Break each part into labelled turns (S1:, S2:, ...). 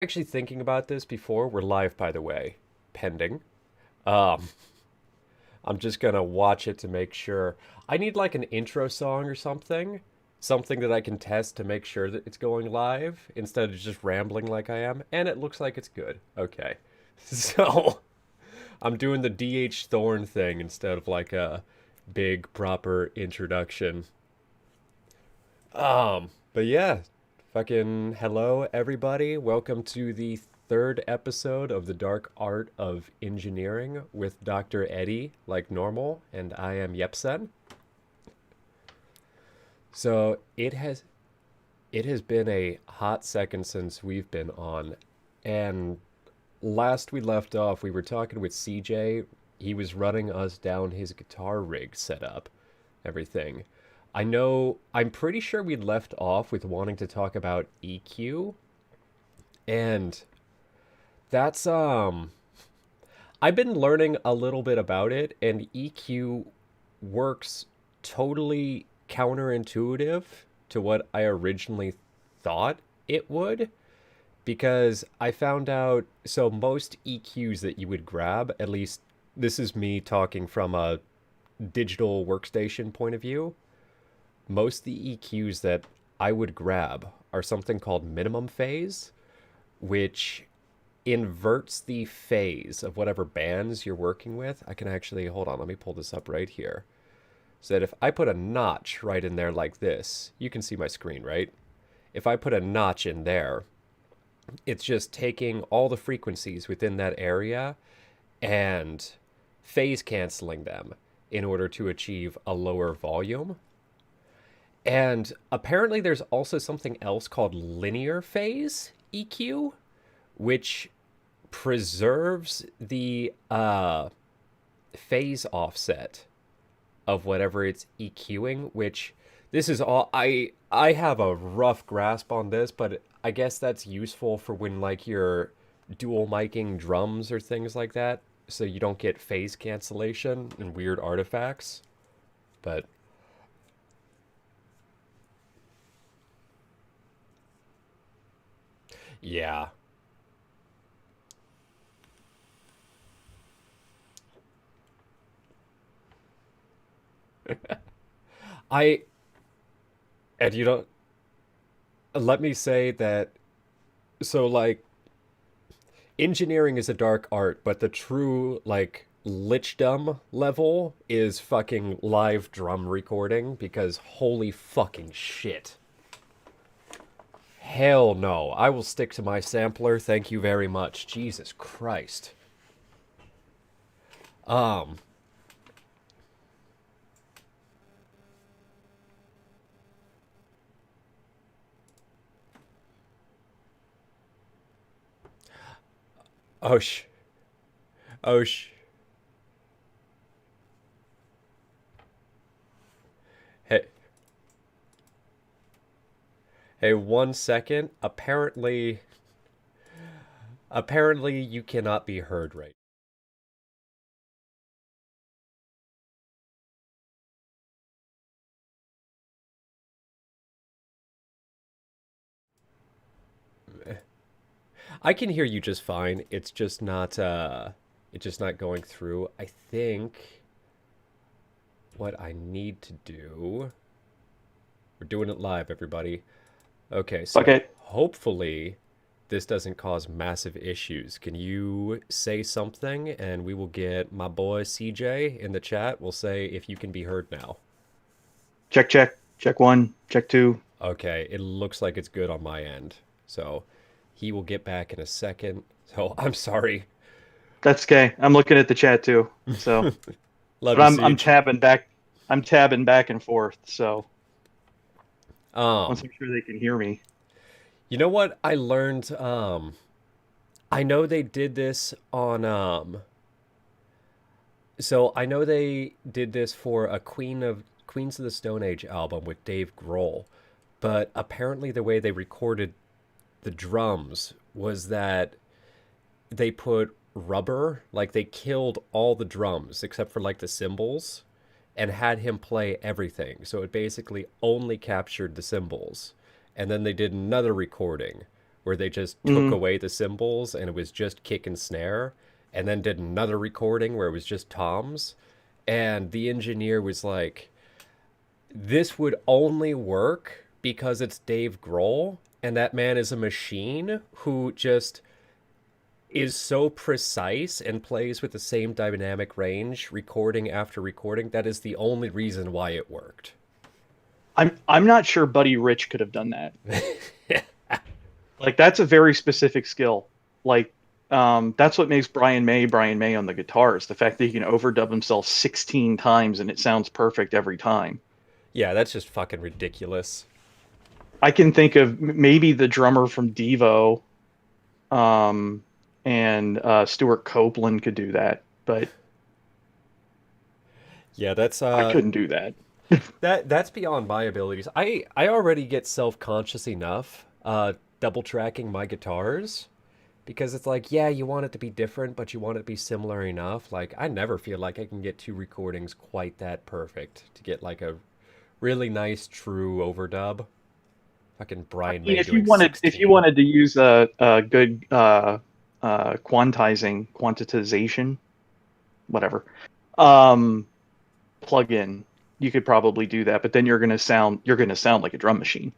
S1: Actually thinking about this before. We're live, by the way, pending. Um, I'm just gonna watch it to make sure. I need like an intro song or something, something that I can test to make sure that it's going live instead of just rambling like I am. And it looks like it's good. Okay, so I'm doing the DH Thorn thing instead of like a big proper introduction. But yeah, fucking hello everybody. Welcome to the third episode of The Dark Art of Engineering with Dr. Eddie, like normal, and I am Yepsen. So it has been a hot second since we've been on, and last we left off, we were talking with CJ. He was running us down his guitar rig setup, everything. I'm pretty sure we left off with wanting to talk about EQ, and that's I've been learning a little bit about it, and EQ works totally counterintuitive to what I originally thought it would, because I found out so most EQs that you would grab, at least this is me talking from a digital workstation point of view, most of the EQs that I would grab are something called minimum phase, which inverts the phase of whatever bands you're working with. I can actually, hold on, let me pull this up right here. So that if I put a notch right in there like this, you can see my screen, right? If I put a notch in there, it's just taking all the frequencies within that area and phase canceling them in order to achieve a lower volume. And apparently, there's also something else called linear phase EQ, which preserves the phase offset of whatever it's EQing, which this is all I have a rough grasp on this, but I guess that's useful for when like you're dual miking drums or things like that, so you don't get phase cancellation and weird artifacts. But yeah. I and you don't let me say that so like engineering is a dark art, but the true like lichdom level is fucking live drum recording because holy fucking shit. Hell no. I will stick to my sampler. Thank you very much. Jesus Christ. Um oh sh oh sh hey, hey, 1 second. Apparently you cannot be heard right. I can hear you just fine. It's just not going through. I think what I need to do. We're doing it live, everybody. Okay, so
S2: Okay.
S1: hopefully this doesn't cause massive issues. Can you say something and we will get my boy CJ in the chat. We'll say if you can be heard now.
S2: Check, check. Check one, check two.
S1: Okay, it looks like it's good on my end. So he will get back in a second. So I'm sorry.
S2: That's okay. I'm looking at the chat too. So,
S1: Love
S2: but
S1: you,
S2: I'm
S1: Siege.
S2: tabbing back. I'm tabbing back and forth. So once
S1: Um,
S2: I'm sure they can hear me.
S1: you know what I learned? I know they did this on so I know they did this for a Queens of the Stone Age album with Dave Grohl, but apparently the way they recorded the drums was that they put rubber, like they killed all the drums except for like the cymbals and had him play everything. So it basically only captured the cymbals. And then they did another recording where they just took
S2: Mm.
S1: away the cymbals and it was just kick and snare, and then did another recording where it was just toms. And the engineer was like, this would only work because it's Dave Grohl, and that man is a machine who just is so precise and plays with the same dynamic range recording after recording. That is the only reason why it worked.
S2: I'm not sure Buddy Rich could have done that. Like that's a very specific skill. Like that's what makes Brian May on the guitars. The fact that he can overdub himself 16 times and it sounds perfect every time.
S1: Yeah, that's just fucking ridiculous.
S2: I can think of maybe the drummer from Devo, um, and Stuart Copeland could do that, but
S1: Yeah, that's
S2: I couldn't do that.
S1: that's beyond my abilities. I already get self-conscious enough double tracking my guitars because it's like, yeah, you want it to be different, but you want it to be similar enough. Like I never feel like I can get two recordings quite that perfect to get like a really nice true overdub. Fucking
S2: I
S1: Brian
S2: mean,
S1: May doing 16.
S2: if you wanted to use a good quantization, whatever, um, plug-in, you could probably do that. But then you're gonna sound like a drum machine.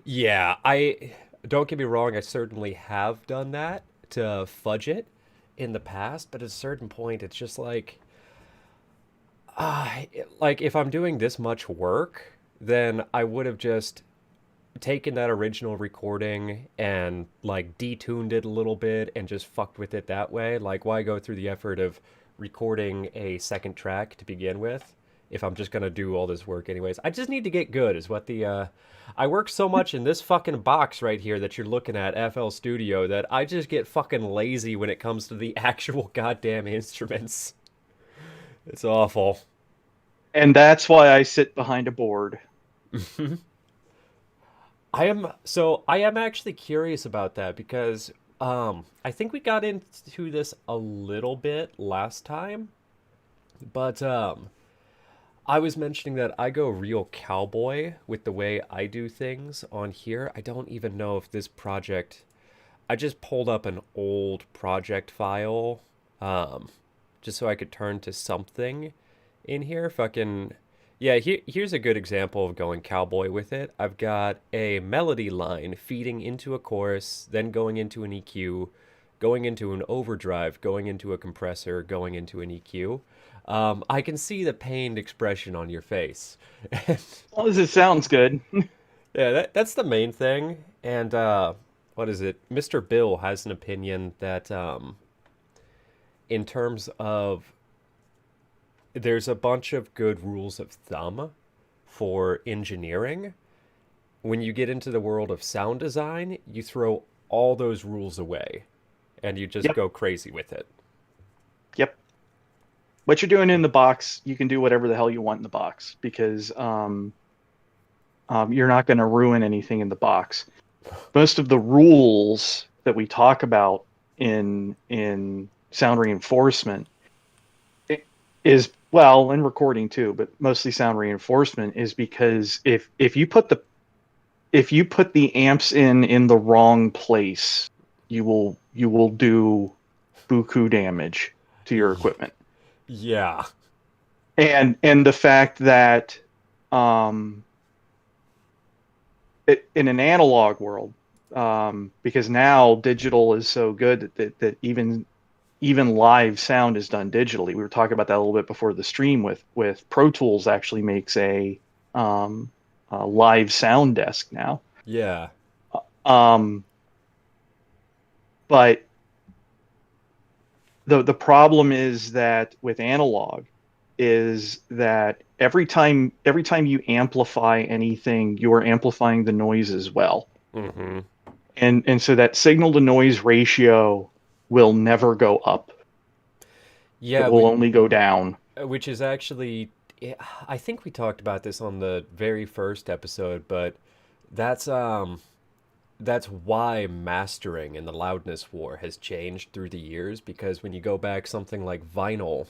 S1: Yeah, I don't get me wrong, I certainly have done that to fudge it in the past, but at a certain point it's just like if I'm doing this much work, then I would have just taken that original recording and like detuned it a little bit and just fucked with it that way. Like why go through the effort of recording a second track to begin with if I'm just gonna do all this work anyways? I just need to get good is what the I work so much in this fucking box right here that you're looking at, FL Studio, that I just get fucking lazy when it comes to the actual goddamn instruments. It's awful.
S2: And that's why I sit behind a board.
S1: I am actually curious about that because I think we got into this a little bit last time, but I was mentioning that I go real cowboy with the way I do things on here. I don't even know if this project I just pulled up an old project file um just so I could turn to something in here. Fucking yeah, here's a good example of going cowboy with it. I've got a melody line feeding into a chorus, then going into an EQ, going into an overdrive, going into a compressor, going into an EQ. I can see the pained expression on your face.
S2: Well, as it sounds good.
S1: Yeah, that's the main thing. And what is it? Mr. Bill has an opinion that in terms of there's a bunch of good rules of thumb for engineering. When you get into the world of sound design, you throw all those rules away and you just
S2: Yep,
S1: go crazy with it.
S2: yep. What you're doing in the box, you can do whatever the hell you want in the box because you're not going to ruin anything in the box. Most of the rules that we talk about in sound reinforcement is, well, in recording too, but mostly sound reinforcement is because if you put the amps in the wrong place, you will do buku damage to your equipment.
S1: Yeah.
S2: And the fact that um, in an analog world, because now digital is so good that even live sound is done digitally. We were talking about that a little bit before the stream with Pro Tools actually makes a live sound desk now.
S1: Yeah.
S2: Um, but the problem is that with analog is that every time you amplify anything, you are amplifying the noise as well.
S1: Mm-hmm.
S2: And so that signal to noise ratio will never go up. It
S1: Yeah,
S2: will only go down.
S1: which is actually I think we talked about this on the very first episode, but that's um that's why mastering and the loudness war has changed through the years because when you go back something like vinyl,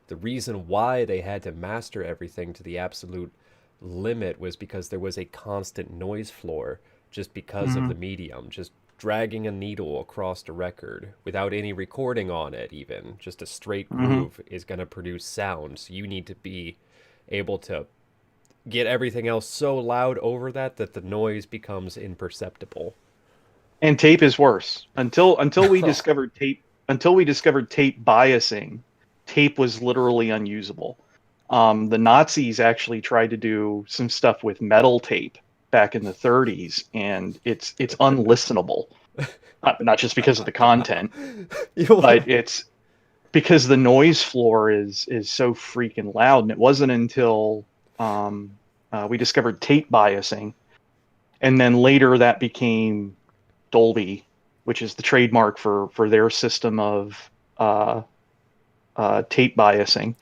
S1: the reason why they had to master everything to the absolute limit was because there was a constant noise floor just because of
S2: Hmm.
S1: the medium, just dragging a needle across the record without any recording on it, even just a straight
S2: Hmm.
S1: groove, is going to produce sound. So you need to be able to get everything else so loud over that that the noise becomes imperceptible.
S2: And tape is worse. Until we discovered tape, until we discovered tape biasing, tape was literally unusable. The Nazis actually tried to do some stuff with metal tape back in the 30s, and it's unlistenable. Not just because of the content,
S1: You'll,
S2: but it's because the noise floor is so freaking loud. And it wasn't until we discovered tape biasing, and then later that became Dolby, which is the trademark for their system of uh, tape biasing.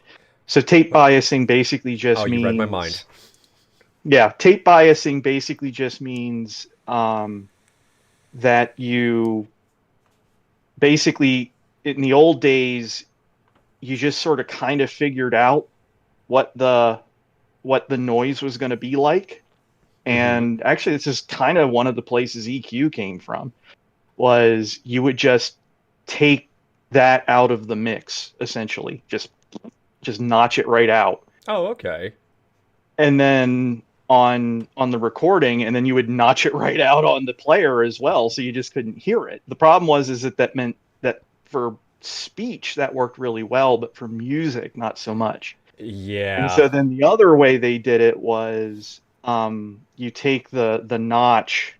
S2: So tape biasing basically
S1: oh,
S2: just
S1: you read my mind.
S2: means, yeah, tape biasing basically just means that you basically, in the old days, you just sort of kind of figured out what the noise was going to be like.
S1: Mm-hmm.
S2: And actually, this is kind of one of the places EQ came from. Was you would just take that out of the mix, essentially, just notch it right out,
S1: Oh, okay.
S2: and then on the recording, and then you would notch it right out on the player as well, so you just couldn't hear it. The problem was is that that meant that for speech that worked really well, but for music not so much. And
S1: Yeah.
S2: so then the other way they did it was you take the notch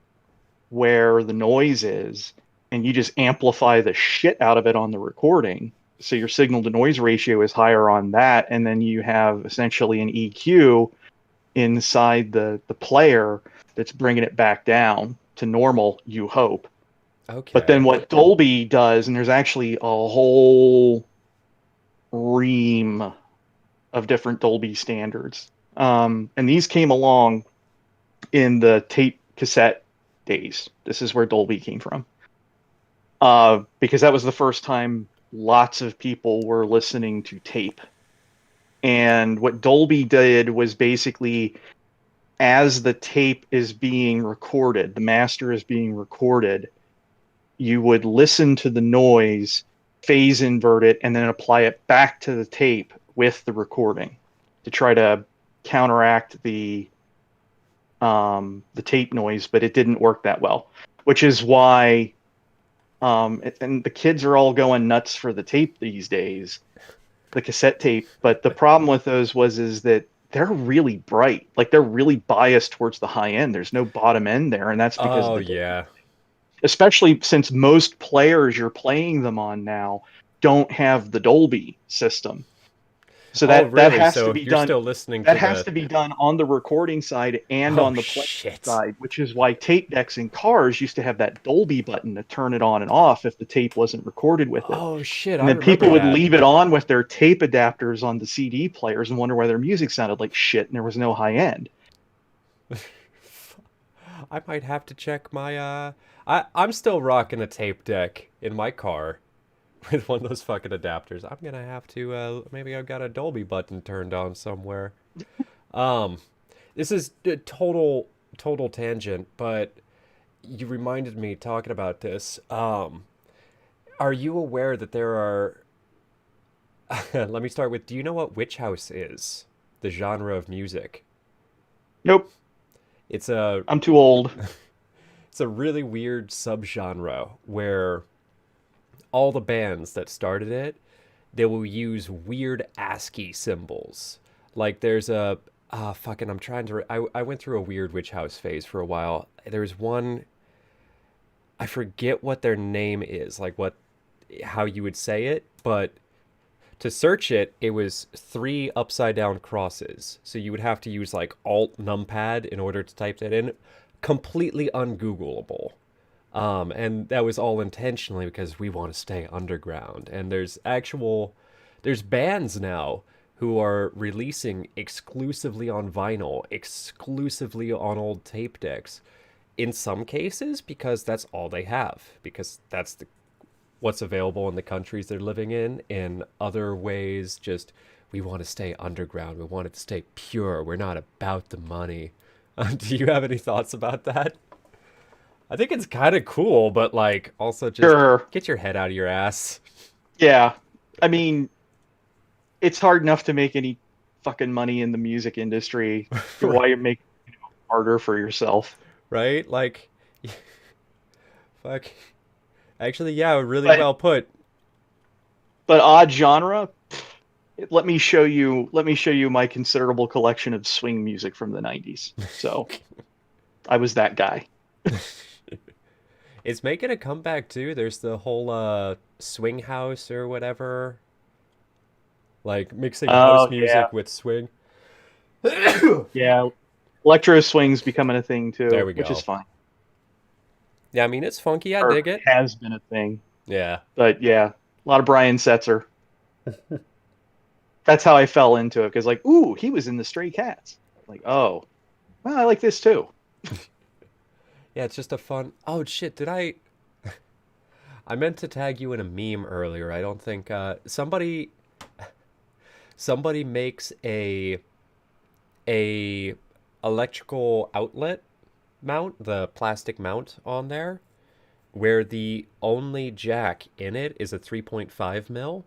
S2: where the noise is, and you just amplify the shit out of it on the recording. So your signal to noise ratio is higher on that, and then you have essentially an EQ inside the player that's bringing it back down to normal, you hope. But then
S1: Okay.
S2: what Dolby does, and there's actually a whole ream of different Dolby standards, and these came along in the tape cassette days. This is where Dolby came from, because that was the first time lots of people were listening to tape. And what Dolby did was basically, as the tape is being recorded, the master is being recorded, you would listen to the noise, phase invert it, and then apply it back to the tape with the recording to try to counteract the tape noise, but it didn't work that well, which is why and the kids are all going nuts for the tape these days, the cassette tape. But the problem with those was is that they're really bright, like they're really biased towards the high end. There's no bottom end there, and that's because of
S1: Oh,
S2: the Dolby.
S1: yeah.
S2: Especially since most players you're playing them on now don't have the Dolby system. So
S1: Oh,
S2: that
S1: really?
S2: has to
S1: So
S2: be
S1: you're
S2: done.
S1: still listening
S2: That
S1: to
S2: has
S1: the.
S2: to be done on the recording side and
S1: Oh,
S2: on the play
S1: shit.
S2: side, which is why tape decks in cars used to have that Dolby button to turn it on and off if the tape wasn't recorded with it.
S1: Oh, shit.
S2: And
S1: I
S2: then
S1: remember
S2: people would
S1: that.
S2: leave it on with their tape adapters on the CD players and wonder why their music sounded like shit and there was no high end.
S1: I might have to check my. I'm still rocking a tape deck in my car with one of those fucking adapters. I'm gonna have to. Maybe I've got a Dolby button turned on somewhere. Um, this is a total tangent, but you reminded me talking about this. Are you aware that there are? Let me start with. Do you know what witch house is? The genre of music.
S2: Nope,
S1: It's a
S2: I'm too old.
S1: it's a really weird subgenre where all the bands that started it, they will use weird ASCII symbols. Like there's a fucking I'm trying to I went through a weird witch house phase for a while. There's one I forget what their name is, like what how you would say it, but to search it, it was three upside down crosses. So you would have to use like Alt numpad in order to type that in. Completely ungoogleable. And that was all intentionally because we want to stay underground. And there's bands now who are releasing exclusively on vinyl, exclusively on old tape decks. In some cases, because that's all they have, because that's what's available in the countries they're living in. In other ways, just we want to stay underground. We want it to stay pure. We're not about the money. Do you have any thoughts about that? I think it's kind of cool, but like also just
S2: Sure.
S1: get your head out of your ass.
S2: Yeah. I mean, it's hard enough to make any fucking money in the music industry. Why you make it harder for yourself?
S1: Right? Like, fuck. Actually, yeah, really
S2: But
S1: well put.
S2: odd genre, let me show you my considerable collection of swing music from the 90s. So, I was that guy.
S1: It's making a comeback too. There's the whole swing house or whatever, like mixing house
S2: Oh yeah.
S1: music with swing. There
S2: Yeah. Electro swing's becoming a thing too,
S1: we
S2: which is
S1: go.
S2: fine.
S1: Yeah, I mean it's funky. I
S2: Or
S1: dig it.
S2: has been a thing.
S1: Yeah.
S2: But yeah, a lot of Brian Setzer. That's how I fell into it because like, ooh, he was in the Stray Cats. Like, oh, well, I like this too.
S1: Yeah, it's just a fun. Oh shit, did I I meant to tag you in a meme earlier. I don't think somebody makes a electrical outlet mount, the plastic mount on there, where the only jack in it is a 3.5 mil,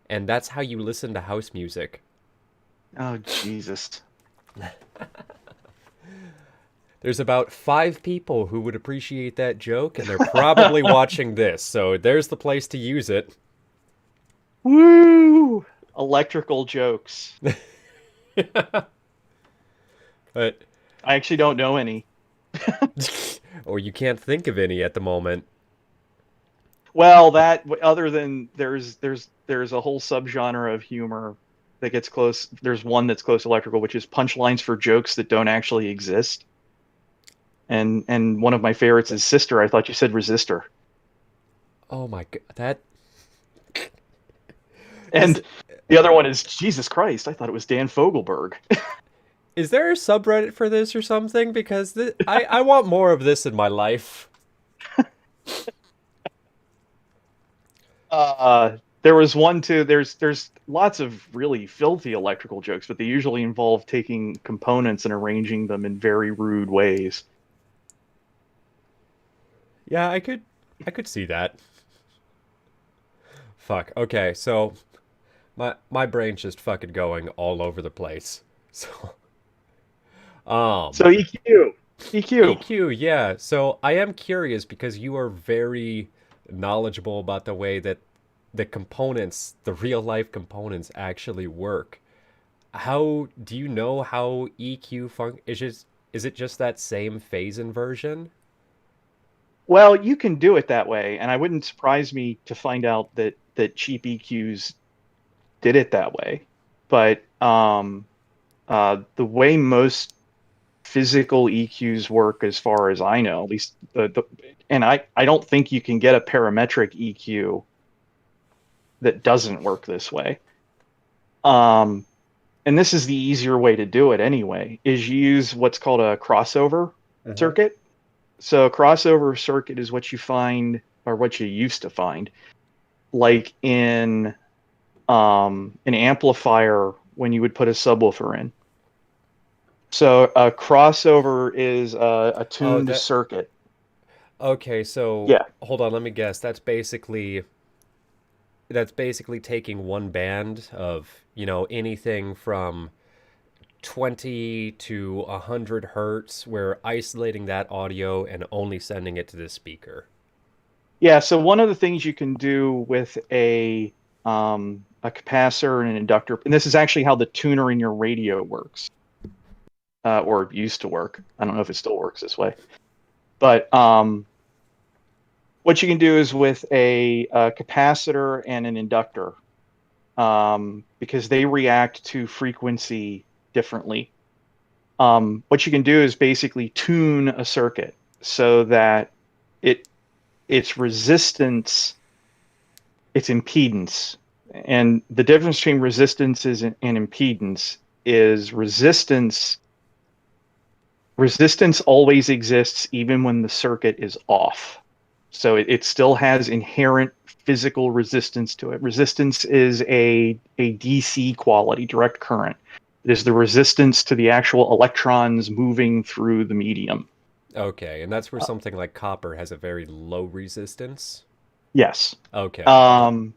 S1: and that's how you listen to house music.
S2: Oh Jesus.
S1: There's about 5 people who would appreciate that joke, and they're probably watching this, so there's the place to use it.
S2: Woo! Electrical jokes.
S1: But
S2: I actually don't know any.
S1: or you can't think of any at the moment.
S2: Well, that other than there's a whole subgenre of humor that gets close. There's one that's close to electrical, which is punchlines for jokes that don't actually exist. And one of my favorites is Sister. I thought you said Resistor.
S1: Oh my god, that is
S2: And the other one is Jesus Christ. I thought it was Dan Fogelberg.
S1: is there a subreddit for this or something? Because I want more of this in my life.
S2: There was one too. There's lots of really filthy electrical jokes, but they usually involve taking components and arranging them in very rude ways.
S1: Yeah, I could see that. Fuck. Okay, so my brain's just fucking going all over the place. So um
S2: So EQ, EQ.
S1: EQ, yeah. So I am curious because you are very knowledgeable about the way that the components, the real life components actually work. How do you know how EQ is it just that same phase inversion?
S2: Well, you can do it that way, and I wouldn't surprise me to find out that cheap EQs did it that way. But the way most physical EQs work, as far as I know, at least and I don't think you can get a parametric EQ that doesn't work this way. Um, and this is the easier way to do it anyway, is you use what's called a crossover
S1: Uh-huh.
S2: circuit. So a crossover circuit is what you find, or what you used to find, like in an amplifier when you would put a subwoofer in. So a crossover is a
S1: Oh,
S2: tuned
S1: that
S2: circuit.
S1: okay, so
S2: Yeah,
S1: hold on, let me guess. That's basically taking one band of, anything from 20 to 100 hertz. We're isolating that audio and only sending it to the speaker.
S2: yeah. So one of the things you can do with a capacitor and an inductor, and this is actually how the tuner in your radio works, or used to work. I don't know if it still works this way, but what you can do is with a capacitor and an inductor, because they react to frequency differently. What you can do is basically tune a circuit so that it its resistance, its impedance, and the difference between resistance and impedance is resistance always exists even when the circuit is off. So it still has inherent physical resistance to it. Resistance is a DC quality, direct current. It is the resistance to the actual electrons moving through the medium.
S1: Okay, and that's where something like copper has a very low resistance.
S2: Yes.
S1: Okay.
S2: Um,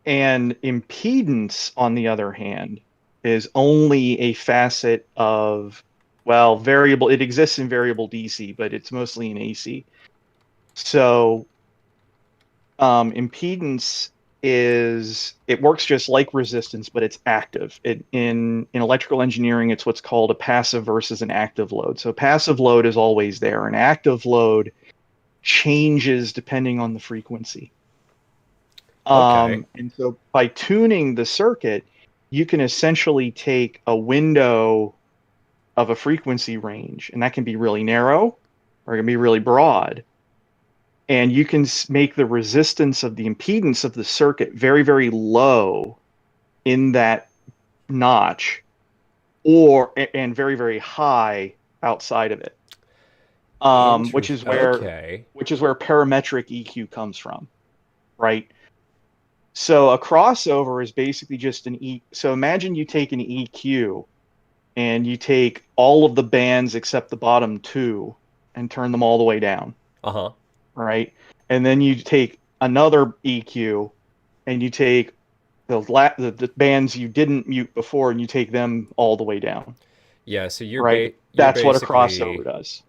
S2: and impedance, on the other hand, is only a facet of, well, variable. It exists in variable DC, but it's mostly in AC. So impedance is it works just like resistance, but it's active. In electrical engineering, it's what's called a passive versus an active load. So passive load is always there. An active load changes depending on the frequency.
S1: Okay.
S2: And so by tuning the circuit, you can essentially take a window of a frequency range, and that can be really narrow or it can be really broad. And you can make the resistance of the impedance of the circuit very, very low in that notch, or and very, very high outside of it. Um, which
S1: Interest.
S2: is where
S1: Okay.
S2: which is where parametric EQ comes from, right? So a crossover is basically just an E. So imagine you take an EQ and you take all of the bands except the bottom two and turn them all the way down,
S1: Uh-huh.
S2: right? And then you take another EQ and you take the bands you didn't mute before and you take them all the way down,
S1: Yeah, so
S2: right?
S1: you're
S2: That's what a
S1: basically
S2: crossover does.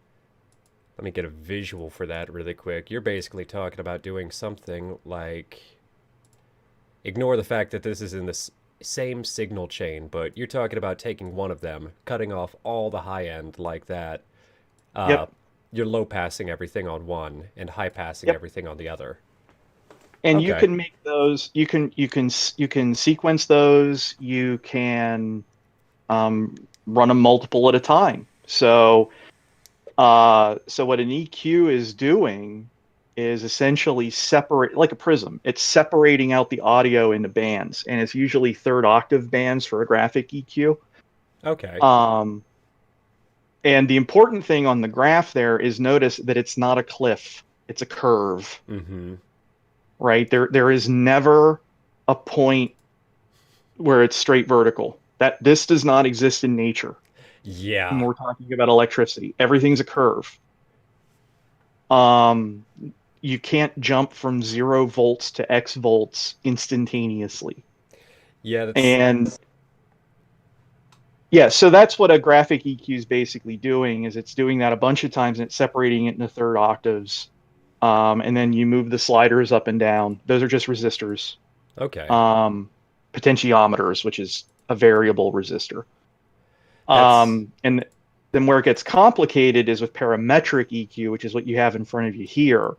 S1: let me get a visual for that really quick. You're basically talking about doing something like ignore the fact that this is in the same signal chain, but you're talking about taking one of them, cutting off all the high end like that. Uh,
S2: Yep,
S1: you're low passing everything on one and high passing
S2: yep.
S1: everything on the other.
S2: And you
S1: Okay.
S2: can make those. You can sequence those. You can run them multiple at a time. So what an EQ is doing is essentially separate, like a prism. It's separating out the audio into bands, and it's usually third octave bands for a graphic EQ.
S1: Okay.
S2: Um, and the important thing on the graph there is notice that it's not a cliff; it's a curve,
S1: Mm-hmm.
S2: right? There is never a point where it's straight vertical. That this does not exist in nature when
S1: Yeah.
S2: we're talking about electricity. Everything's a curve. Um, you can't jump from 0 volts to X volts instantaneously.
S1: Yeah, that's
S2: And yeah, so that's what a graphic EQ is basically doing is it's doing that a bunch of times and it's separating it into third octaves. And then you move the sliders up and down. Those are just resistors.
S1: okay.
S2: Um, Potentiometers, which is a variable resistor.
S1: That's
S2: And then where it gets complicated is with parametric EQ, which is what you have in front of you here,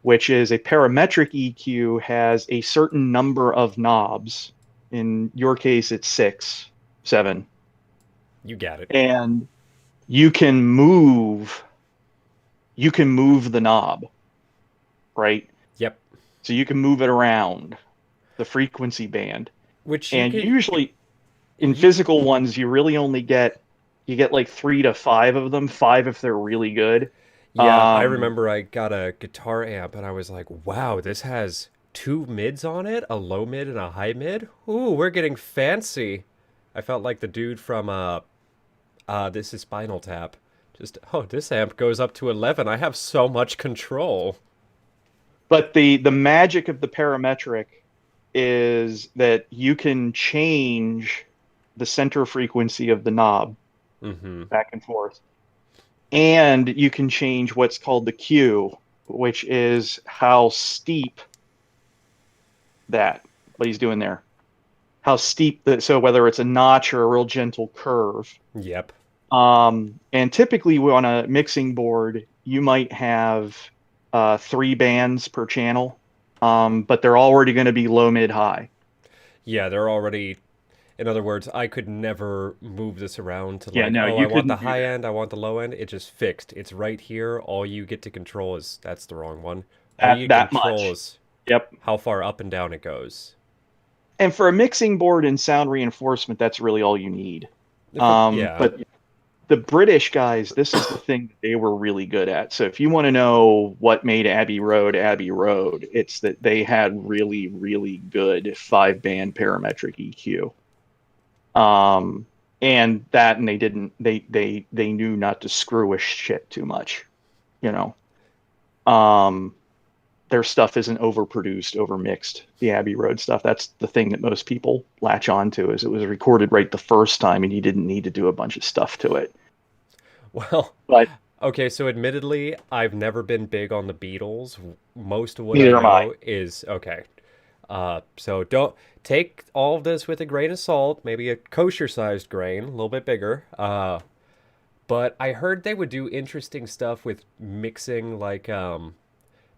S2: which is a parametric EQ has a certain number of knobs. In your case, it's six, seven,
S1: you got it.
S2: and you can move you can move the knob, right?
S1: Yep.
S2: So you can move it around the frequency band.
S1: Which you
S2: And
S1: could
S2: usually in
S1: you
S2: physical ones, you really only get like 3 to 5 of them, five if they're really good.
S1: Yeah, I
S2: Um,
S1: remember I got a guitar amp and I was like, wow, this has two mids on it, a low mid and a high mid. Ooh, we're getting fancy. I felt like the dude from this is Spinal Tap. Just oh, this amp goes up to 11. I have so much control.
S2: but the magic of the parametric is that you can change the center frequency of the knob
S1: Mm-hmm.
S2: back and forth, and you can change what's called the Q, which is how steep that what he's doing there, how steep that. So whether it's a notch or a real gentle curve.
S1: Yep.
S2: And typically on a mixing board, you might have 3 bands per channel, but they're already going to be low, mid, high.
S1: Yeah, they're already in other words, I could never move this around to
S2: Yeah,
S1: like,
S2: no,
S1: oh, I
S2: you
S1: want the
S2: couldn't do
S1: high
S2: that.
S1: end, I want the low end. It's just fixed. It's right here. All you get to control is that's the wrong one. All you
S2: That
S1: control
S2: much.
S1: is
S2: Yep.
S1: how far up and down it goes.
S2: And for a mixing board and sound reinforcement, that's really all you need.
S1: Yeah.
S2: But the British guys, this is the thing that they were really good at. So if you want to know what made Abbey Road, it's that they had really, really good 5 band parametric EQ. Um, and that, and they didn't, they knew not to screw a shit too much, you know. Um, their stuff isn't overproduced, overmixed. The Abbey Road stuff, that's the thing that most people latch on to, is it was recorded right the first time, and you didn't need to do a bunch of stuff to it.
S1: Well,
S2: But
S1: okay, so admittedly, I've never been big on the Beatles. Most of what I
S2: neither am I.
S1: know is okay. So don't take all of this with a grain of salt, maybe a kosher-sized grain, a little bit bigger. But I heard they would do interesting stuff with mixing, like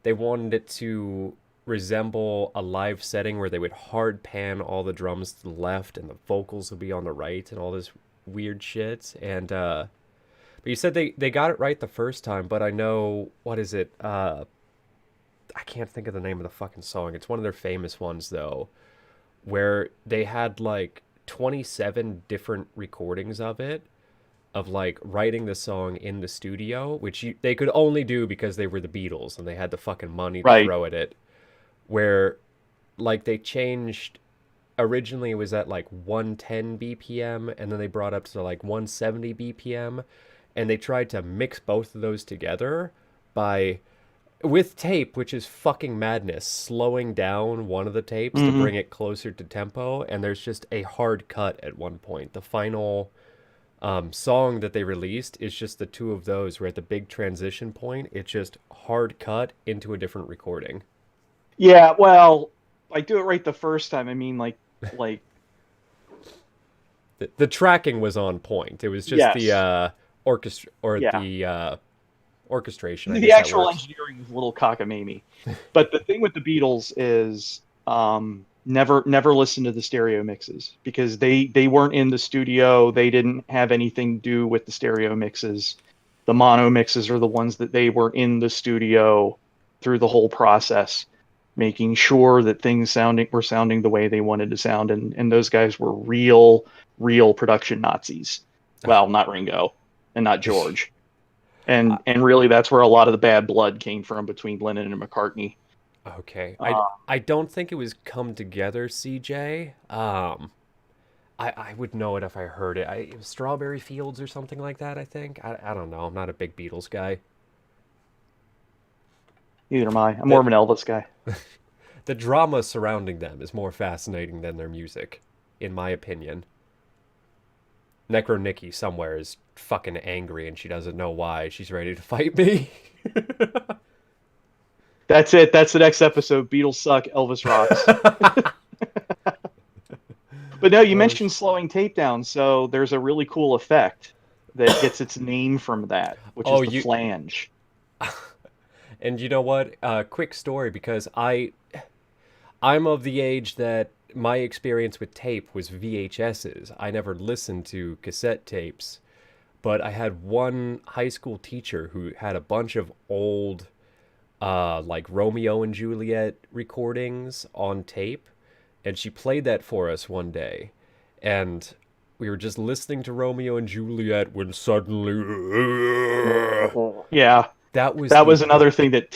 S1: they wanted it to resemble a live setting where they would hard pan all the drums to the left and the vocals would be on the right and all this weird shit. And but you said they got it right the first time, but I know what is it? I can't think of the name of the fucking song. It's one of their famous ones though, where they had like 27 different recordings of it, of like writing the song in the studio, which they could only do because they were the Beatles and they had the fucking money to
S2: Right.
S1: throw at it. Where like they changed, originally it was at like 110 BPM and then they brought up to like 170 BPM, and they tried to mix both of those together by, with tape, which is fucking madness, slowing down one of the tapes to
S2: Hmm.
S1: bring it closer to tempo, and there's just a hard cut at one point. The final song that they released is just the two of those. Where at the big transition point, it's just hard cut into a different recording.
S2: Yeah, well, like do it right the first time. I mean, like
S1: The tracking was on point. It was just the
S2: yes,
S1: orchestra or
S2: yeah.
S1: the orchestration. I
S2: The
S1: guess that
S2: actual
S1: works.
S2: engineering is a little cockamamie. But the thing with the Beatles is, never listen to the stereo mixes, because they weren't in the studio. They didn't have anything to do with the stereo mixes. The mono mixes are the ones that they were in the studio through the whole process, making sure that things sounding the way they wanted to sound. And those guys were real production Nazis. Well, not Ringo and not George.
S1: Uh,
S2: And really, that's where a lot of the bad blood came from between Lennon and McCartney.
S1: okay,
S2: Uh,
S1: I don't think it was Come Together, CJ. I would know it if I heard it. It was Strawberry Fields or something like that. I think. I don't know. I'm not a big Beatles guy.
S2: Neither am I. I'm more
S1: The
S2: of an Elvis guy.
S1: the drama surrounding them is more fascinating than their music, in my opinion. Necro Nikki somewhere is fucking angry and she doesn't know why. She's ready to fight me.
S2: That's it. That's the next episode. Beatles suck. Elvis rocks. But no, you
S1: Oh,
S2: mentioned slowing tape down, so there's a really cool effect that gets its name from that, which
S1: oh,
S2: is the
S1: you.
S2: flange.
S1: And you know what? Quick story, because I'm of the age that my experience with tape was VHSs. I never listened to cassette tapes, but I had one high school teacher who had a bunch of old like Romeo and Juliet recordings on tape, and she played that for us one day, and we were just listening to Romeo and Juliet when suddenly
S2: Yeah,
S1: that was
S2: that
S1: the
S2: was another thing that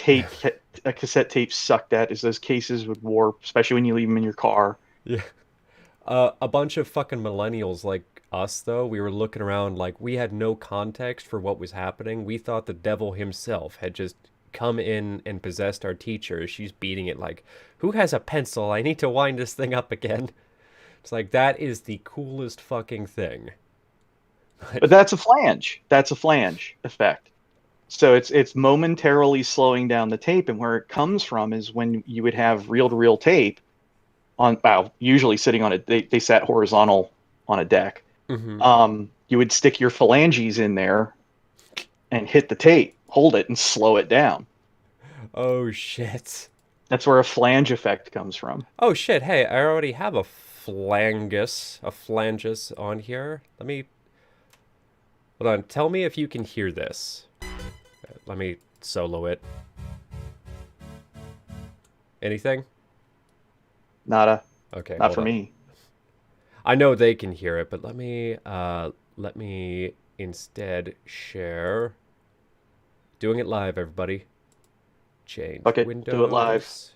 S2: a cassette tape sucked at, is those cases would warp, especially when you leave them in your car.
S1: yeah. A bunch of fucking millennials like us, though, we were looking around like we had no context for what was happening. We thought the devil himself had just come in and possessed our teacher. She's beating it like, who has a pencil? I need to wind this thing up again. It's like, that is the coolest fucking thing.
S2: But that's a flange. That's a flange effect. So it's momentarily slowing down the tape, and where it comes from is when you would have reel to reel tape on, well, usually sitting on it. They sat horizontal on a deck.
S1: Mm-hmm.
S2: You would stick your phalanges in there and hit the tape, hold it, and slow it down.
S1: Oh, shit.
S2: That's where a flange effect comes from.
S1: Oh, shit. Hey, I already have a flangus on here. Let me, hold on. Tell me if you can hear this. Let me solo it. Anything?
S2: Nada,
S1: Okay,
S2: not
S1: hold
S2: for
S1: on.
S2: me.
S1: I know they can hear it, but let me instead share. Doing it live, everybody. Change
S2: Fuck it, do it live.
S1: windows.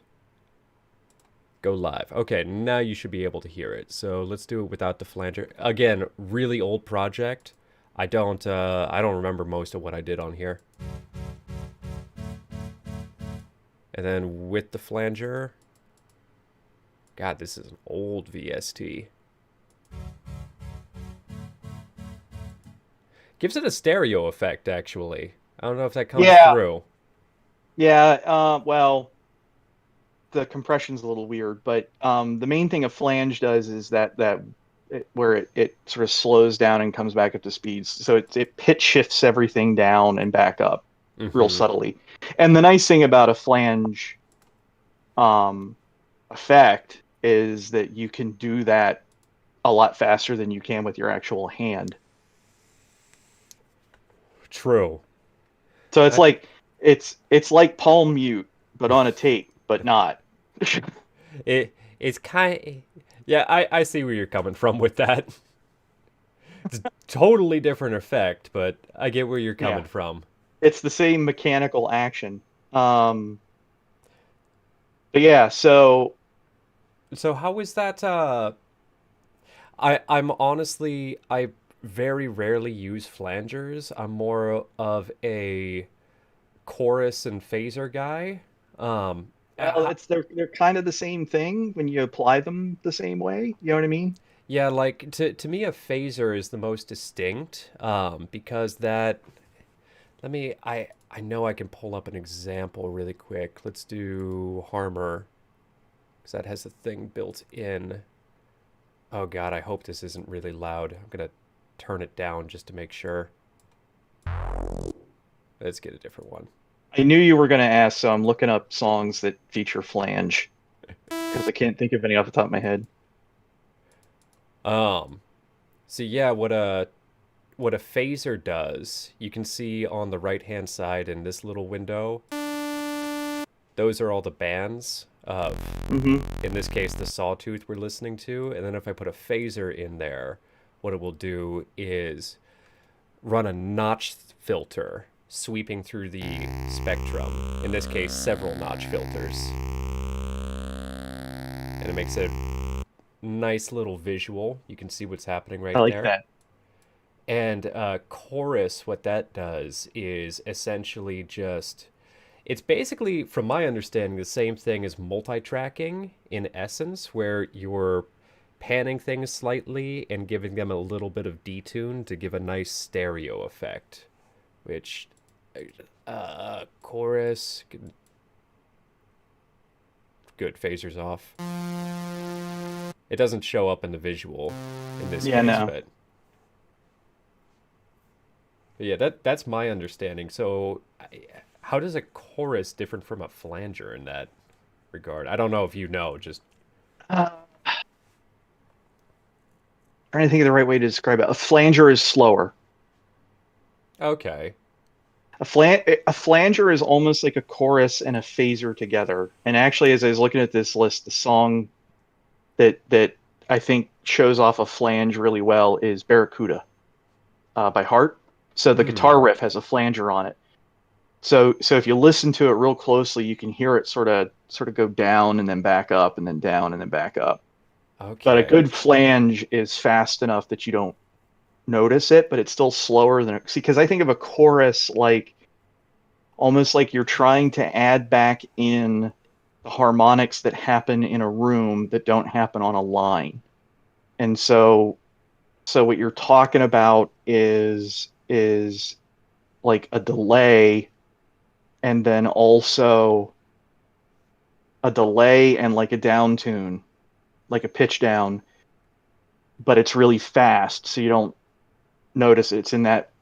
S1: Go live. Okay, now you should be able to hear it. So let's do it without the flanger. Again, really old project. I don't remember most of what I did on here. And then with the flanger. God, this is an old VST. Gives it a stereo effect, actually. I don't know if that comes
S2: Yeah,
S1: through.
S2: yeah. Well, the compression's a little weird, but the main thing a flange does is where it sort of slows down and comes back up to speeds. So it pitch shifts everything down and back up real
S1: Mm-hmm.
S2: subtly. And the nice thing about a flange um, effect is that you can do that a lot faster than you can with your actual hand.
S1: True.
S2: So it's
S1: That
S2: like it's like palm mute, but on a tape, but not.
S1: it's kind. Yeah, I see where you're coming from with that. It's a totally different effect, but I get where you're
S2: Yeah,
S1: coming from.
S2: it's the same mechanical action. Um, but yeah, so
S1: So how is that? I'm honestly I very rarely use flangers. I'm more of a chorus and phaser guy. Um,
S2: well,
S1: uh,
S2: it's they're kind of the same thing when you apply them the same way. You know what I mean?
S1: yeah, like to me, a phaser is the most distinct. Because that. I know I can pull up an example really quick. Let's do Harmer because that has a thing built in. Oh God, I hope this isn't really loud. I'm gonna turn it down just to make sure. Let's get a different one.
S2: I knew you were going to ask, so I'm looking up songs that feature flange because I can't think of any off the top of my head.
S1: Um, so yeah, what a phaser does, you can see on the right hand side in this little window, those are all the bands of,
S2: Hmm.
S1: in this case, the sawtooth we're listening to. And then if I put a phaser in there, what it will do is run a notch filter sweeping through the spectrum. In this case, several notch filters. And it makes a nice little visual. You can see what's happening
S2: I
S1: right
S2: like
S1: there.
S2: that.
S1: And chorus, what that does is essentially just, it's basically, from my understanding, the same thing as multi-tracking in essence, where you're panning things slightly and giving them a little bit of detune to give a nice stereo effect. Which, chorus, good, phasers off. It doesn't show up in the visual in this
S2: Yeah,
S1: case,
S2: no.
S1: but yeah, that's my understanding. So, how does a chorus different from a flanger in that regard? I don't know if you know. Just
S2: Uh, Trying to think of the right way to describe it. A flanger is slower.
S1: okay.
S2: A flanger is almost like a chorus and a phaser together. And actually, as I was looking at this list, the song that I think shows off a flange really well is Barracuda by Heart. So the
S1: Hmm.
S2: guitar riff has a flanger on it. So if you listen to it real closely, you can hear it sort of go down and then back up and then down and then back up. But a
S1: Okay.
S2: good flange is fast enough that you don't notice it, but it's still slower than see. Because I think of a chorus like almost like you're trying to add back in the harmonics that happen in a room that don't happen on a line. And so what you're talking about is like a delay and then also a delay and like a down tune, like a pitch down, but it's really fast, so you don't notice it. It's in that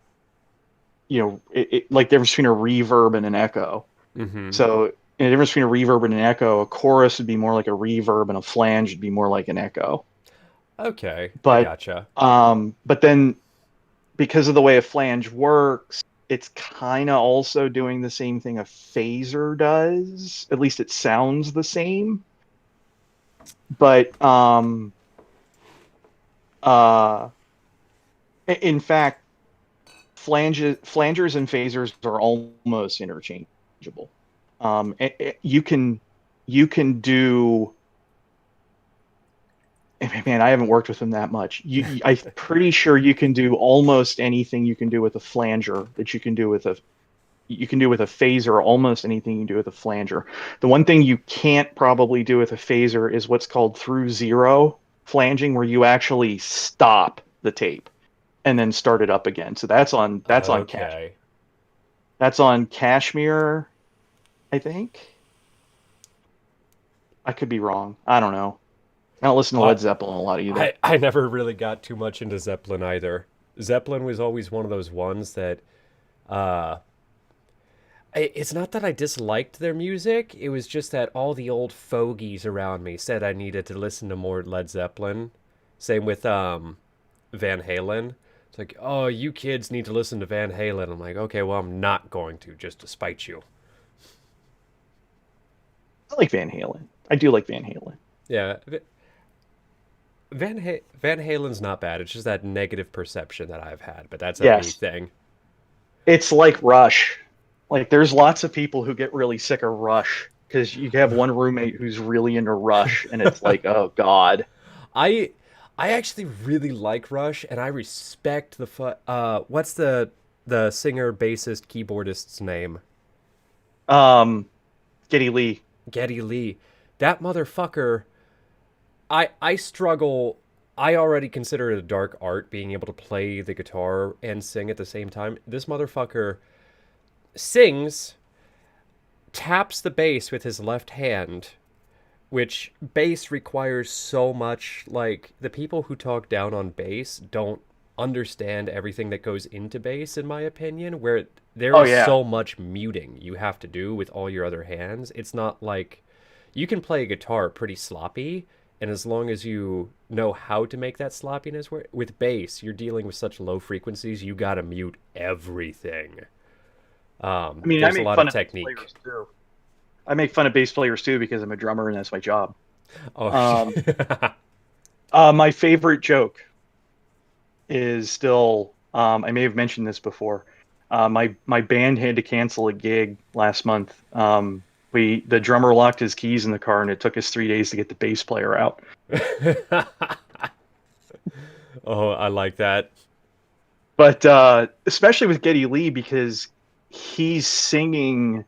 S2: like the difference between a reverb and an echo.
S1: Mm-hmm.
S2: So in the difference between a reverb and an echo, a chorus would be more like a reverb, and a flange would be more like an echo.
S1: Okay. I
S2: But
S1: gotcha.
S2: but then because of the way a flange works, it's kind of also doing the same thing a phaser does. At least it sounds the same. But uh, in fact, flangers and phasers are almost interchangeable. You can do. Man, I haven't worked with him that much. I'm pretty sure you can do almost anything you can do with a flanger that you can do with a phaser, almost anything you can do with a flanger. The one thing you can't probably do with a phaser is what's called through zero flanging, where you actually stop the tape and then start it up again. So that's on cash.
S1: Okay.
S2: That's on Kashmir, I think. I could be wrong. I don't know. I don't listen to
S1: I
S2: Led Zeppelin a lot either.
S1: I never really got too much into Zeppelin either. Zeppelin was always one of those ones that uh it's not that I disliked their music, it was just that all the old fogies around me said I needed to listen to more Led Zeppelin. Same with Van Halen. It's like, "Oh, you kids need to listen to Van Halen." I'm like, "Okay, well, I'm not going to just to spite you."
S2: I like Van Halen. I do like Van Halen.
S1: Yeah, Van Halen's not bad. It's just that negative perception that I've had, but that's a me
S2: Yes.
S1: thing.
S2: It's like Rush. Like there's lots of people who get really sick of Rush because you have one roommate who's really into Rush, and it's like, oh God.
S1: I I actually really like Rush, and I respect what's the singer, bassist, keyboardist's name?
S2: Um, Geddy Lee.
S1: Geddy Lee. That motherfucker. I struggle. I already consider it a dark art being able to play the guitar and sing at the same time. This motherfucker sings, taps the bass with his left hand, which bass requires so much. Like, the people who talk down on bass don't understand everything that goes into bass, in my opinion, where there
S2: Oh
S1: is
S2: yeah.
S1: so much muting you have to do with all your other hands. It's not like you can play a guitar pretty sloppy, and as long as you know how to make that sloppiness work, with bass, you're dealing with such low frequencies, you gotta mute everything.
S2: I mean, I
S1: There's a
S2: make
S1: lot
S2: fun
S1: of
S2: of bass
S1: technique.
S2: players too. I make fun of bass players too because I'm a drummer and that's my job.
S1: Oh,
S2: Um, my favorite joke is still, I may have mentioned this before. My band had to cancel a gig last month. The drummer locked his keys in the car, and it took us 3 days to get the bass player out.
S1: oh, I like that.
S2: But especially with Geddy Lee because he's singing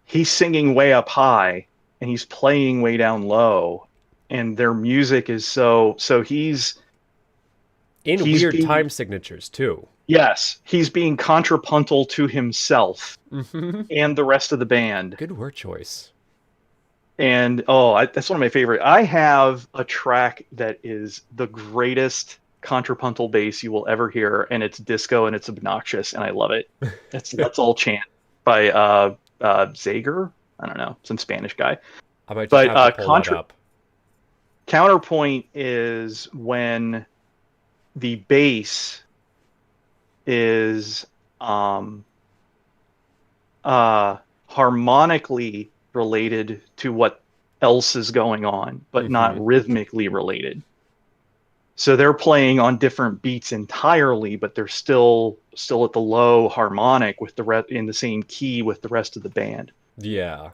S2: he's singing way up high and he's playing way down low, and their music is so
S1: In
S2: he's
S1: weird
S2: being
S1: time signatures too.
S2: yes, he's being contrapuntal to himself
S1: Hmm.
S2: and the rest of the band.
S1: Good word choice.
S2: And oh, that's one of my favorite. I have a track that is the greatest contrapuntal bass you will ever hear, and it's disco and it's obnoxious, and I love it. It's Let's All Chant by Zager. I don't know, some Spanish guy.
S1: I might just
S2: But
S1: have to pull that up.
S2: counterpoint is when the bass is um, harmonically related to what else is going on, but not
S1: Hmm.
S2: rhythmically related. So they're playing on different beats entirely, but they're still at the low harmonic with in the same key with the rest of the band.
S1: Yeah.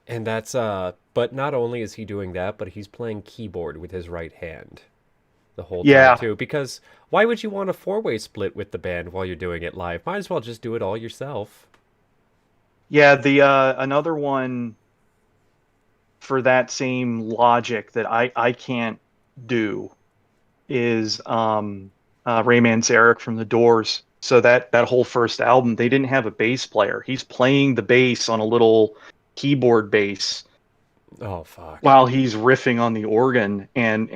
S1: And that's but not only is he doing that, but he's playing keyboard with his right hand the whole time
S2: Yeah,
S1: too. Because why would you want a four-way split with the band while you're doing it live? Might as well just do it all yourself.
S2: yeah. The another one for that same logic that I can't do is Ray Manzarek from The Doors. So that whole first album, they didn't have a bass player. He's playing the bass on a little keyboard bass
S1: Oh fuck.
S2: while he's riffing on the organ, and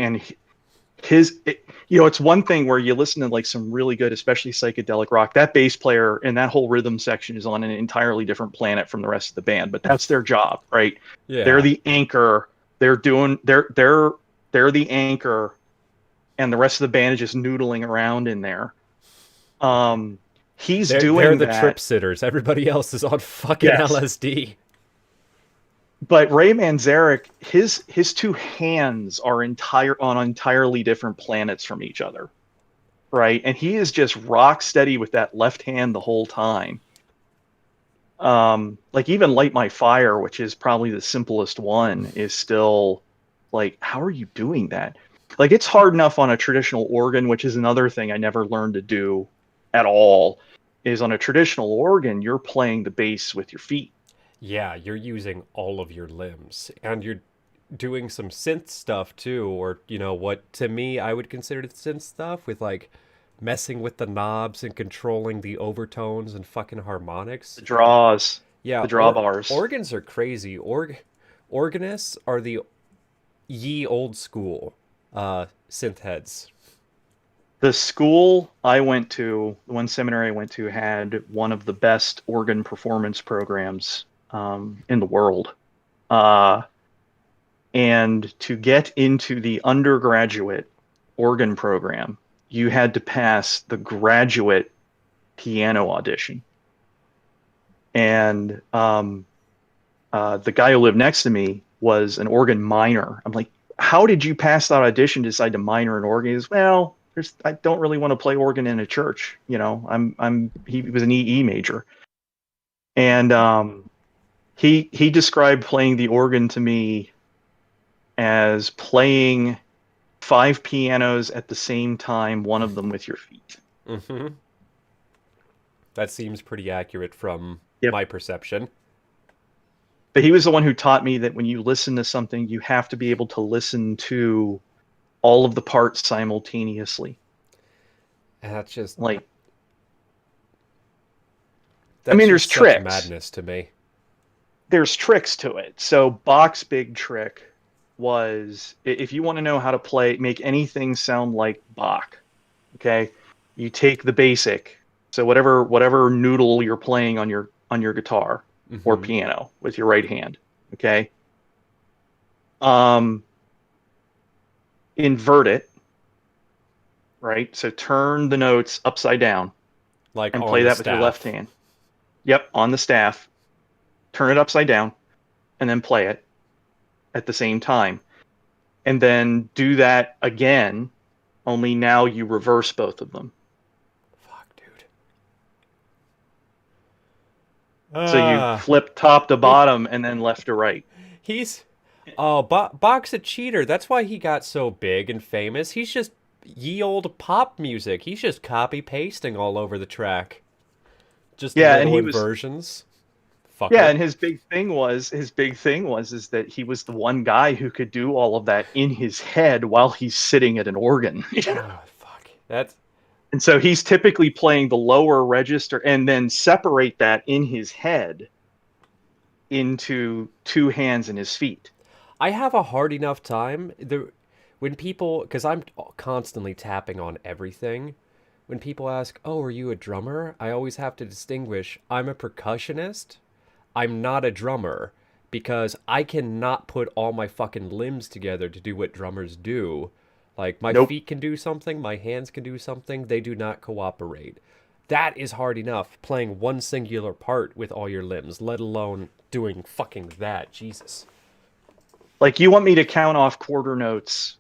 S2: it's one thing where you listen to like some really good, especially psychedelic rock. That bass player and that whole rhythm section is on an entirely different planet from the rest of the band, but that's their job, right? They're
S1: Yeah.
S2: the anchor. They're the anchor, and the rest of the band is just noodling around in there. Um, he's
S1: They're
S2: doing
S1: the
S2: that.
S1: trip sitters. Everybody else is on fucking
S2: Yes,
S1: LSD.
S2: but Ray Manzarek, his two hands are on entirely different planets from each other, right? And he is just rock steady with that left hand the whole time. Like even Light My Fire, which is probably the simplest one, is still. Like, how are you doing that? Like, it's hard enough on a traditional organ, which is another thing I never learned to do at all. Is on a traditional organ, you're playing the bass with your feet.
S1: Yeah, you're using all of your limbs and you're doing some synth stuff too, or what to me I would consider synth stuff with like messing with the knobs and controlling the overtones and fucking harmonics.
S2: The draws,
S1: Yeah,
S2: the drawbars.
S1: organs are crazy. Organists are the ye old school synth heads.
S2: The school I went to, the one seminary I went to, had one of the best organ performance programs in the world. Uh, and to get into the undergraduate organ program, you had to pass the graduate piano audition. And the guy who lived next to me was an organ minor. I'm like, how did you pass that audition to decide to minor in organ? He goes, well, I don't really want to play organ in a church. He was an EE major. And he described playing the organ to me as playing five pianos at the same time, one of them with your feet.
S1: Hmm. That seems pretty accurate from
S2: Yep.
S1: my perception.
S2: But he was the one who taught me that when you listen to something, you have to be able to listen to all of the parts simultaneously.
S1: And
S2: Like, I
S1: that's
S2: mean,
S1: just such madness to me.
S2: there's tricks to it. So Bach's big trick was, if you want to know how to make anything sound like Bach, okay, you take the basic. So whatever noodle you're playing on your guitar or
S1: Hmm.
S2: piano with your right hand, okay, um, invert it, right? So turn the notes upside down
S1: Like
S2: and
S1: on
S2: play
S1: the
S2: that with your left
S1: staff.
S2: hand. Yep, on the staff. Turn it upside down and then play it at the same time. And then do that again, only now you reverse both of them.
S1: Fuck, dude.
S2: So you
S1: Ah,
S2: flip top to
S1: he
S2: bottom and then left to right.
S1: he's oh, Bach's a cheater. That's why he got so big and famous. He's just ye old pop music. He's just copy pasting all over the track. Just
S2: Yeah, and
S1: little
S2: he was
S1: inversions.
S2: yeah,
S1: Fucker.
S2: and his big thing was is that he was the one guy who could do all of that in his head while he's sitting at an organ.
S1: Oh, fuck. That's
S2: And so he's typically playing the lower register and then separate that in his head into two hands and his feet.
S1: I have a hard enough time when people because I'm constantly tapping on everything. When people ask, "Oh, are you a drummer?" I always have to distinguish. I'm a percussionist. I'm not a drummer because I cannot put all my fucking limbs together to do what drummers do. Like my
S2: Nope.
S1: feet can do something, my hands can do something. They do not cooperate. That is hard enough playing one singular part with all your limbs, let alone doing fucking that. Jesus.
S2: Like you want me to count off quarter notes,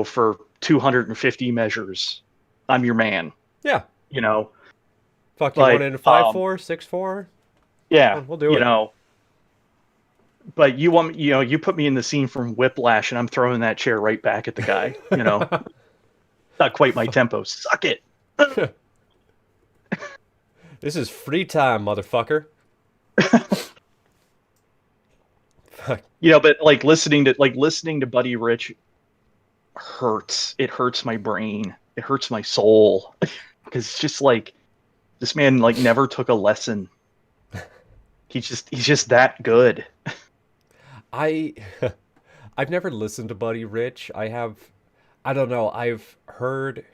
S2: for 250 measures. I'm your man,
S1: Yeah.
S2: you know.
S1: Fuck, you want it
S2: Like
S1: in 5/4, 6/4?
S2: yeah,
S1: We'll do it.
S2: but you put me in the scene from Whiplash and I'm throwing that chair right back at the guy. Not quite my tempo. Suck it.
S1: This is free time, motherfucker. Fuck.
S2: But like listening to Buddy Rich hurts. It hurts my brain. It hurts my soul because it's just like this man like never took a lesson. He's just that good.
S1: I I've never listened to Buddy Rich. I don't know. I've heard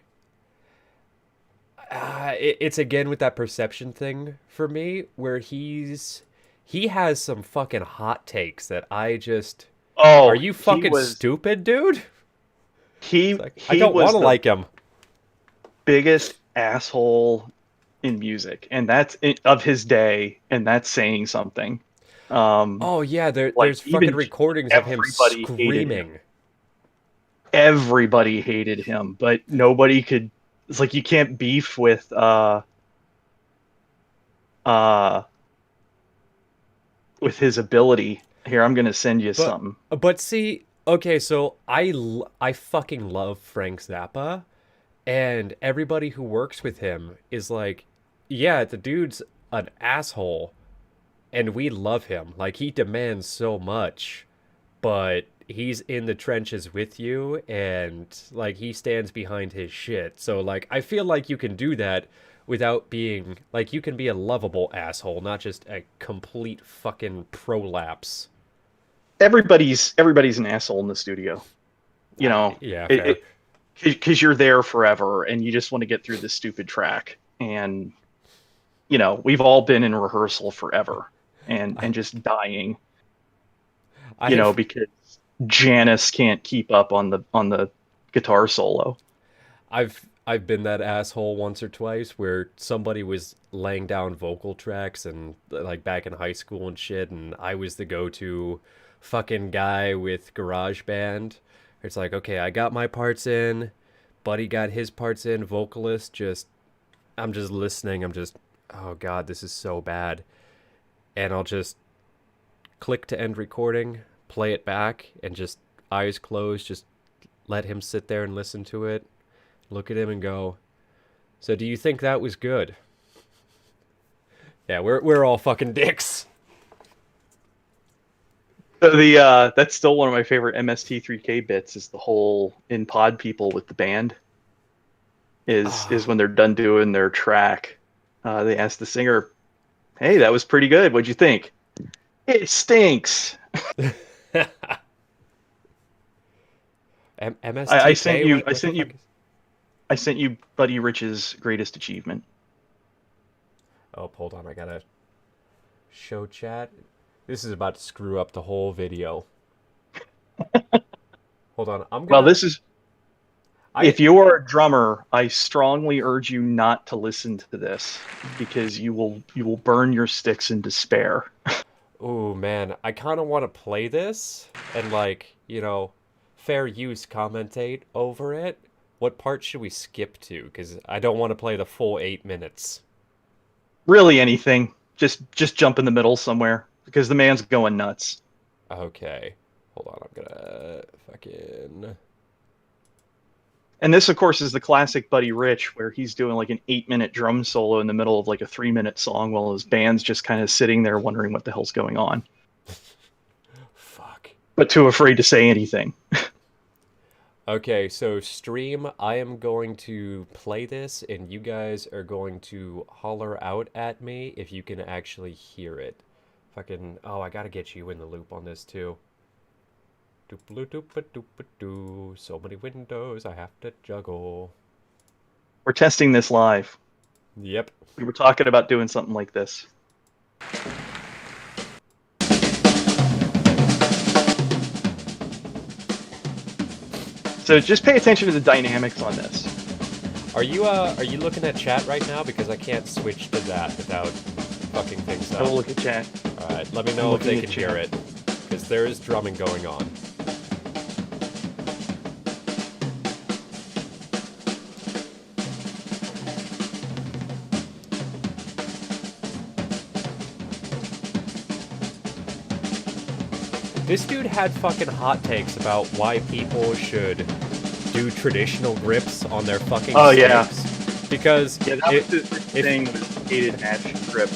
S1: it's again with that perception thing for me where he has some fucking hot takes that I just are
S2: Oh,
S1: you
S2: he
S1: fucking
S2: was
S1: stupid, dude? It's
S2: he
S1: like I
S2: he
S1: don't want
S2: was
S1: to
S2: the
S1: like him.
S2: biggest asshole in music, and of his day, and that's saying something. Um,
S1: Oh yeah,
S2: like
S1: there's fucking
S2: even
S1: recordings of him
S2: everybody hated him.
S1: screaming.
S2: Everybody hated him, but nobody could. It's like you can't beef uh with his ability. Here, I'm gonna send you
S1: But
S2: something.
S1: but see, Okay, so I fucking love Frank Zappa, and everybody who works with him is like, yeah, the dude's an asshole, and we love him. Like he demands so much, but he's in the trenches with you, and like he stands behind his shit. So like I feel like you can do that without being like you can be a lovable asshole, not just a complete fucking prolapse.
S2: Everybody's an asshole in the studio. You
S1: Ah,
S2: know,
S1: yeah, fair.
S2: it because you're there forever and you just want to get through this stupid track. And we've all been in rehearsal forever and just dying.
S1: I've
S2: Because Janice can't keep up on the guitar solo.
S1: I've been that asshole once or twice where somebody was laying down vocal tracks and like back in high school and shit, and I was the go-to fucking guy with GarageBand. It's like, okay, I got my parts in, Buddy got his parts in, vocalist just I'm just listening. I'm just oh god, this is so bad. And I'll just click to end recording, play it back and just eyes closed, just let him sit there and listen to it. Look at him and go, so do you think that was good? Yeah, we're all fucking dicks.
S2: So the that's still one of my favorite MST3K bits is the whole in pod people with the band is
S1: Ah.
S2: when they're done doing their track. They ask the singer, "Hey, that was pretty good. What'd you think?" It stinks. I sent
S1: MSTK?
S2: you
S1: What the fuck is?
S2: I sent you Buddy Rich's greatest achievement.
S1: Oh, hold on, I gotta show chat. This is about to screw up the whole video. Hold on, I'm
S2: Well,
S1: gonna
S2: this is
S1: I
S2: if you are a drummer, I strongly urge you not to listen to this because you will burn your sticks in despair.
S1: oh man, I kind of want to play this and like, fair use commentate over it. What part should we skip to? Because I don't want to play the full 8 minutes.
S2: Really anything. Just jump in the middle somewhere because the man's going nuts.
S1: Okay. Hold on, I'm gonna fucking.
S2: And this, of course, is the classic Buddy Rich, where he's doing like an 8-minute drum solo in the middle of like a 3-minute song while his band's just kind of sitting there wondering what the hell's going on,
S1: Fuck.
S2: but too afraid to say anything.
S1: Okay, so stream, I am going to play this, and you guys are going to holler out at me if you can actually hear it. Fucking. Oh, I gotta get you in the loop on this too. Doop-a-doop-a-doop-a-doo. So many windows I have to juggle.
S2: We're testing this live.
S1: Yep.
S2: We were talking about doing something like this. So just pay attention to the dynamics on this.
S1: Are you looking at chat right now? Because I can't switch to that without fucking things
S2: I will
S1: up.
S2: look at chat.
S1: Alright, let me
S2: I'm
S1: know if
S2: looking
S1: they
S2: at
S1: can hear
S2: chat.
S1: it. Because there is drumming going on. This dude had fucking hot takes about why people should do traditional grips on their fucking
S2: Oh yeah,
S1: sticks. Because
S2: yeah. That was the
S1: if
S2: thing was hated match grip.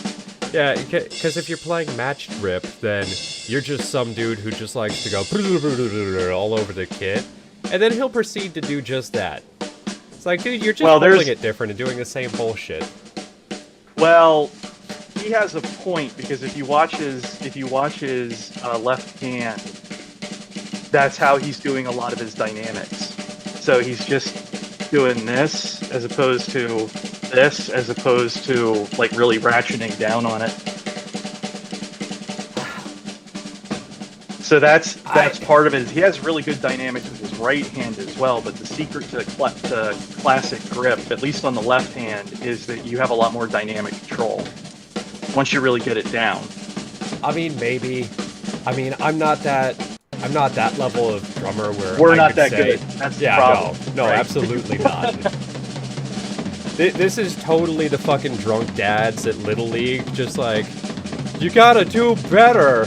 S1: yeah, because if you're playing matched grip, then you're just some dude who just likes to go all over the kit, and then he'll proceed to do just that. It's like, dude, you're just
S2: Well,
S1: holding
S2: there's
S1: it different and doing the same bullshit.
S2: well, he has a point because if you watch his left hand, that's how he's doing a lot of his dynamics. So he's just doing this as opposed to this, as opposed to like really ratcheting down on it. So that's
S1: I
S2: part of it. He has really good dynamics with his right hand as well. But the secret to classic grip, at least on the left hand, is that you have a lot more dynamic control once you really get it down.
S1: I mean, maybe. I mean, I'm not that level of drummer where
S2: We're
S1: I
S2: not
S1: could
S2: that
S1: say,
S2: good. That's the
S1: yeah,
S2: problem.
S1: no,
S2: right?
S1: absolutely not. This is totally the fucking drunk dads at Little League, just like, you gotta do better.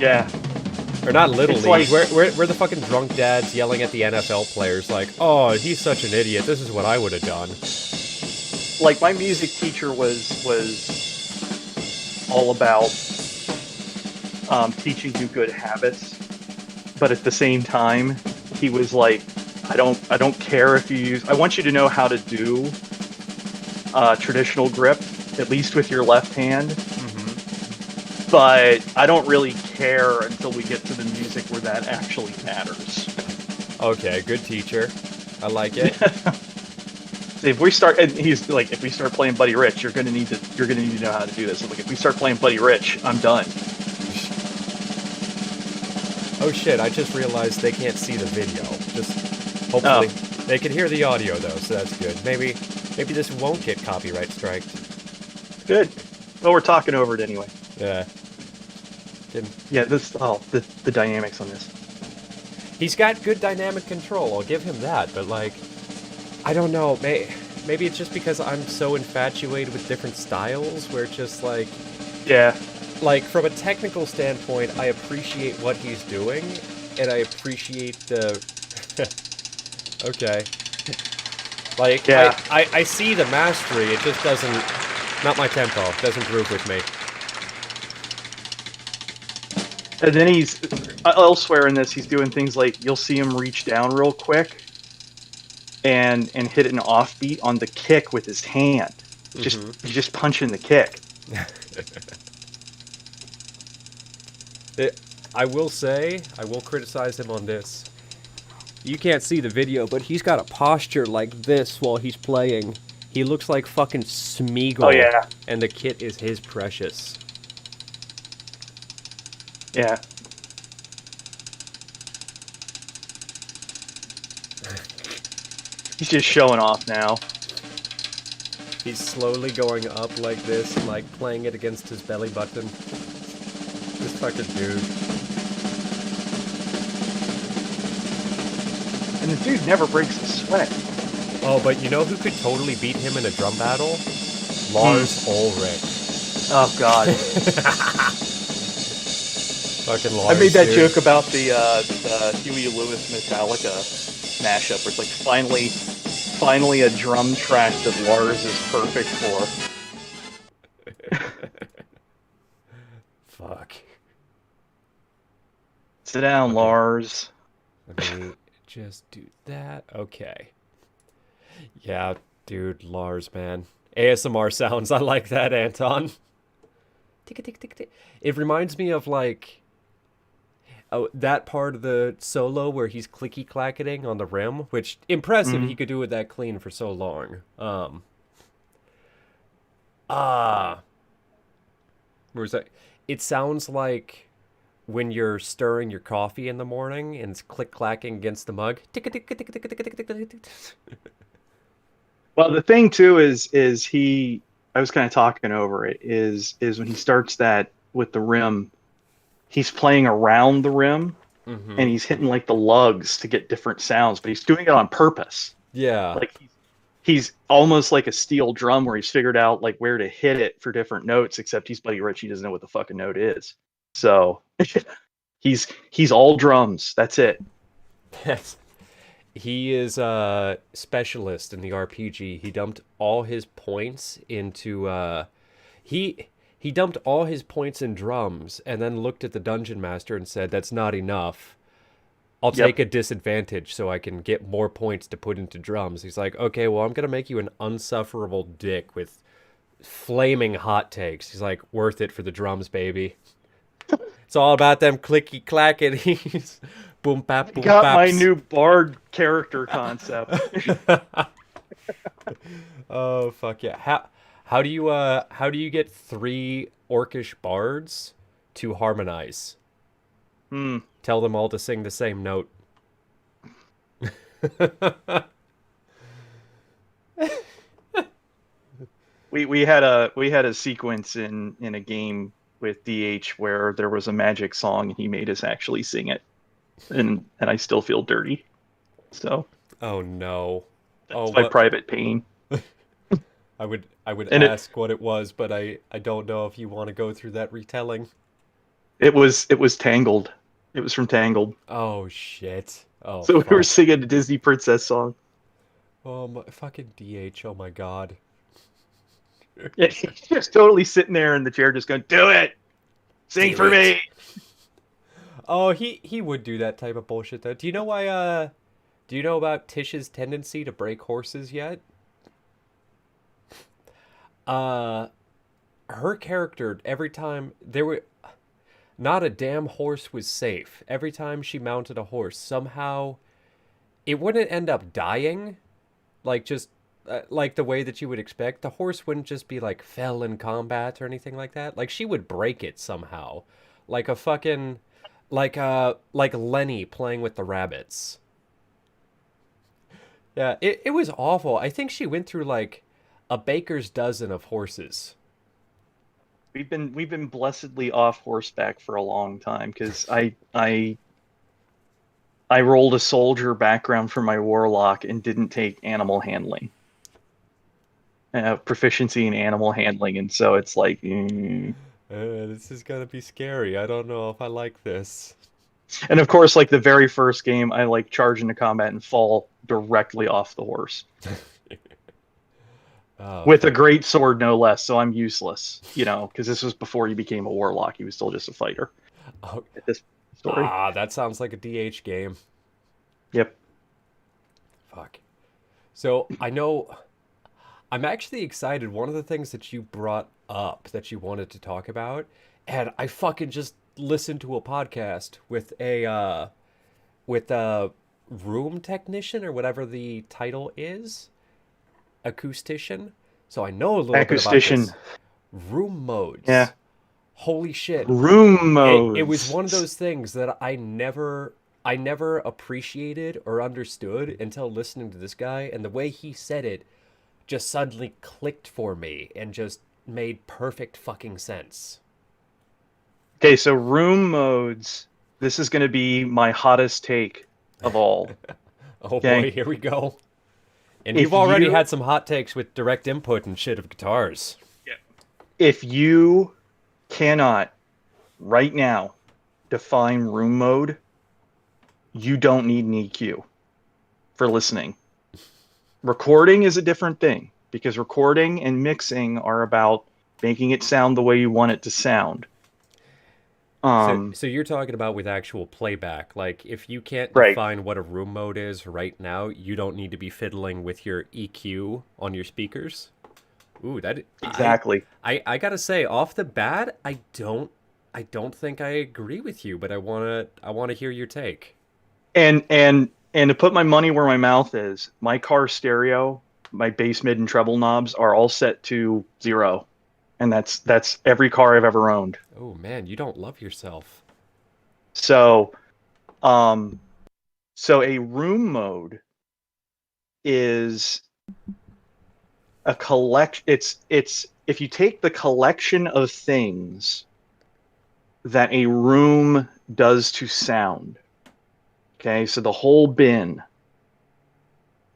S2: Yeah.
S1: Or not Little
S2: It's
S1: League.
S2: like
S1: We're the fucking drunk dads yelling at the NFL players like, oh, he's such an idiot. This is what I would have done.
S2: my music teacher was all about teaching you good habits, but at the same time, he was like, I don't care if you use. I want you to know how to do traditional grip, at least with your left hand. But I don't really care until we get to the music where that actually matters.
S1: Okay, good teacher. I like it.
S2: So if we start, and he's like, if we start playing Buddy Rich, you're gonna need to know how to do this. So like, if we start playing Buddy Rich, I'm done.
S1: Oh shit, I just realized they can't see the video. Just hopefully
S2: Oh,
S1: they can hear the audio though, so that's good. Maybe this won't get copyright striked.
S2: good. Well, we're talking over it anyway.
S1: Yeah. Didn't.
S2: Yeah, the dynamics on this.
S1: He's got good dynamic control, I'll give him that, but like I don't know, maybe it's just because I'm so infatuated with different styles where it's just
S2: Yeah,
S1: like from a technical standpoint, I appreciate what he's doing and I appreciate the okay. Like
S2: yeah.
S1: I see the mastery, it just doesn't not my tempo, doesn't groove with me.
S2: And then he's elsewhere in this, he's doing things like you'll see him reach down real quick and hit an offbeat on the kick with his hand. He's just punching the kick.
S1: I will say, I will criticize him on this. You can't see the video, but he's got a posture like this while he's playing. He looks like fucking Smeagol.
S2: Oh yeah,
S1: And the kit is his precious.
S2: yeah. He's just showing off now.
S1: He's slowly going up like this, like playing it against his belly button. This fucking dude.
S2: And the dude never breaks a sweat.
S1: Oh, but you know who could totally beat him in a drum battle? Lars Ulrich.
S2: Oh god.
S1: Fucking Lars.
S2: I made that
S1: dude.
S2: joke about the Huey Lewis Metallica mashup, where it's like finally a drum track that Lars is perfect for.
S1: Fuck.
S2: Sit down,
S1: Okay.
S2: Lars.
S1: Let me just do that. Okay. Yeah, dude, Lars, man. ASMR sounds. I like that, Anton. Tick, tick, tick, tick. It reminds me of like that part of the solo where he's clicky clacketing on the rim, which impressive he could do it that clean for so long. Where was that? It sounds like when you're stirring your coffee in the morning and it's click clacking against the mug. Tick, tick, tick, tick, tick, tick, tick, tick, tick, tick.
S2: Well, the thing too is he. I was kind of talking over it. Is when he starts that with the rim, he's playing around the rim and he's hitting like the lugs to get different sounds, but he's doing it on purpose.
S1: Yeah.
S2: Like he's almost like a steel drum where he's figured out like where to hit it for different notes. Except he's Buddy Rich. He doesn't know what the fucking note is. So he's all drums. That's it.
S1: Yes. He is a specialist in the RPG. He dumped all his points into he dumped all his points in drums and then looked at the dungeon master and said, "That's not enough. I'll
S2: Yep.
S1: take a disadvantage so I can get more points to put into drums." He's like, "Okay, well, I'm going to make you an unsufferable dick with flaming hot takes." He's like, "Worth it for the drums, baby." It's all about them clicky clackities. Boom bap boom
S2: Got my
S1: baps.
S2: new bard character concept.
S1: Oh fuck yeah. How do you get three orcish bards to harmonize?
S2: Hmm.
S1: Tell them all to sing the same note.
S2: We had a sequence in a game with DH where there was a magic song and he made us actually sing it, and I still feel dirty. So
S1: Oh no. Oh
S2: that's my
S1: what
S2: private pain.
S1: I would
S2: And
S1: ask what it was, but I don't know if you want to go through that retelling.
S2: it was Tangled. It was from Tangled.
S1: Oh shit. Oh
S2: So we were
S1: fuck.
S2: singing a Disney princess song.
S1: Oh my fucking DH. Oh my god.
S2: Yeah, he's just totally sitting there in the chair, just going, "Do it, sing
S1: Do
S2: for
S1: it.
S2: me."
S1: Oh, he would do that type of bullshit though. Do you know why do you know about Tish's tendency to break horses yet? Uh her character every time there were not a damn horse was safe. Every time she mounted a horse, somehow it wouldn't end up dying, like just like the way that you would expect. The horse wouldn't just be like fell in combat or anything like that. Like she would break it somehow, like a fucking like Lenny playing with the rabbits. Yeah, it was awful. I think she went through like a baker's dozen of horses.
S2: We've been blessedly off horseback for a long time because I rolled a soldier background for my warlock and didn't take animal handling, proficiency in animal handling, and so it's like,
S1: This is gonna be scary. I don't know if I like this.
S2: and of course, like the very first game, I like charge into combat and fall directly off the horse
S1: Oh
S2: with a
S1: fuck.
S2: great sword, no less. So I'm useless, because this was before he became a warlock. He was still just a fighter
S1: Oh,
S2: at this story.
S1: that sounds like a DH game.
S2: Yep.
S1: Fuck. So I know I'm actually excited. One of the things that you brought up that you wanted to talk about, and I fucking just listened to a podcast with a room technician or whatever the title is, acoustician. So I know a little bit about
S2: Acoustician.
S1: this. Room
S2: Yeah.
S1: modes. Holy shit.
S2: Room
S1: It was
S2: modes.
S1: one of those things that I never appreciated or understood until listening to this guy, and the way he said it just suddenly clicked for me and just made perfect fucking sense.
S2: Okay, so room modes. This is going to be my hottest take of all.
S1: Oh boy,
S2: Okay.
S1: here we go. And you've
S2: If
S1: already
S2: you
S1: had some hot takes with direct input and shit of guitars.
S2: if you cannot right now define room mode, you don't need an EQ for listening. Recording is a different thing because recording and mixing are about making it sound the way you want it to sound.
S1: So,
S2: Um,
S1: so you're talking about with actual playback. Like, if you can't
S2: right.
S1: define what a room mode is right now, you don't need to be fiddling with your EQ on your speakers. Ooh, that
S2: Exactly.
S1: I gotta say, off the bat, I don't think I agree with you, but I wanna hear your take.
S2: And to put my money where my mouth is, my car stereo, my bass, mid, and treble knobs are all set to 0, and that's every car I've ever owned.
S1: Oh man, you don't love yourself.
S2: So, um, so a room mode is a collect. It's if you take the collection of things that a room does to sound. Okay, so the whole bin,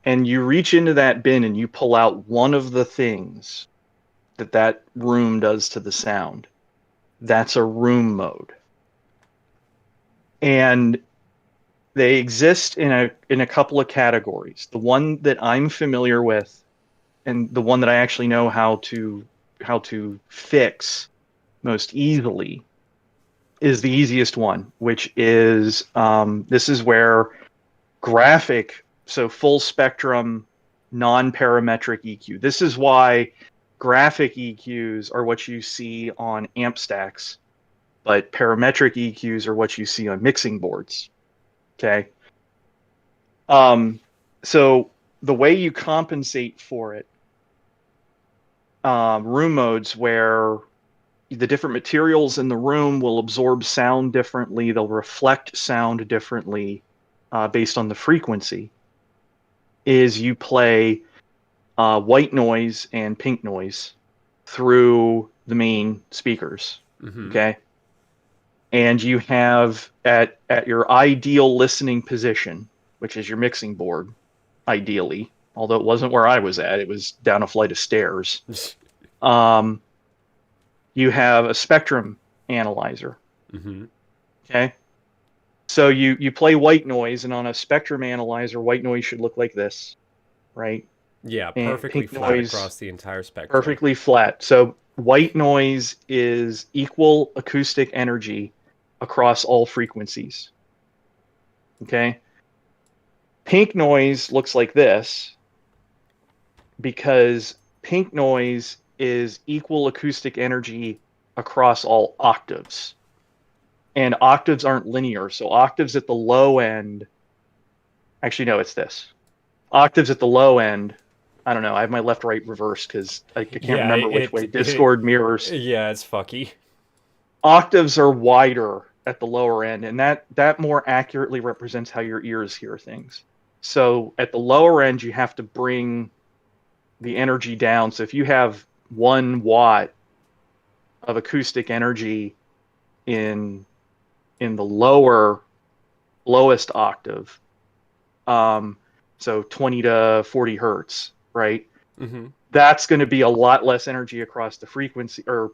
S2: and you reach into that bin and you pull out one of the things that room does to the sound. That's a room mode, and they exist in a couple of categories. The one that I'm familiar with, and the one that I actually know how to fix most easily, is the easiest one, which is this is where graphic, so full spectrum, non-parametric EQ. This is why graphic EQs are what you see on amp stacks, but parametric EQs are what you see on mixing boards. Okay. Um, so the way you compensate for it, room modes where the different materials in the room will absorb sound differently, they'll reflect sound differently based on the frequency, is you play white noise and pink noise through the main speakers.
S1: Mm-hmm.
S2: Okay. And you have at your ideal listening position, which is your mixing board, ideally, although it wasn't where I was at, it was down a flight of stairs. Um, you have a spectrum analyzer.
S1: Mm-hmm.
S2: Okay. So you play white noise, and on a spectrum analyzer, white noise should look like this, right?
S1: Yeah,
S2: And
S1: perfectly
S2: pink
S1: flat
S2: noise
S1: across the entire spectrum.
S2: perfectly flat. So white noise is equal acoustic energy across all frequencies. Okay. Pink noise looks like this because pink noise is equal acoustic energy across all octaves. And octaves aren't linear. So octaves at the low end, actually, no, it's this. Octaves at the low end, I don't know. I have my left right reverse because I can't
S1: Yeah,
S2: remember which way
S1: it
S2: Discord mirrors.
S1: yeah, it's fucky.
S2: Octaves are wider at the lower end, and that more accurately represents how your ears hear things. So at the lower end, you have to bring the energy down. So if you have 1 watt of acoustic energy in the lowest octave, um, so 20 to 40 hertz, right?
S1: Mm-hmm.
S2: That's going to be a lot less energy across the frequency, or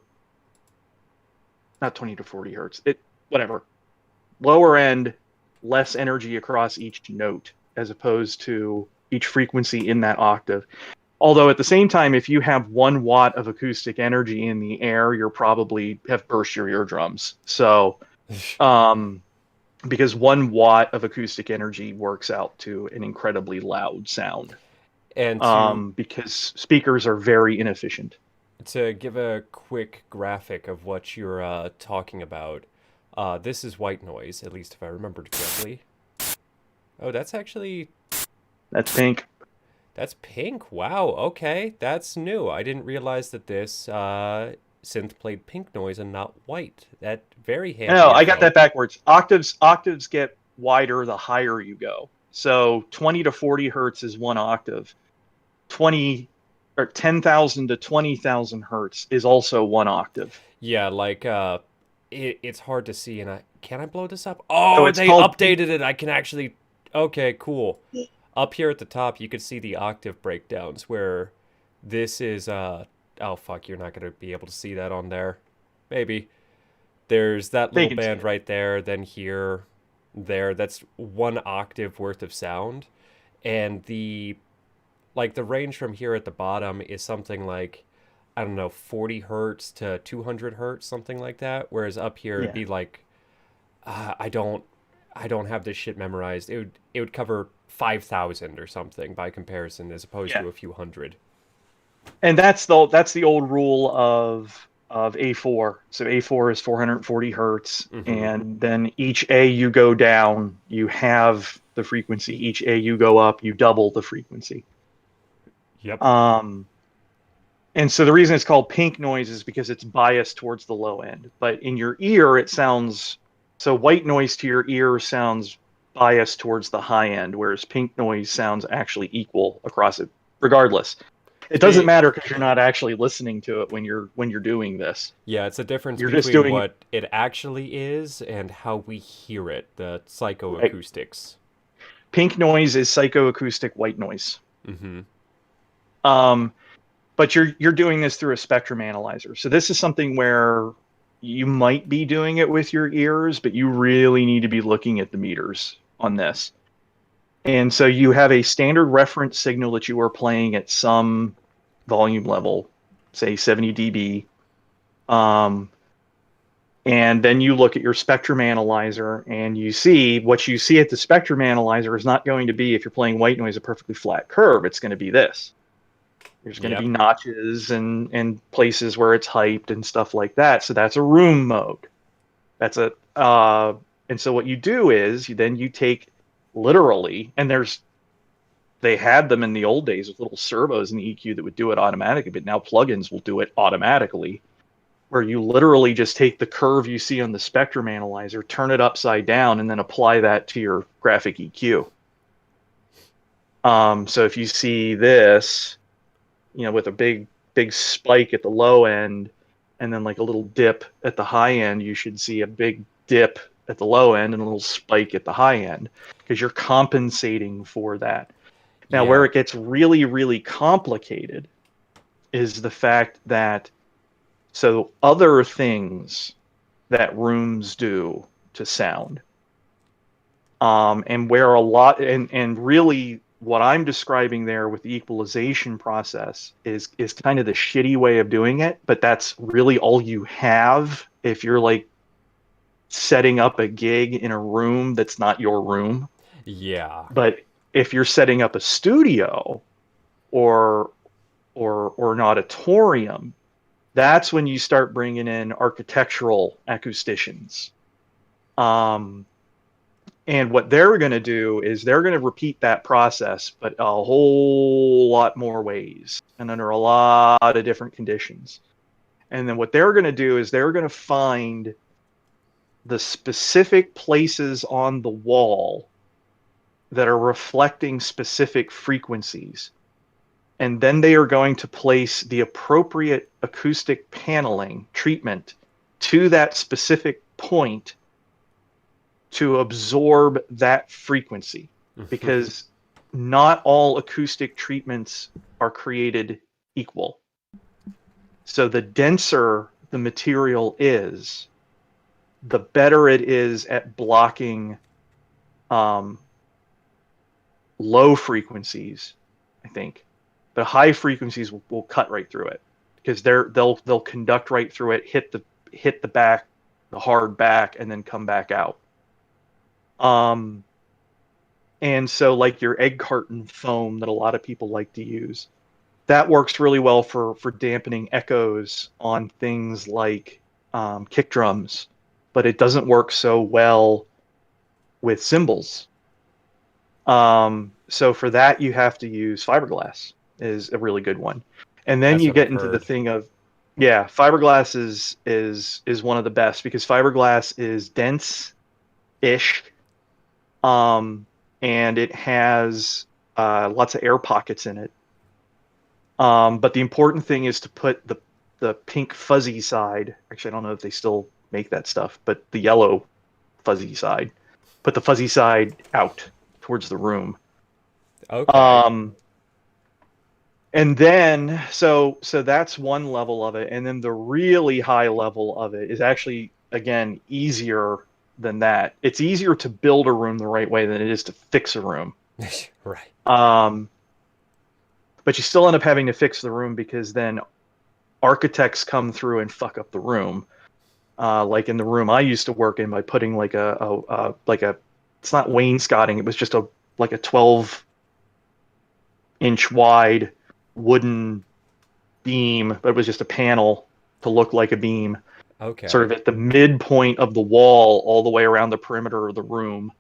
S2: not 20 to 40 hertz. It whatever. Lower end, less energy across each note as opposed to each frequency in that octave. Although at the same time, if you have 1 watt of acoustic energy in the air, you're probably have burst your eardrums. So, um, because 1 watt of acoustic energy works out to an incredibly loud sound,
S1: And to
S2: because speakers are very inefficient.
S1: give a quick graphic of what you're talking about, this is white noise, at least if I remembered correctly. Oh, that's actually
S2: That's pink.
S1: that's pink. Wow. Okay, that's new. I didn't realize that this synth played pink noise and not white. That very
S2: No,
S1: handy
S2: I got
S1: info.
S2: that backwards. Octaves get wider the higher you go. So 20 to 40 hertz is 1 octave. 20 or 10,000 to 20,000 hertz is also 1 octave.
S1: Yeah, like it's hard to see, and I can I blow this up?
S2: So
S1: Oh,
S2: it's
S1: they
S2: called pink.
S1: updated it. I can actually. Okay, cool. Up here at the top, you can see the octave breakdowns where this is oh fuck, you're not gonna be able to see that on there. Maybe. There's that
S2: They
S1: little
S2: can see
S1: band
S2: it.
S1: right there, then here, there. That's 1 octave worth of sound. And the range from here at the bottom is something like, I don't know, 40 hertz to 200 hertz, something like that. Whereas up here it'd
S2: Yeah.
S1: be like, uh, I don't I don't have this shit memorized. It would cover 5,000 or something by comparison as opposed
S2: Yeah.
S1: to a few hundred.
S2: And that's the old rule of A4. So A4 is 440 hertz,
S1: Mm-hmm.
S2: and then each A you go down, you have the frequency. Each A you go up, you double the frequency.
S1: Yep.
S2: Um, and so the reason it's called pink noise is because it's biased towards the low end. But in your ear, it sounds so white noise to your ear sounds biased towards the high end, whereas pink noise sounds actually equal across it, regardless. It doesn't
S1: They
S2: matter because you're not actually listening to it when you're doing this.
S1: Yeah, it's a difference
S2: You're just
S1: between
S2: doing
S1: what it actually is and how we hear it, the
S2: right.
S1: psychoacoustics.
S2: Pink noise is psychoacoustic white noise.
S1: Mm-hmm.
S2: Um, but you're doing this through a spectrum analyzer. So this is something where you might be doing it with your ears, but you really need to be looking at the meters on this. And so you have a standard reference signal that you are playing at some volume level, say 70 dB. Um, and then you look at your spectrum analyzer and you see what you see at the spectrum analyzer is not going to be, if you're playing white noise, a perfectly flat curve. It's going to be this. There's going to be
S1: Yep.
S2: notches and places where it's hyped and stuff like that. So that's a room mode. That's a and so what you do is you take literally, and they had them in the old days with little servos in the EQ that would do it automatically, but now plugins will do it automatically, where you literally just take the curve you see on the spectrum analyzer, turn it upside down, and then apply that to your graphic EQ. So if you see this, with a big spike at the low end and then like a little dip at the high end, you should see a big dip at the low end and a little spike at the high end because you're compensating for that. Now, where
S1: Yeah.
S2: it gets really, really complicated is the fact that so other things that rooms do to sound. And where a lot and really what I'm describing there with the equalization process is kind of the shitty way of doing it, but that's really all you have if you're like setting up a gig in a room that's not your room.
S1: Yeah.
S2: But if you're setting up a studio or or an auditorium, that's when you start bringing in architectural acousticians. Um, and what they're going to do is they're going to repeat that process, but a whole lot more ways and under a lot of different conditions. And then what they're going to do is they're going to find the specific places on the wall that are reflecting specific frequencies. And then they are going to place the appropriate acoustic paneling treatment to that specific point to absorb that frequency, because not all acoustic treatments are created equal. So the denser the material is, the better it is at blocking low frequencies, I think. But high frequencies will cut right through it because they'll conduct right through it, hit the back, the hard back, and then come back out. And so like your egg carton foam that a lot of people like to use, that works really well for dampening echoes on things like kick drums, but it doesn't work so well with cymbals. So for that, you have to use fiberglass is a really good one. And then
S1: That's
S2: you
S1: what I've
S2: get into the
S1: heard.
S2: thing of, yeah, fiberglass is one of the best because fiberglass is dense-ish, and it has lots of air pockets in it. But the important thing is to put the pink fuzzy side. Actually, I don't know if they still make that stuff, but the yellow fuzzy side. Put the fuzzy side out towards the room.
S1: Okay.
S2: Um, and then so that's one level of it, and then the really high level of it is actually again easier than that. It's easier to build a room the right way than it is to fix a room.
S1: Right.
S2: Um, but you still end up having to fix the room because then architects come through and fuck up the room. Like in the room I used to work in by putting like a it's not wainscoting, it was just a like a 12-inch wide wooden beam, but it was just a panel to look like a beam, sort of
S1: Okay.
S2: at the midpoint of the wall, all the way around the perimeter of the room.
S1: Oh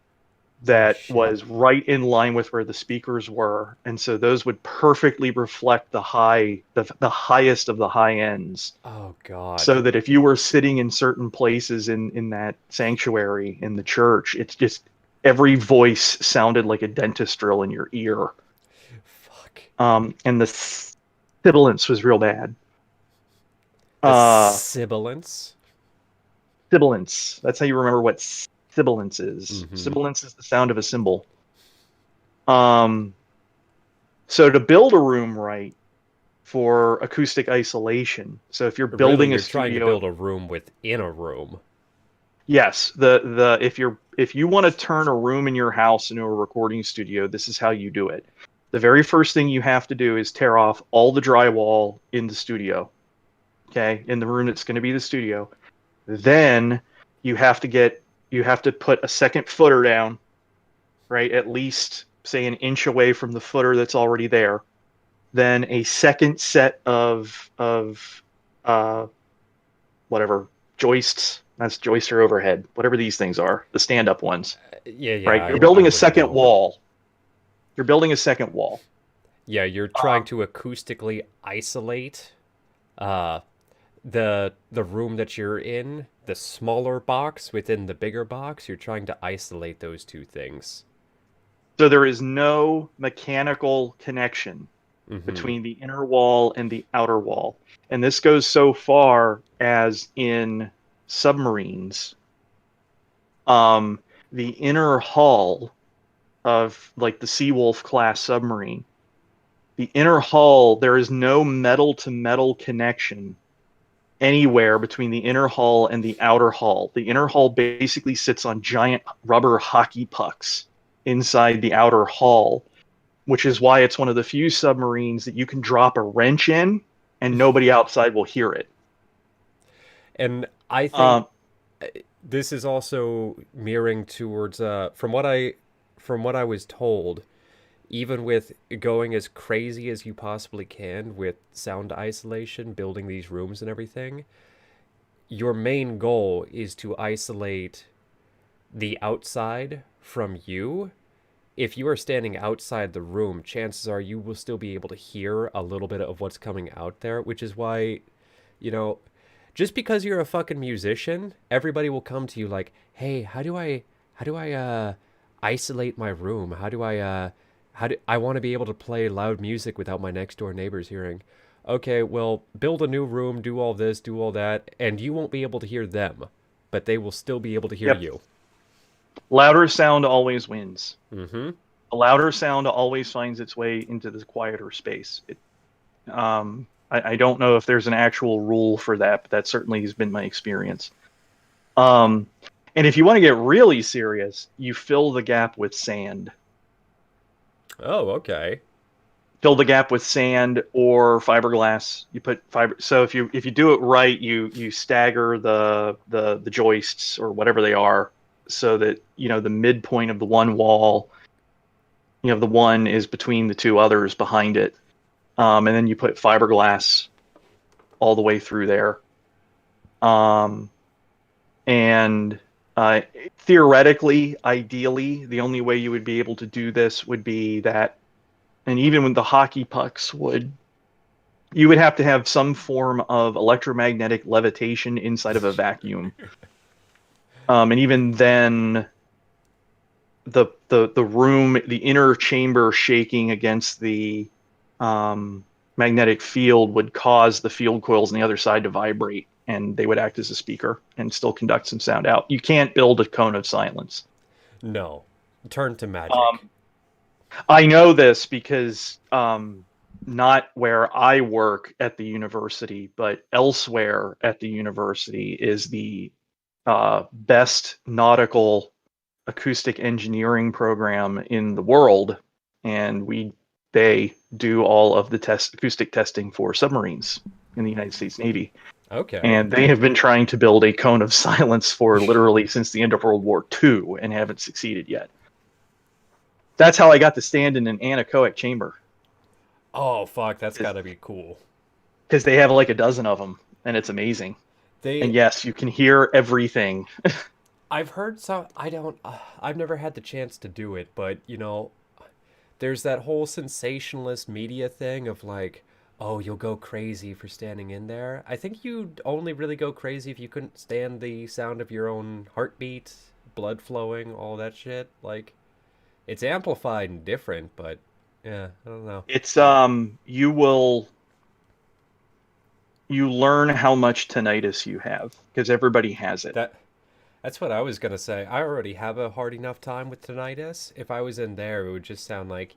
S2: That
S1: shit.
S2: was right in line with where the speakers were, and so those would perfectly reflect the highest of the high ends.
S1: Oh god.
S2: So that if you were sitting in certain places in that sanctuary in the church, it's just every voice sounded like a dentist drill in your ear.
S1: Fuck.
S2: And the sibilance was real bad.
S1: The
S2: Uh,
S1: sibilance.
S2: Sibilance. That's how you remember what sibilance is.
S1: Mm-hmm.
S2: Sibilance is the sound of a cymbal. Um, so to build a room right for acoustic isolation. So if you're
S1: Really,
S2: building a
S1: you're trying to
S2: studio,
S1: build a room within a room.
S2: yes, the if you want to turn a room in your house into a recording studio, this is how you do it. The very first thing you have to do is tear off all the drywall in the studio, okay, in the room that's going to be the studio. Then you have to put a second footer down, right? At least say an inch away from the footer that's already there. Then a second set of uh, whatever joists. That's joist or overhead, whatever these things are, the stand-up ones,
S1: Yeah, yeah,
S2: right? You're
S1: I
S2: building a
S1: wouldn't
S2: second
S1: know.
S2: wall. You're building a second wall.
S1: Yeah, you're trying to acoustically isolate uh the room that you're in, the smaller box within the bigger box. You're trying to isolate those two things.
S2: So there is no mechanical connection
S1: Mm-hmm.
S2: between the inner wall and the outer wall. And this goes so far as in submarines, um, the inner hull of like the Seawolf class submarine, the inner hull, there is no metal to metal connection anywhere between the inner hull and the outer hull. The inner hull basically sits on giant rubber hockey pucks inside the outer hull, which is why it's one of the few submarines that you can drop a wrench in and nobody outside will hear it.
S1: And I think
S2: Um,
S1: this is also mirroring towards from what I was told, even with going as crazy as you possibly can with sound isolation, building these rooms and everything, your main goal is to isolate the outside from you. If you are standing outside the room, chances are you will still be able to hear a little bit of what's coming out there, which is why, you know, just because you're a fucking musician, everybody will come to you like, "Hey, how do I isolate my room? How do I want to be able to play loud music without my next door neighbors hearing?" Okay, well, build a new room, do all this, do all that, and you won't be able to hear them, but they will still be able to hear
S2: yep,
S1: you.
S2: louder sound always wins.
S1: Mm-hmm.
S2: A louder sound always finds its way into the quieter space. I don't know if there's an actual rule for that, but that certainly has been my experience. Um, and if you want to get really serious, you fill the gap with sand.
S1: Oh, okay.
S2: Fill the gap with sand or fiberglass. You put fiber. So if you do it right, you stagger the joists or whatever they are, so that the midpoint of the one wall, the one is between the two others behind it, and then you put fiberglass all the way through there. Um, and theoretically, ideally, the only way you would be able to do this would be that, and even with the hockey pucks you would have to have some form of electromagnetic levitation inside of a vacuum. And even then, the room, the inner chamber shaking against the magnetic field would cause the field coils on the other side to vibrate, and they would act as a speaker and still conduct some sound out. You can't build a cone of silence.
S1: No. Turn to magic.
S2: Um, I know this because not where I work at the university, but elsewhere at the university is the best nautical acoustic engineering program in the world, and they do all of the acoustic testing for submarines in the United States Navy.
S1: Okay.
S2: And they have been trying to build a cone of silence for literally since the end of World War II and haven't succeeded yet. That's how I got to stand in an anechoic chamber,
S1: Oh, fuck, that's gotta be cool.
S2: because they have like a dozen of them, and it's amazing. And
S1: They,
S2: yes, you can hear everything.
S1: I've heard some, I've never had the chance to do it, but, there's that whole sensationalist media thing of like, oh, you'll go crazy for standing in there. I think you'd only really go crazy if you couldn't stand the sound of your own heartbeat, blood flowing, all that shit. Like, it's amplified and different, but yeah, I don't know.
S2: It's you learn how much tinnitus you have because everybody has it.
S1: That that's what I was gonna say. I already have a hard enough time with tinnitus. If I was in there, it would just sound like.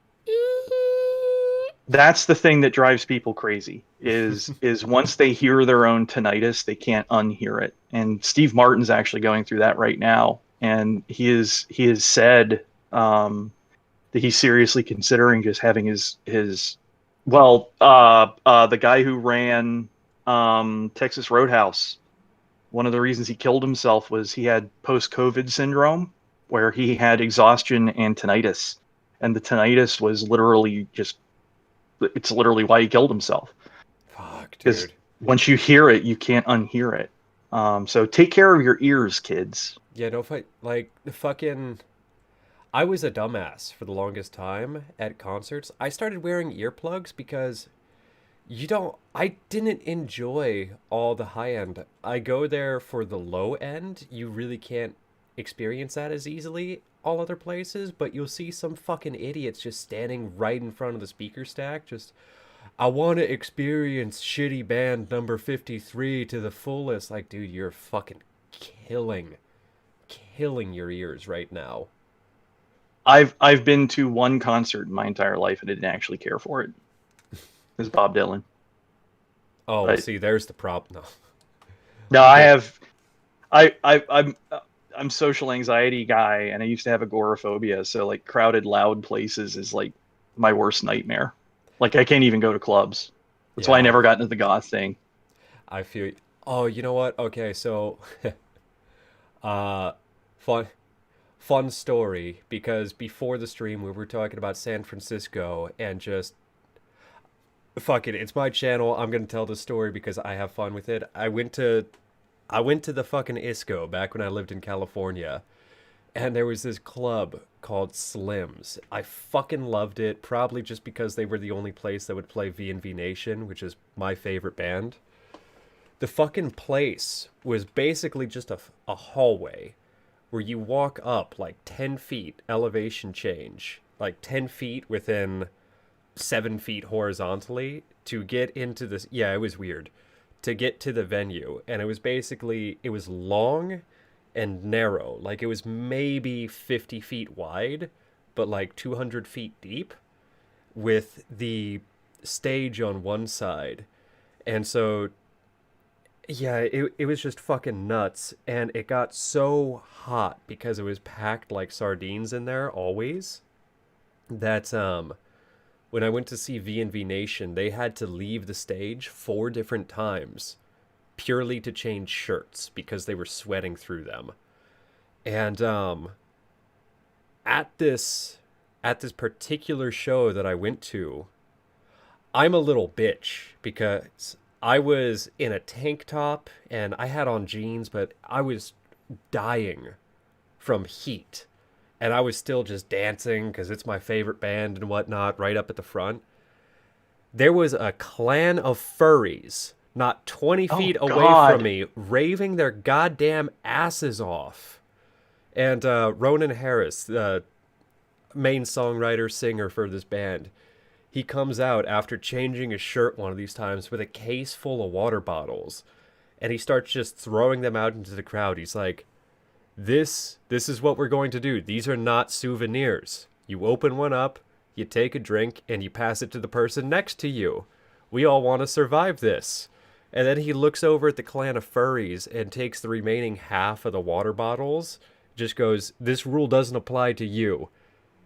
S2: That's the thing that drives people crazy is once they hear their own tinnitus, they can't unhear it. And Steve Martin's actually going through that right now, and he has said that he's seriously considering just having his the guy who ran Texas Roadhouse. One of the reasons he killed himself was he had post-COVID syndrome, where he had exhaustion and tinnitus, and the tinnitus was literally just it's literally why he killed himself,
S1: Fuck,
S2: because
S1: dude.
S2: once you hear it, you can't unhear it. So take care of your ears, kids.
S1: Yeah, no fight. Like the fucking. I was a dumbass for the longest time at concerts. I started wearing earplugs because I didn't enjoy all the high end. I go there for the low end. You really can't experience that as easily all other places, but you'll see some fucking idiots just standing right in front of the speaker stack, just, I want to experience shitty band number 53 to the fullest. Like, dude, you're fucking killing your ears right now.
S2: I've been to one concert in my entire life and I didn't actually care for it. It was Bob Dylan,
S1: Oh, well,
S2: but
S1: see, there's the problem. No.
S2: No, I
S1: But
S2: have. I'm social anxiety guy, and I used to have agoraphobia. So like crowded, loud places is like my worst nightmare. Like I can't even go to clubs. That's why I
S1: yeah,
S2: never got into the goth thing.
S1: I feel. Oh, you know what? Okay, so uh, fun fun story because before the stream we were talking about San Francisco and just fuck it, it's my channel. I'm gonna tell the story because I have fun with it. I went to the fucking ISCO back when I lived in California, and there was this club called Slims. I fucking loved it, probably just because they were the only place that would play V&V Nation, which is my favorite band. The fucking place was basically just a hallway where you walk up like 10 feet elevation change, like 10 feet within 7 feet horizontally to get into this. Yeah, it was weird to get to the venue. And it was long and narrow. Like it was maybe 50 feet wide, but like 200 feet deep with the stage on one side. And so yeah, it was just fucking nuts. And it got so hot because it was packed like sardines in there always that when I went to see V&V Nation, they had to leave the stage 4 different times purely to change shirts because they were sweating through them. And at this at this particular show that I went to, I'm a little bitch because I was in a tank top and I had on jeans, but I was dying from heat. And I was still just dancing because it's my favorite band and whatnot, right up at the front. There was a clan of furries not 20
S2: Oh
S1: feet away from
S2: God.
S1: me raving their goddamn asses off. And Ronan Harris, the main songwriter, singer for this band, he comes out after changing his shirt one of these times with a case full of water bottles. And he starts just throwing them out into the crowd. He's like, this is what we're going to do. These are not souvenirs. You open one up, you take a drink, and you pass it to the person next to you. We all want to survive this. And then he looks over at the clan of furries and takes the remaining half of the water bottles. Just goes, this rule doesn't apply to you.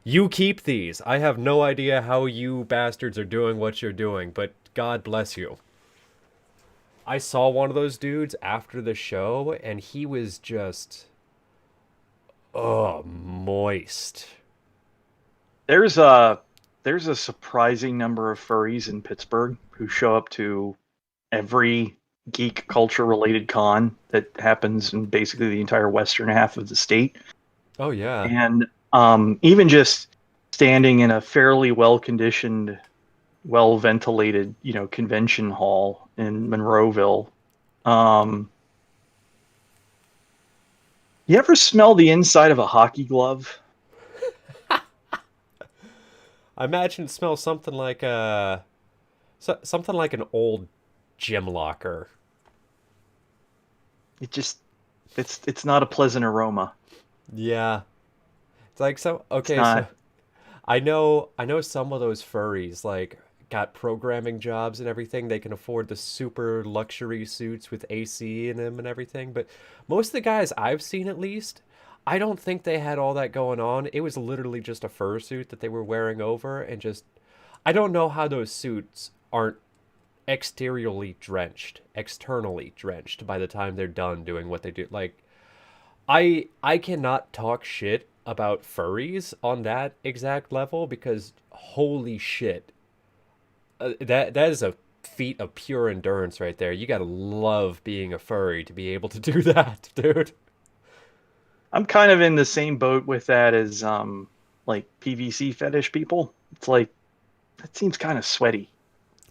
S1: You keep these. I have no idea how you bastards are doing what you're doing, but God bless you. I saw one of those dudes after the show, and he was just, oh, moist.
S2: There's a there's a surprising number of furries in Pittsburgh who show up to every geek culture related con that happens in basically the entire western half of the state.
S1: Oh, yeah.
S2: And even just standing in a fairly well conditioned, well ventilated, convention hall in Monroeville. Um, you ever smell the inside of a hockey glove?
S1: I imagine it smells something like something like an old gym locker.
S2: It just it's not a pleasant aroma.
S1: Yeah. It's like so
S2: It's
S1: okay, so
S2: not.
S1: I know some of those furries like got programming jobs and everything. They can afford the super luxury suits with AC in them and everything, but most of the guys I've seen at least, I don't think they had all that going on. It was literally just a fursuit that they were wearing over and just I don't know how those suits aren't externally drenched by the time they're done doing what they do. Like I cannot talk shit about furries on that exact level because holy shit, that is a feat of pure endurance right there. You gotta love being a furry to be able to do that, dude.
S2: I'm kind of in the same boat with that as like PVC fetish people. It's like that seems kind of sweaty.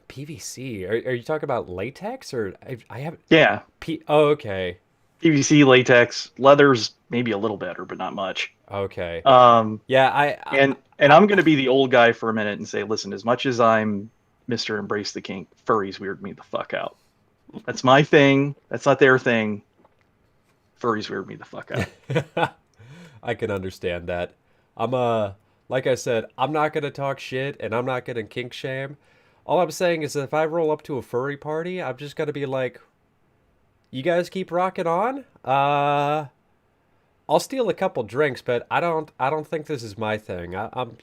S1: PVC? Are you talking about latex or I have
S2: Yeah,
S1: P? Oh, okay,
S2: PVC, latex, leather's maybe a little better, but not much.
S1: okay.
S2: Um,
S1: Yeah,
S2: and
S1: I
S2: I'm going to be the old guy for a minute and say, listen, as much as I'm Mr. Embrace the Kink, furries weird me the fuck out. That's my thing. That's not their thing. Furries weird me the fuck out.
S1: I can understand that. I'm like I said, I'm not gonna talk shit and I'm not gonna kink shame. All I'm saying is that if I roll up to a furry party, I'm just gonna be like, You guys keep rocking on. I'll steal a couple drinks, but I don't think this is my thing.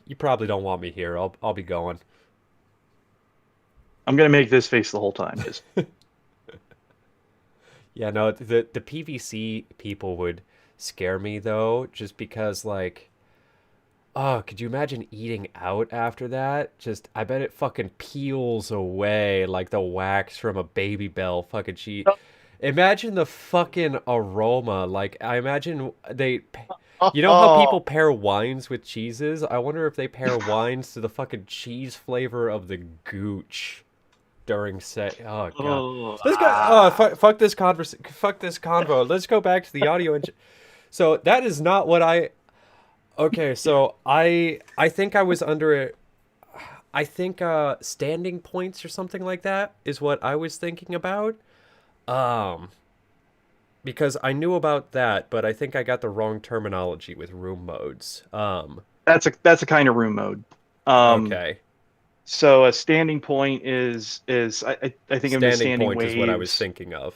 S1: You probably don't want me here. I'll be going.
S2: I'm gonna make this face the whole time. Just
S1: Yeah, no, the PVC people would scare me though, just because like, oh, could you imagine eating out after that? Just, I bet it fucking peels away like the wax from a Baby Bell fucking cheese. Imagine the fucking aroma. Like, I imagine you know how
S2: oh,
S1: people pair wines with cheeses? I wonder if they pair wines to the fucking cheese flavor of the gooch during set. Oh god,
S2: oh,
S1: let's go. Oh, fuck this Fuck this convo. Let's go back to the audio engine. So that is not what I. Okay, so I think I was under it. I think standing points or something like that is what I was thinking about. Um, because I knew about that, but I think I got the wrong terminology with room modes.
S2: that's a kind of room mode. Um,
S1: Okay.
S2: so a standing point is I think of them as
S1: Standing
S2: standing
S1: point is what I was
S2: waves.
S1: thinking of.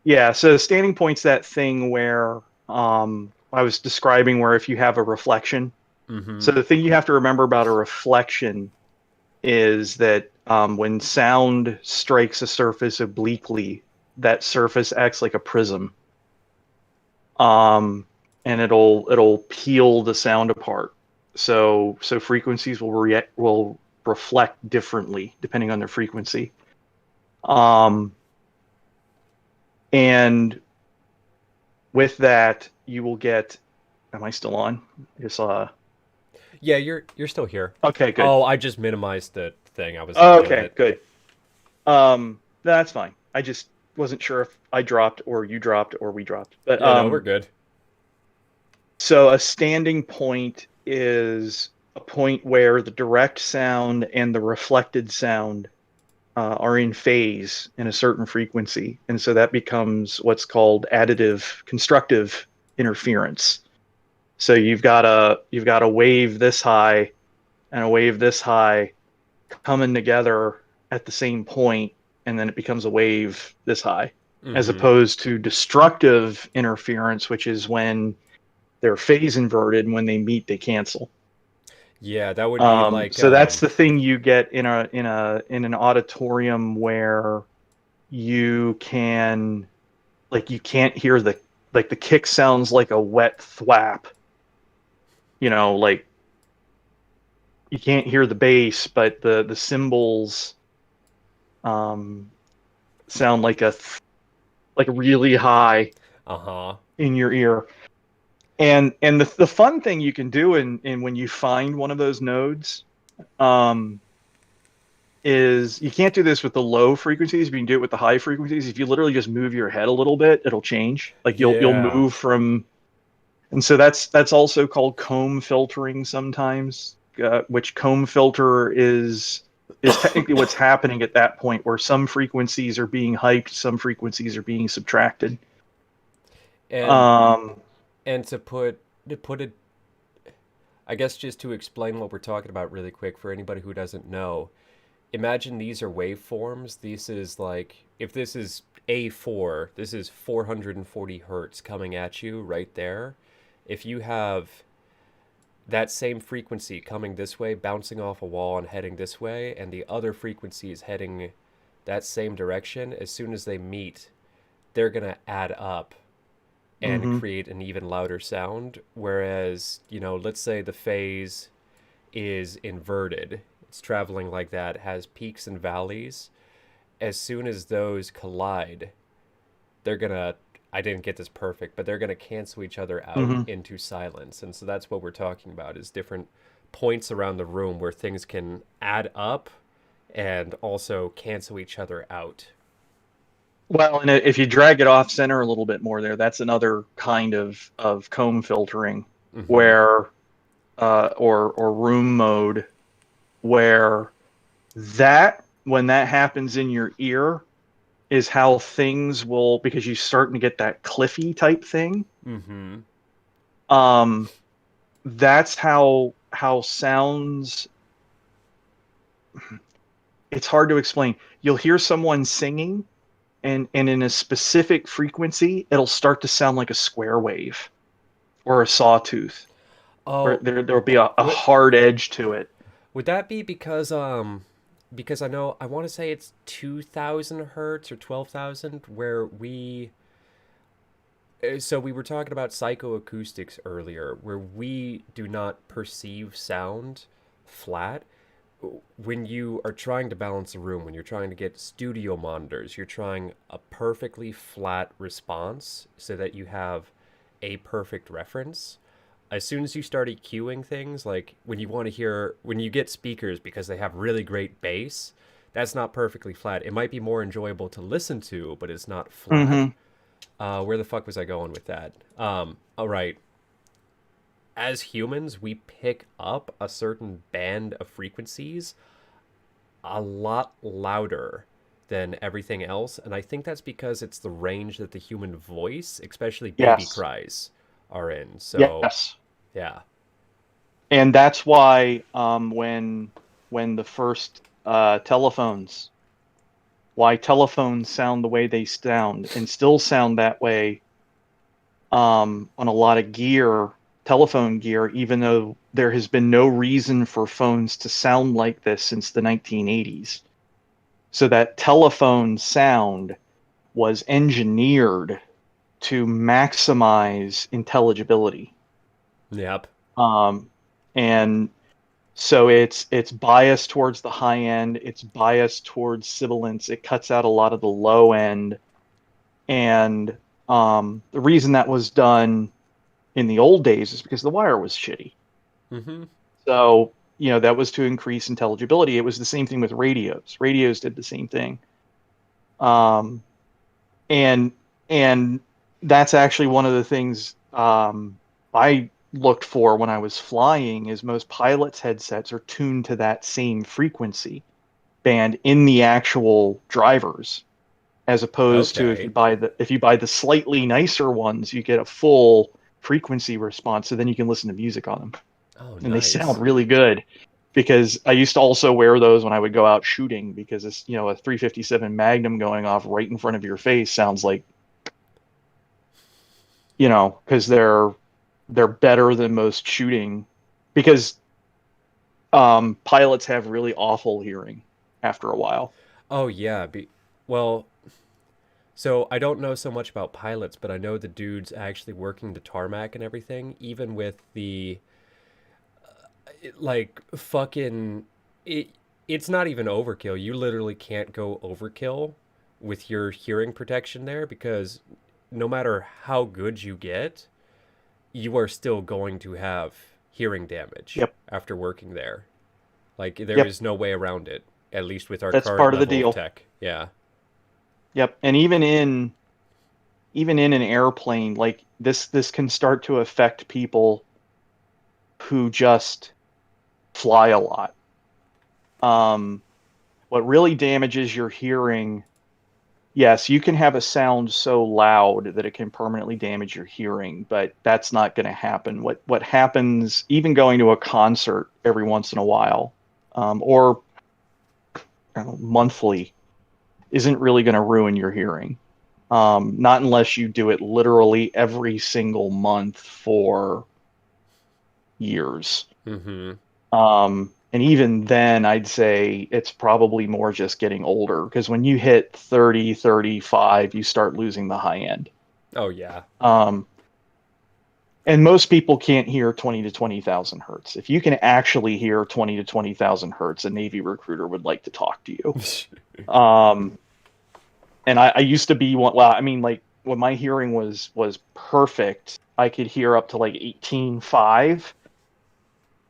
S2: Yeah, so standing point's that thing where I was describing where if you have a reflection.
S1: Mm-hmm.
S2: So the thing you have to remember about a reflection is that when sound strikes a surface obliquely, that surface acts like a prism, um, and it'll peel the sound apart. So frequencies will reflect differently depending on their frequency. Um, and with that, you will get. Am I still on? Yes.
S1: Yeah, you're still here.
S2: Okay. Good.
S1: Oh, I just minimized the thing. I was looking at
S2: Okay.
S1: it.
S2: Good. That's fine. I just wasn't sure if I dropped or you dropped or we dropped. But
S1: Yeah, no, we're good.
S2: so a standing point is a point where the direct sound and the reflected sound are in phase in a certain frequency, and so that becomes what's called additive constructive interference. So you've got a wave this high and a wave this high coming together at the same point, and then it becomes a wave this high, as
S1: Mm-hmm.
S2: opposed to destructive interference, which is when they're phase inverted, and when they meet, they cancel.
S1: Yeah, that would be like
S2: So that's the thing you get in an auditorium where you can you can't hear the kick sounds like a wet thwap, like you can't hear the bass, but the cymbals um, sound like really high
S1: uh-huh.
S2: in your ear. And the fun thing you can do in when you find one of those nodes, um, is you can't do this with the low frequencies, but you can do it with the high frequencies. If you literally just move your head a little bit, it'll change. Like you'll
S1: Yeah.
S2: move from, and so that's also called comb filtering sometimes, which comb filter is technically what's happening at that point, where some frequencies are being hyped, some frequencies are being subtracted.
S1: And
S2: Um,
S1: to put it, I guess just to explain what we're talking about really quick for anybody who doesn't know, imagine these are waveforms. This is like, if this is A4, this is 440 hertz coming at you right there. If you have that same frequency coming this way, bouncing off a wall and heading this way, and the other frequency is heading that same direction, as soon as they meet, they're going to add up and
S2: mhm,
S1: create an even louder sound. Whereas, let's say the phase is inverted, it's traveling like that, has peaks and valleys. As soon as those collide, they're gonna. I didn't get this perfect, but they're gonna cancel each other out
S2: mhm.
S1: into silence. And so that's what we're talking about, is different points around the room where things can add up and also cancel each other out.
S2: Well, and if you drag it off center a little bit more there, that's another kind of comb filtering,
S1: Mm-hmm.
S2: where or room mode, where that when that happens in your ear is how things will, because you're starting to get that cliffy type thing.
S1: Mm-hmm.
S2: Um, that's how sounds. It's hard to explain. You'll hear someone singing, and in a specific frequency, it'll start to sound like a square wave or a sawtooth, where
S1: Oh,
S2: there'll be a
S1: what
S2: hard edge to it.
S1: would that be because I know I want to say it's 2000 hertz or 12,000 where we so we were talking about psychoacoustics earlier where we do not perceive sound flat. When you are trying to balance a room, when you're trying to get studio monitors, you're trying a perfectly flat response so that you have a perfect reference. As soon as you start EQing things, like when you want to hear, when you get speakers because they have really great bass, that's not perfectly flat. It might be more enjoyable to listen to, but it's not flat.
S2: Hmm.
S1: Where the fuck was I going with that? All right. As humans, we pick up a certain band of frequencies a lot louder than everything else. And I think that's because it's the range that the human voice, especially baby
S2: Yes.
S1: cries, are in. So,
S2: Yes.
S1: yeah.
S2: And that's why when the first telephones, why telephones sound the way they sound and still sound that way on a lot of gear, telephone gear, even though there has been no reason for phones to sound like this since the 1980s. So that telephone sound was engineered to maximize intelligibility.
S1: Yep.
S2: Um, and so it's biased towards the high end, it's biased towards sibilance, it cuts out a lot of the low end. And the reason that was done in the old days is because the wire was shitty.
S1: Mm-hmm.
S2: So, that was to increase intelligibility. It was the same thing with radios. Radios did the same thing. Um, and and that's actually one of the things I looked for when I was flying is most pilots' headsets are tuned to that same frequency band in the actual drivers, as opposed to
S1: Okay.
S2: if you buy the slightly nicer ones, you get a full frequency response, so then you can listen to music on them,
S1: Oh,
S2: and they sound
S1: nice.
S2: really good. Because I used to also wear those when I would go out shooting, because it's a 357 Magnum going off right in front of your face sounds like, because they're better than most shooting, because pilots have really awful hearing after a while.
S1: Oh, yeah. Well, so I don't know so much about pilots, but I know the dudes actually working the tarmac and everything, even with the like fucking it it's not even overkill. You literally can't go overkill with your hearing protection there because no matter how good you get, you are still going to have hearing damage
S2: Yep,
S1: after working there. Like there
S2: yep,
S1: is no way around it, at least with our
S2: that's
S1: current
S2: part of the
S1: level of
S2: deal.
S1: tech. Yeah.
S2: Yep, and even in an airplane, like this can start to affect people who just fly a lot. Um, what really damages your hearing, yes, you can have a sound so loud that it can permanently damage your hearing, but that's not going to happen. What happens, even going to a concert every once in a while, or I don't know, monthly, isn't really going to ruin your hearing. Not unless you do it literally every single month for years.
S1: Mm-hmm.
S2: And even then, I'd say it's probably more just getting older, because when you hit 30, 35, you start losing the high end.
S1: Oh yeah.
S2: Um, and most people can't hear 20 to 20,000 hertz. If you can actually hear 20 to 20,000 hertz, a Navy recruiter would like to talk to you. Um, and I used to be one. Well, I mean, like when my hearing was perfect, I could hear up to like 18.5.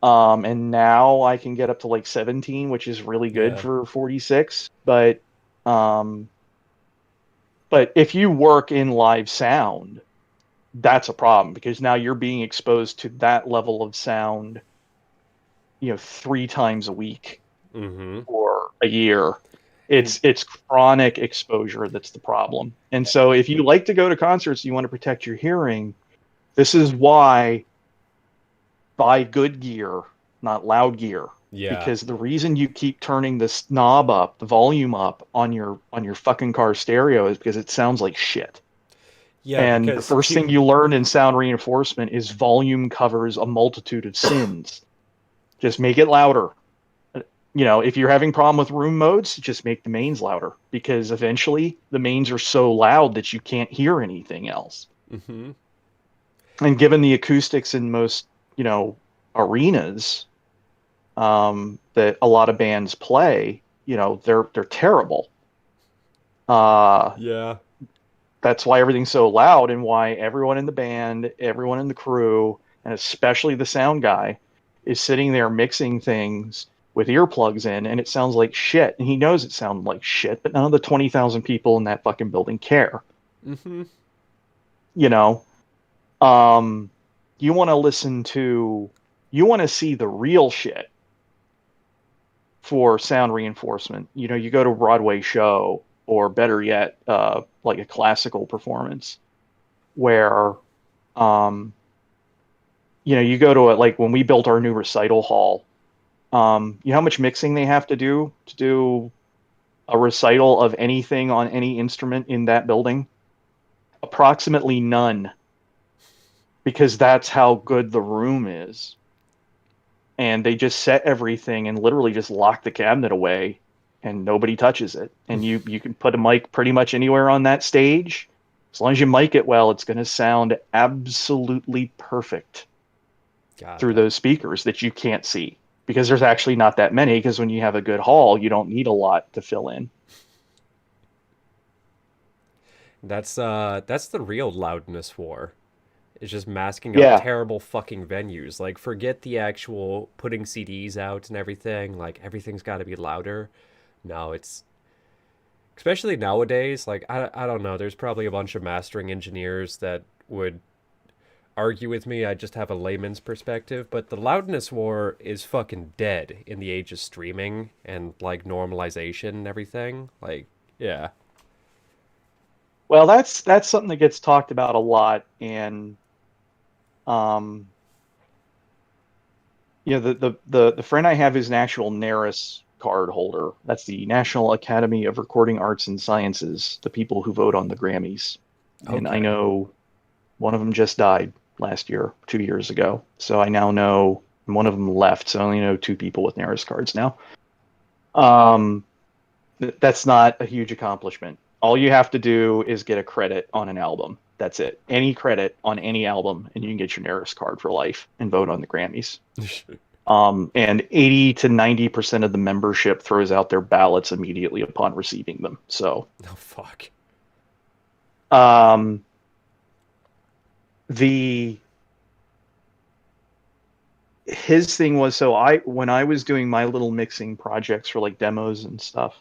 S2: And now I can get up to like 17, which is really good
S1: Yeah.
S2: for 46. Um, but if you work in live sound, that's a problem, because now you're being exposed to that level of sound, 3 times a week
S1: Mm-hmm.
S2: for a year.
S1: And
S2: It's chronic exposure that's the problem. And so if you like to go to concerts, you want to protect your hearing, this is why buy good gear, not loud gear.
S1: Yeah.
S2: because the reason you keep turning this knob up, the volume up on your fucking car stereo is because it sounds like shit.
S1: Yeah,
S2: And the
S1: because
S2: first thing you learn in sound reinforcement is volume covers a multitude of sins. Just make it louder. If you're having problem with room modes, just make the mains louder because eventually the mains are so loud that you can't hear anything else.
S1: hmm
S2: And given the acoustics in most, arenas that a lot of bands play, they're terrible. Uh,
S1: Yeah.
S2: that's why everything's so loud and why everyone in the band, everyone in the crew, and especially the sound guy is sitting there mixing things with earplugs in and it sounds like shit. And he knows it sounds like shit, but none of the 20,000 people in that fucking building care.
S1: hmm
S2: You know, um, you want to listen to, you want to see the real shit for sound reinforcement. You go to a Broadway show or better yet, like a classical performance where um, you go to it like when we built our new recital hall. You know how much mixing they have to do a recital of anything on any instrument in that building? Approximately none, because that's how good the room is. And they just set everything and literally just lock the cabinet away and nobody touches it. And you can put a mic pretty much anywhere on that stage. As long as you mic it well, it's going to sound absolutely perfect
S1: God,
S2: through those speakers that you can't see because there's actually not that many because when you have a good hall, you don't need a lot to fill in.
S1: that's the real loudness war. It's just masking up
S2: Yeah.
S1: terrible fucking venues. Like, forget the actual putting CDs out and everything. Like, everything's got to be louder. No, it's especially nowadays. Like, I don't know. There's probably a bunch of mastering engineers that would argue with me. I just have a layman's perspective, but the loudness war is fucking dead in the age of streaming and like normalization and everything. Like, yeah.
S2: Well, that's something that gets talked about a lot, and um, the friend I have is an actual NARIS card holder. That's the National Academy of Recording Arts and Sciences, the people who vote on the Grammys. And I
S1: Okay.
S2: know one of them just died last year, 2 years ago. So I now know one of them left. So I only know two people with NARIS cards now. Um, that's not a huge accomplishment. All you have to do is get a credit on an album. That's it. Any credit on any album, and you can get your NARIS card for life and vote on the Grammys. And 80 to 90% of the membership throws out their ballots immediately upon receiving them. So,
S1: Oh fuck.
S2: um, the his thing was so I when I was doing my little mixing projects for like demos and stuff,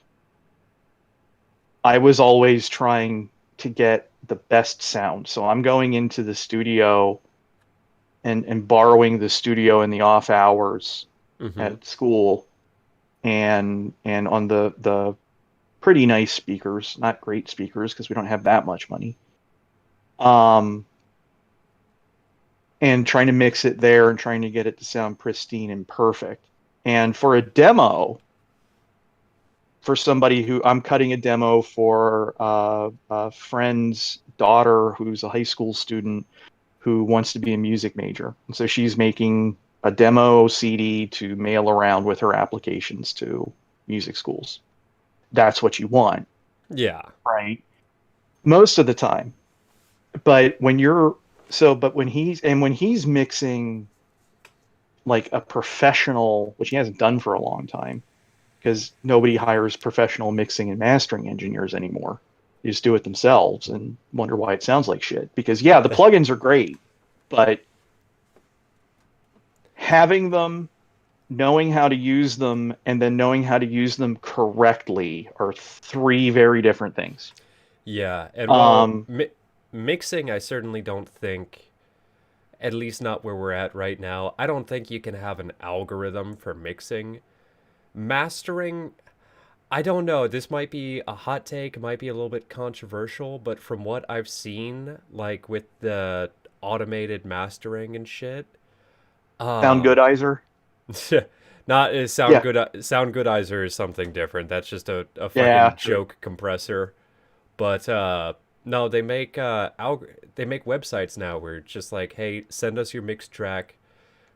S2: I was always trying to get the best sound. So I'm going into the studio and borrowing the studio in the off hours
S1: Mm-hmm.
S2: at school and on the pretty nice speakers, not great speakers because we don't have that much money. Um, and trying to mix it there and trying to get it to sound pristine and perfect. And for a demo, for somebody who I'm cutting a demo for a friend's daughter who's a high school student who wants to be a music major. And so she's making a demo CD to mail around with her applications to music schools. That's what you want,
S1: Yeah.
S2: right? Most of the time. But when you're but when he's mixing like a professional, which he hasn't done for a long time, because nobody hires professional mixing and mastering engineers anymore. They just do it themselves and wonder why it sounds like shit. Because yeah, the plugins are great, but having them, knowing how to use them, and then knowing how to use them correctly are three very different things.
S1: Yeah, and well,
S2: Um,
S1: mixing, I certainly don't think, at least not where we're at right now, I don't think you can have an algorithm for mixing. Mastering, I don't know. This might be a hot take, might be a little bit controversial, but from what I've seen, like with the automated mastering and shit,
S2: Sound
S1: um,
S2: good, Iser?
S1: Not
S2: Yeah,
S1: Sound Goodizer is something different. That's just a
S2: yeah,
S1: fucking
S2: true.
S1: joke compressor. But no, they make websites now where it's just like, hey, send us your mix track.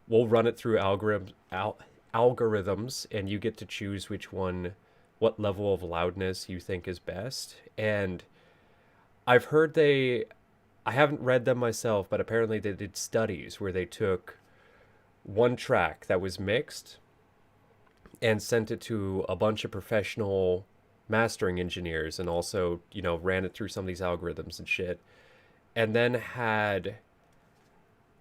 S1: We'll run it through algorithms, and you get to choose what level of loudness you think is best. And I've heard I haven't read them myself, but apparently they did studies where they took one track that was mixed and sent it to a bunch of professional mastering engineers and also, ran it through some of these algorithms and shit. And then had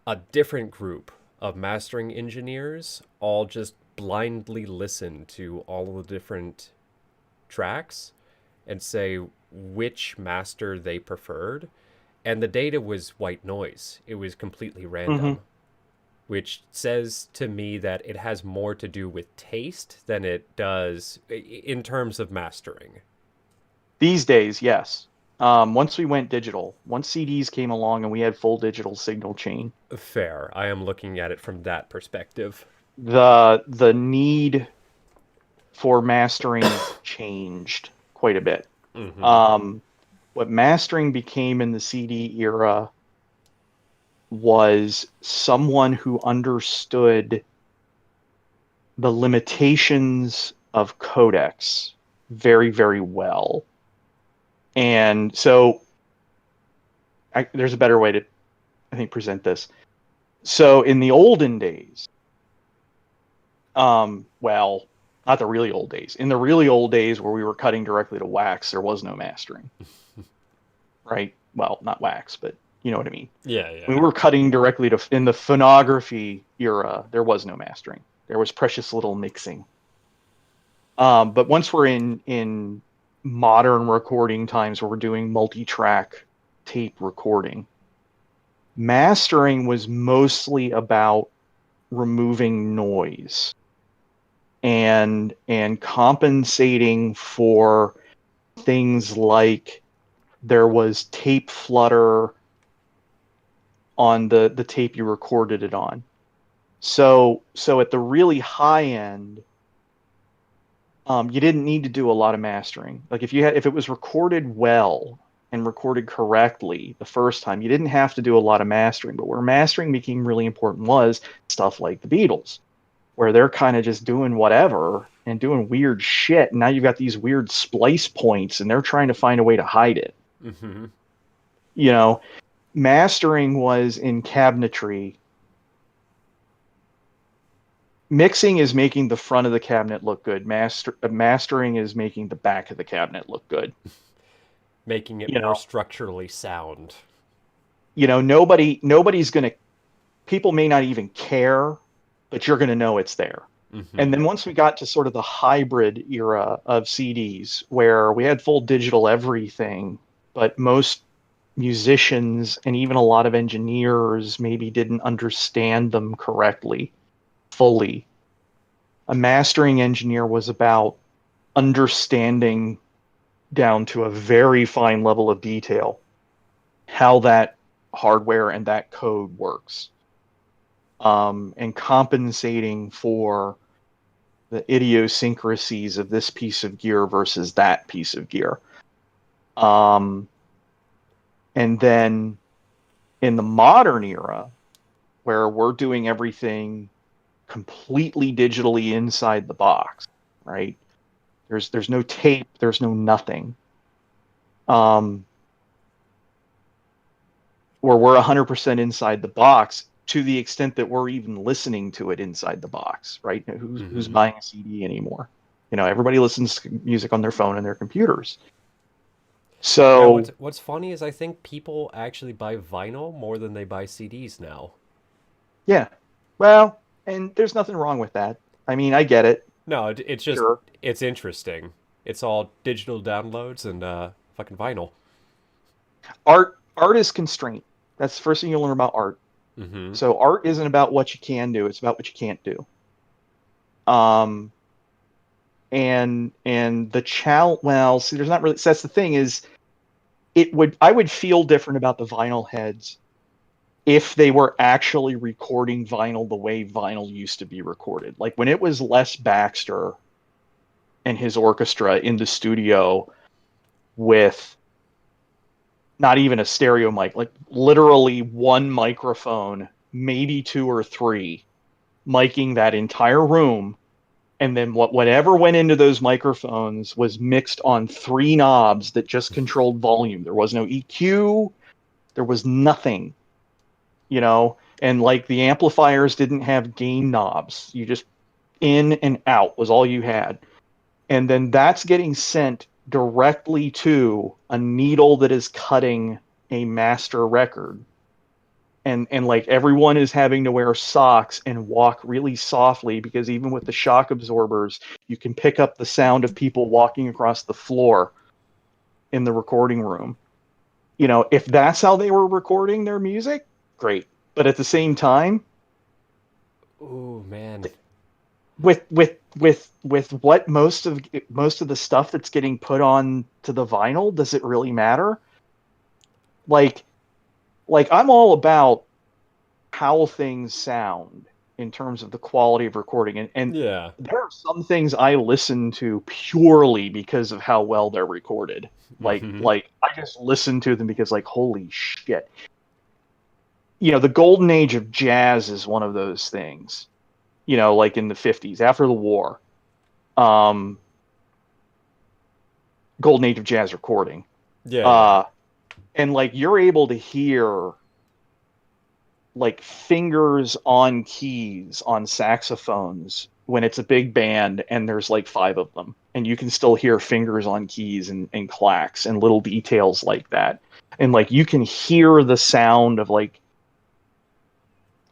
S1: a different group of mastering engineers all just blindly listen to all of the different tracks and say which master they preferred. And the data was white noise, it was completely
S2: Hmm.
S1: random, which says to me that it has more to do with taste than it does in terms of mastering.
S2: These days, yes. Once we went digital, once CDs came along and we had full digital signal chain,
S1: Fair. I am looking at it from that perspective.
S2: the need for mastering changed quite a bit.
S1: Mm-hmm.
S2: Um, what mastering became in the CD era was someone who understood the limitations of codecs very, very well. And so there's a better way to, I think, present this. So in the olden days, well, not the really old days. In the really old days where we were cutting directly to wax, there was no mastering, right? Well, not wax, but you know what I mean.
S1: Yeah,
S2: We
S1: yeah.
S2: were cutting directly to in the phonography era. There was no mastering. There was precious little mixing. But once we're in modern recording times where we're doing multi-track tape recording, mastering was mostly about removing noise and compensating for things like there was tape flutter on the tape you recorded it on. So at the really high end, you didn't need to do a lot of mastering. Like if it was recorded well and recorded correctly the first time, you didn't have to do a lot of mastering. But where mastering became really important was stuff like the Beatles, where they're kind of just doing whatever and doing weird shit. And now you've got these weird splice points, and they're trying to find a way to hide it.
S1: Mm-hmm.
S2: You know, mastering was in cabinetry. Mixing is making the front of the cabinet look good. Mastering is making the back of the cabinet look good.
S1: Making it
S2: You
S1: more
S2: know,
S1: structurally sound.
S2: nobody's gonna. People may not even care, but you're gonna know it's there. And
S1: Mm-hmm.
S2: then once we got to sort of the hybrid era of CDs, where we had full digital everything, but most musicians and even a lot of engineers maybe didn't understand them correctly, fully. A mastering engineer was about understanding down to a very fine level of detail how that hardware and that code works, and compensating for the idiosyncrasies of this piece of gear versus that piece of gear. Um, and then in the modern era, where we're doing everything completely digitally inside the box, right? There's no tape, there's no nothing. Um, where we're 100% inside the box to the extent that we're even listening to it inside the box, right? Who's
S1: Mm-hmm.
S2: buying a CD anymore? Everybody listens to music on their phone and their computers. So
S1: What's funny is I think people actually buy vinyl more than they buy CDs now.
S2: yeah, well, and there's nothing wrong with that. I mean, I get it.
S1: No, it's just
S2: Sure,
S1: it's interesting. It's all digital downloads and fucking vinyl.
S2: art is constraint. That's the first thing you'll learn about art.
S1: Mm-hmm.
S2: So art isn't about what you can do; it's about what you can't do. Um, and the challenge. Well, see, there's not really. That's the thing is, I would feel different about the vinyl heads if they were actually recording vinyl the way vinyl used to be recorded. Like when it was Les Baxter and his orchestra in the studio with not even a stereo mic, like literally one microphone, maybe two or three, miking that entire room. And then whatever went into those microphones was mixed on three knobs that just controlled volume. There was no EQ, there was nothing, you know, and like the amplifiers didn't have gain knobs. You just in and out was all you had. And then that's getting sent directly to a needle that is cutting a master record. And like everyone is having to wear socks and walk really softly because even with the shock absorbers, you can pick up the sound of people walking across the floor in the recording room. You know, if that's how they were recording their music, great. But at the same time,
S1: Ooh, man.
S2: with what most of the stuff that's getting put on to the vinyl, does it really matter? Like I'm all about how things sound in terms of the quality of recording, and
S1: Yeah.
S2: there are some things I listen to purely because of how well they're recorded.
S1: Hmm.
S2: Like I just listen to them because like holy shit. You know, the golden age of jazz is one of those things. You know, like in the 50s after the war. Um golden age of jazz recording.
S1: Yeah, yeah.
S2: Uh and like you're able to hear like fingers on keys on saxophones when it's a big band and there's like five of them, and you can still hear fingers on keys and clacks and little details like that. And like you can hear the sound of like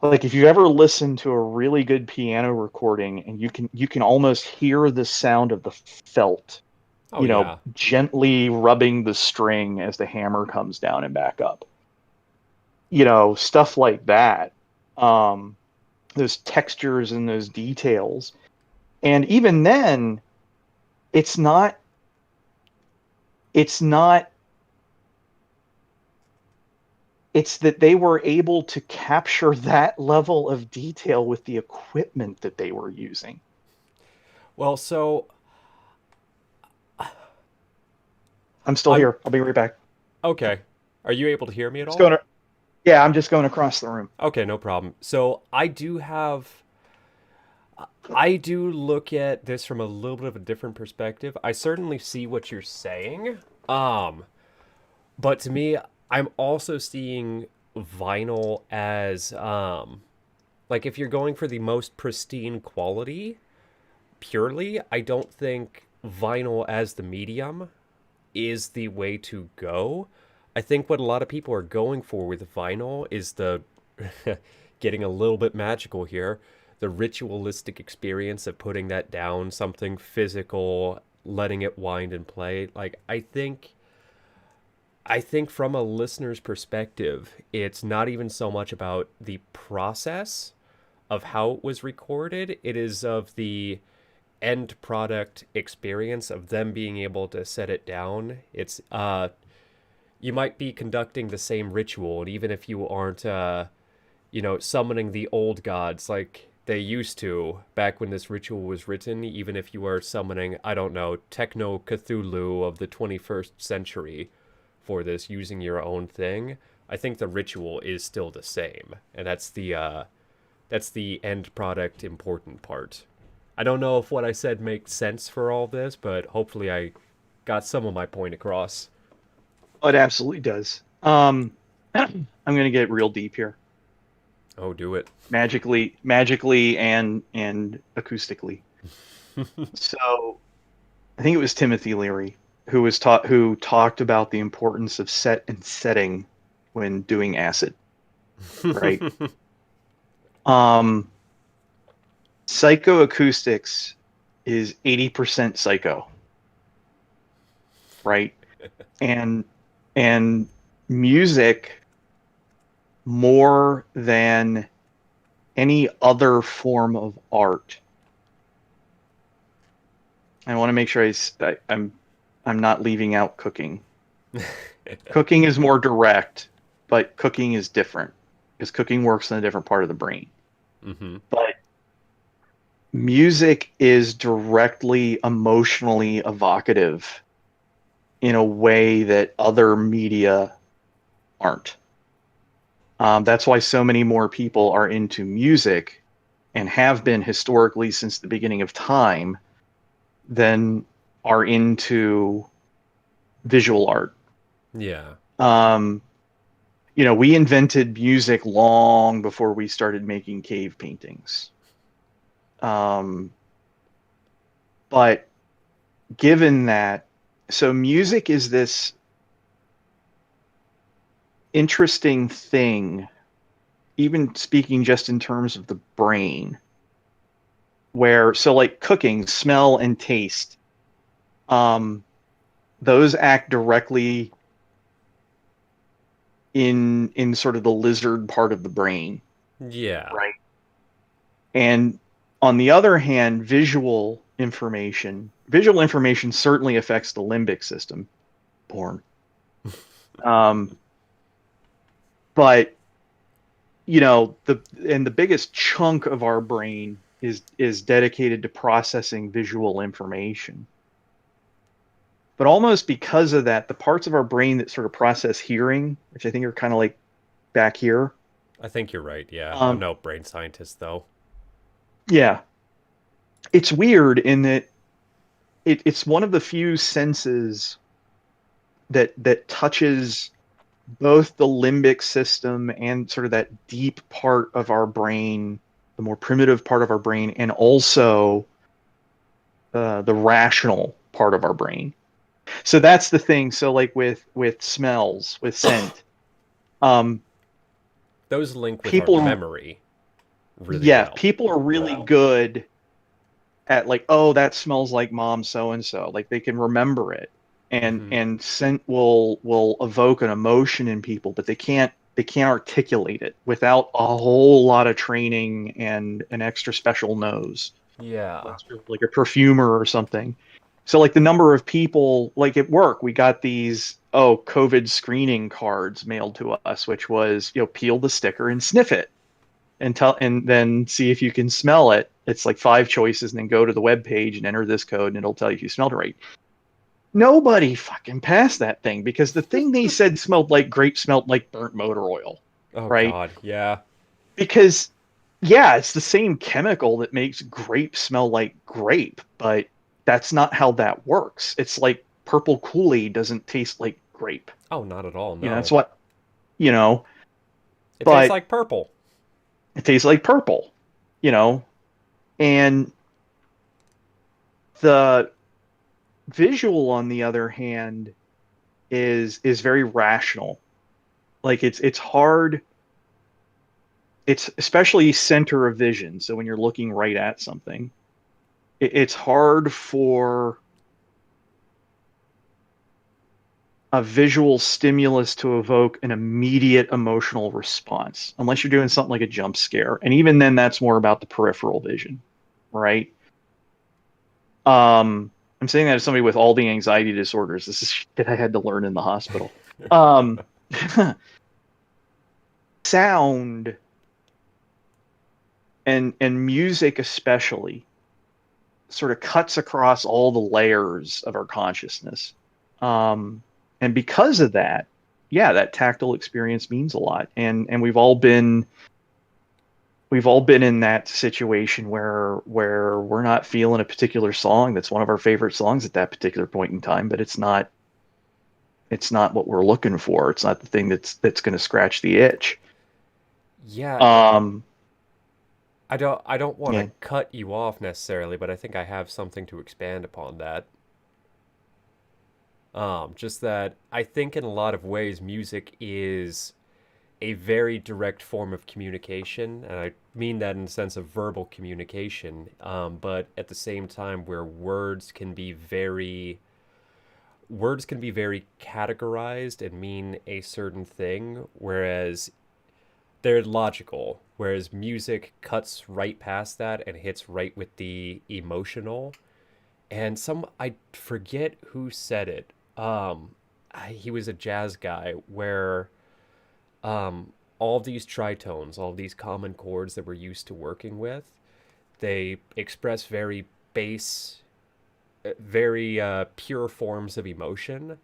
S2: if you ever listen to a really good piano recording, and you can almost hear the sound of the felt,
S1: Oh,
S2: you know,
S1: yeah.
S2: gently rubbing the string as the hammer comes down and back up, you know, stuff like that. um those textures and those details. And even then, it's not it's not it's that they were able to capture that level of detail with the equipment that they were using.
S1: Well, so
S2: I'm still
S1: I'm
S2: here. I'll be right back.
S1: okay. Are you able to hear me at
S2: Just
S1: all?
S2: going to, yeah, I'm just going across the room.
S1: Okay, no problem. So I do look at this from a little bit of a different perspective. I certainly see what you're saying. Um, but to me, I'm also seeing vinyl as like if you're going for the most pristine quality purely, I don't think vinyl as the medium is the way to go. I think what a lot of people are going for with vinyl is the getting a little bit magical here, the ritualistic experience of putting that down, something physical, letting it wind and play. Like I think from a listener's perspective, it's not even so much about the process of how it was recorded, it is of the end product experience of them being able to set it down. It's you might be conducting the same ritual, and even if you aren't summoning the old gods like they used to back when this ritual was written, even if you are summoning, I don't know, techno Cthulhu of the 21st century for this using your own thing, I think the ritual is still the same. And that's the end product important part. I don't know if what I said makes sense for all this, but hopefully I got some of my point across.
S2: Oh, it absolutely does. I'm going to get real deep here,
S1: Oh, do it.
S2: magically and acoustically. So I think it was Timothy Leary who talked about the importance of set and setting when doing acid, right? Um, Psychoacoustics is 80% psycho, right? And and music, more than any other form of art. I want to make sure I'm not leaving out cooking. Cooking is more direct, but cooking is different. because cooking works in a different part of the brain.
S1: Mm-hmm.
S2: But music is directly emotionally evocative in a way that other media aren't. That's why so many more people are into music and have been historically since the beginning of time than are into visual art.
S1: Yeah.
S2: Um, we invented music long before we started making cave paintings. Um, but given that, so music is this interesting thing, even speaking just in terms of the brain, where, so like cooking, smell and taste, um, those act directly in sort of the lizard part of the brain,
S1: Yeah.
S2: right? And on the other hand, visual information certainly affects the limbic system, porn. Um, but the biggest chunk of our brain is dedicated to processing visual information. But almost because of that, the parts of our brain that sort of process hearing, which I think are kind of like back here,
S1: I think you're right. Yeah. I'm
S2: um,
S1: no brain scientist though.
S2: yeah, it's weird in that it's one of the few senses that touches both the limbic system and sort of that deep part of our brain, the more primitive part of our brain, and also the rational part of our brain. So that's the thing. So like with smells, with scent, um,
S1: Those link with our
S2: people,
S1: memory really
S2: yeah,
S1: well.
S2: people are really good at like, oh, that smells like mom so and so. Like they can remember it, and
S1: Mm-hmm.
S2: and scent will evoke an emotion in people, but they can't articulate it without a whole lot of training and an extra special nose,
S1: Yeah.
S2: unless you're like a perfumer or something. So like the number of people like at work, we got these COVID screening cards mailed to us, which was peel the sticker and sniff it and then see if you can smell it. It's like five choices, and then go to the web page and enter this code, and it'll tell you if you smelled it right. Nobody fucking passed that thing because the thing they said smelled like grape smelled like burnt motor oil,
S1: Oh
S2: right?
S1: God. Yeah.
S2: Because yeah, it's the same chemical that makes grape smell like grape, but that's not how that works. It's like purple Kool-Aid doesn't taste like grape.
S1: Oh, not at all.
S2: That's
S1: No.
S2: what, you know,
S1: It tastes
S2: but
S1: like purple.
S2: it tastes like purple, you know, and the visual, on the other hand, is very rational. Like it's hard. It's especially center of vision. So when you're looking right at something, it's hard for a visual stimulus to evoke an immediate emotional response, unless you're doing something like a jump scare. And even then, that's more about the peripheral vision, right? I'm saying that as somebody with all the anxiety disorders. This is shit I had to learn in the hospital. Um, sound and music especially sort of cuts across all the layers of our consciousness. Um, and because of that, yeah, that tactile experience means a lot. And we've all been in that situation where we're not feeling a particular song that's one of our favorite songs at that particular point in time, but it's not what we're looking for. It's not the thing that's going to scratch the itch.
S1: Yeah.
S2: Um,
S1: I don't want to
S2: yeah,
S1: cut you off necessarily, but I think I have something to expand upon that. Just that I think in a lot of ways music is a very direct form of communication, and I mean that in the sense of verbal communication. But at the same time, where words can be very categorized and mean a certain thing, whereas they're logical. Whereas music cuts right past that and hits right with the emotional. And I forget who said it. He was a jazz guy where all these tritones, all these common chords that we're used to working with, they express very base, very pure forms of emotion.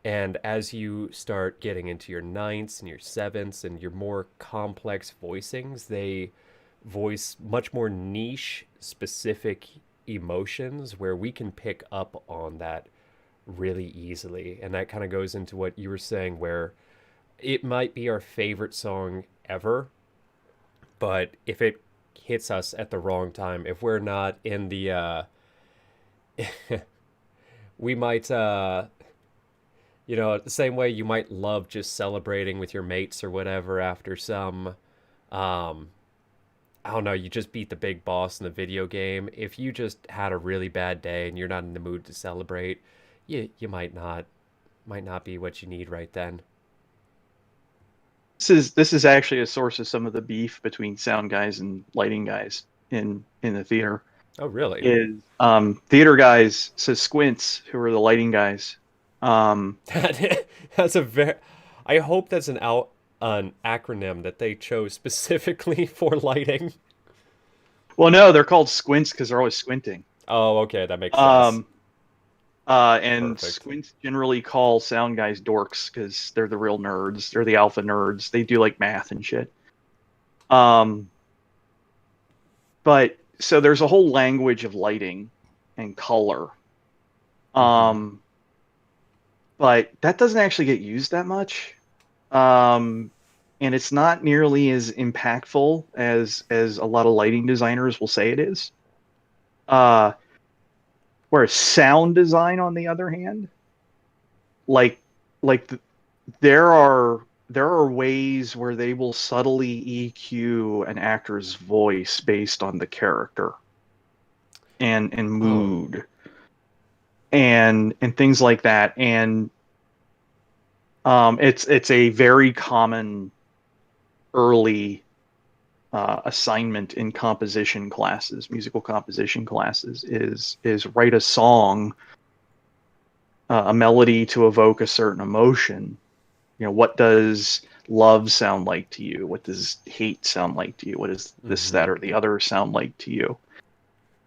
S1: And as you start getting into your ninths and your sevenths and your more complex voicings, they voice much more niche, specific emotions where we can pick up on that really easily. And that kind of goes into what you were saying, where it might be our favorite song ever, but if it hits us at the wrong time, if we're not in the, we might, the same way you might love just celebrating with your mates or whatever after some, um, I don't know, you just beat the big boss in the video game. If you just had a really bad day and you're not in the mood to celebrate, you might not be what you need right then.
S2: This is actually a source of some of the beef between sound guys and lighting guys in the theater.
S1: Oh, really?
S2: Is theater guys, so squints, who are the lighting guys.
S1: That's a very. I hope that's an acronym that they chose specifically for lighting.
S2: Well, no, they're called squints because they're always squinting.
S1: Oh, okay, that makes sense.
S2: Um, and
S1: Perfect.
S2: squints generally call sound guys dorks because they're the real nerds. They're the alpha nerds. They do like math and shit. Um, but so there's a whole language of lighting and color.
S1: Mm-hmm.
S2: Um, but that doesn't actually get used that much. Um, and it's not nearly as impactful as a lot of lighting designers will say it is. Uh, whereas sound design, on the other hand, like like th- there are ways where they will subtly EQ an actor's voice based on the character and
S1: Oh.
S2: mood and things like that. And it's a very common early assignment in composition classes, musical composition classes, is write a song, a melody to evoke a certain emotion. What does love sound like to you? What does hate sound like to you? What does this,
S1: Mm-hmm.
S2: that, or the other sound like to you?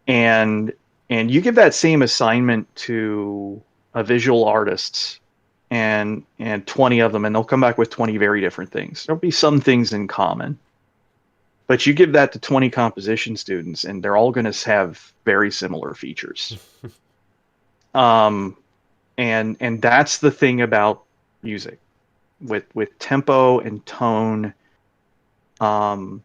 S2: And and you give that same assignment to a visual artists and 20 of them, and they'll come back with 20 very different things. There'll be some things in common, but you give that to 20 composition students, and they're all going to have very similar features. Um, and that's the thing about music with tempo and tone. Um,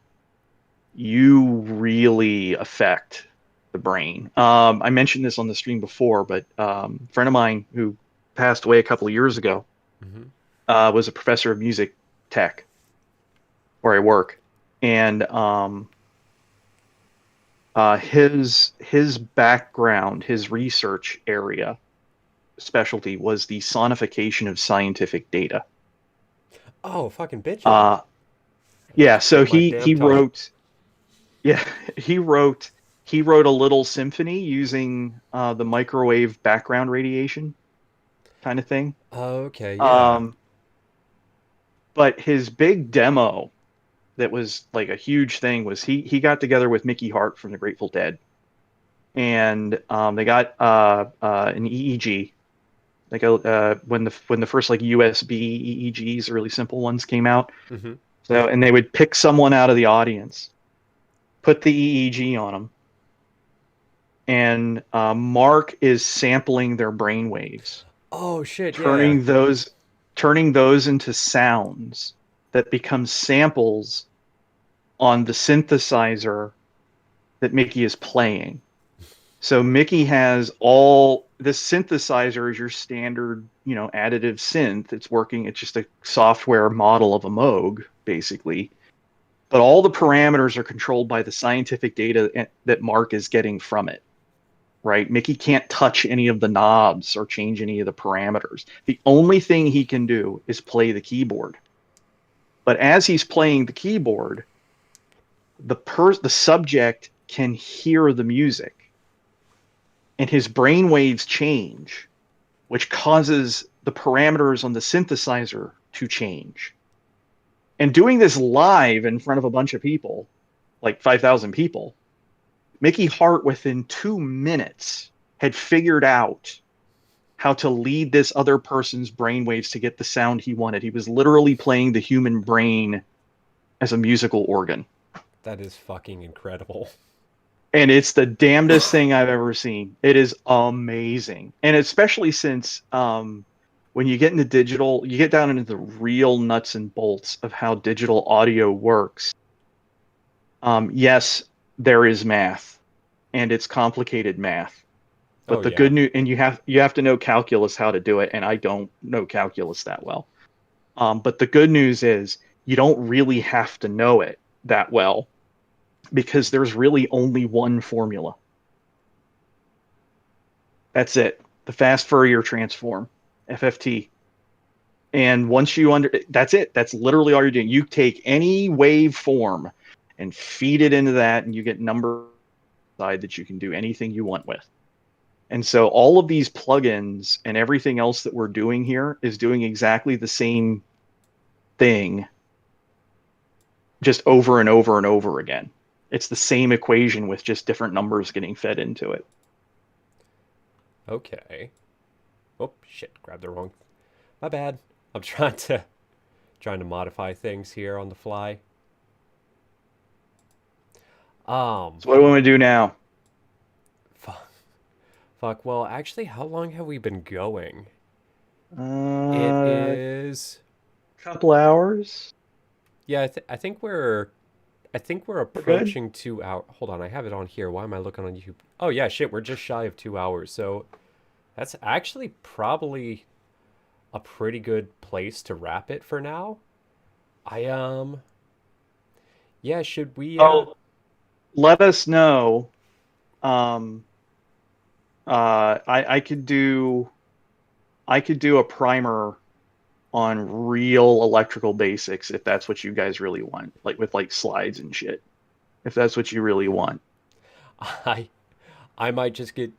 S2: you really affect the brain. I mentioned this on the stream before, but a friend of mine who passed away a couple of years ago
S1: Mm-hmm.
S2: was a professor of music tech where I work, and his background, his research area specialty was the sonification of scientific data.
S1: Oh, fucking bitchin'.
S2: Uh,
S1: That's
S2: yeah, so
S1: right, my
S2: he
S1: damn tongue.
S2: wrote yeah he wrote a little symphony using the microwave background radiation kind of thing.
S1: Okay, yeah.
S2: Um, but his big demo that was like a huge thing was he got together with Mickey Hart from the Grateful Dead, and they got an EEG, like when the first like USB EEGs, really simple ones, came out.
S1: Mm-hmm.
S2: So, and they would pick someone out of the audience, put the EEG on them, and Mark is sampling their brain waves,
S1: Oh shit, yeah.
S2: turning those turning those into sounds that become samples on the synthesizer that Mickey is playing. So Mickey has all this synthesizer is your standard, additive synth. It's working. It's just a software model of a Moog, basically. But all the parameters are controlled by the scientific data that Mark is getting from it. Right? Mickey can't touch any of the knobs or change any of the parameters. The only thing he can do is play the keyboard. But as he's playing the keyboard, the subject can hear the music, and his brain waves change, which causes the parameters on the synthesizer to change. And doing this live in front of a bunch of people, like 5,000 people, Mickey Hart within 2 minutes had figured out how to lead this other person's brainwaves to get the sound he wanted. He was literally playing the human brain as a musical organ.
S1: That is fucking incredible.
S2: And it's the damnedest thing I've ever seen. It is amazing. And especially since when you get into digital, you get down into the real nuts and bolts of how digital audio works. Yes, there is math, and it's complicated math.
S1: Oh
S2: But the
S1: yeah.
S2: good news, and you have to know calculus how to do it, and I don't know calculus that well. But the good news is you don't really have to know it that well because there's really only one formula. That's it. The fast Fourier transform, FFT. And once you that's it. That's literally all you're doing. You take any waveform and feed it into that, and you get number side that you can do anything you want with. And so all of these plugins and everything else that we're doing here is doing exactly the same thing, just over and over and over again. It's the same equation with just different numbers getting fed into it.
S1: Okay. Oh shit, grabbed the wrong. My bad. I'm trying to modify things here on the fly. Um,
S2: So what do we want to do now?
S1: fuck, fuck. Well, actually, how long have we been going? It
S2: A
S1: is.
S2: couple hours.
S1: Yeah, I think we're
S2: We're good.
S1: approaching 2 hours. Hold on, I have it on here. Why am I looking on YouTube? Oh yeah, shit, we're just shy of 2 hours. So that's actually probably a pretty good place to wrap it for now. I yeah, should we
S2: Oh, let us know. Um, I could do a primer on real electrical basics if that's what you guys really want, like with like slides and shit. If that's what you really want.
S1: I I might just get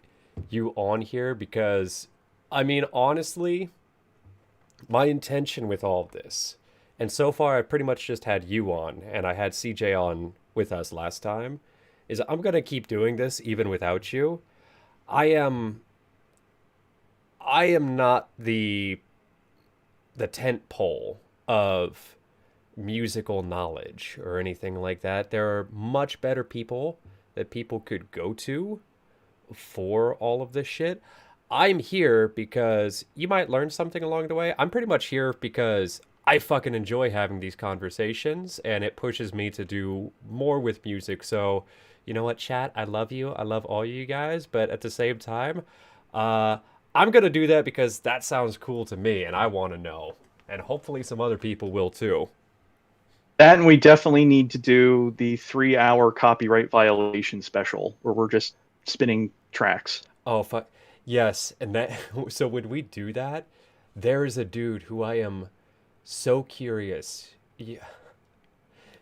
S1: you on here because I mean, honestly, my intention with all of this, and so far I pretty much just had you on and I had CJ on with us last time, is I'm gonna keep doing this even without you. I am I am not the tent pole of musical knowledge or anything like that. There are much better people that people could go to for all of this shit. I'm here because you might learn something along the way. I'm pretty much here because I fucking enjoy having these conversations and it pushes me to do more with music. So, you know what, chat? I love you. I love all you guys, but at the same time, uh, I'm gonna do that because that sounds cool to me and I want to know. And hopefully some other people will too.
S2: That and we definitely need to do the 3 hour copyright violation special where we're just spinning tracks.
S1: Oh, fuck. Yes, and that so when we do that, there is a dude who I am so curious. Yeah,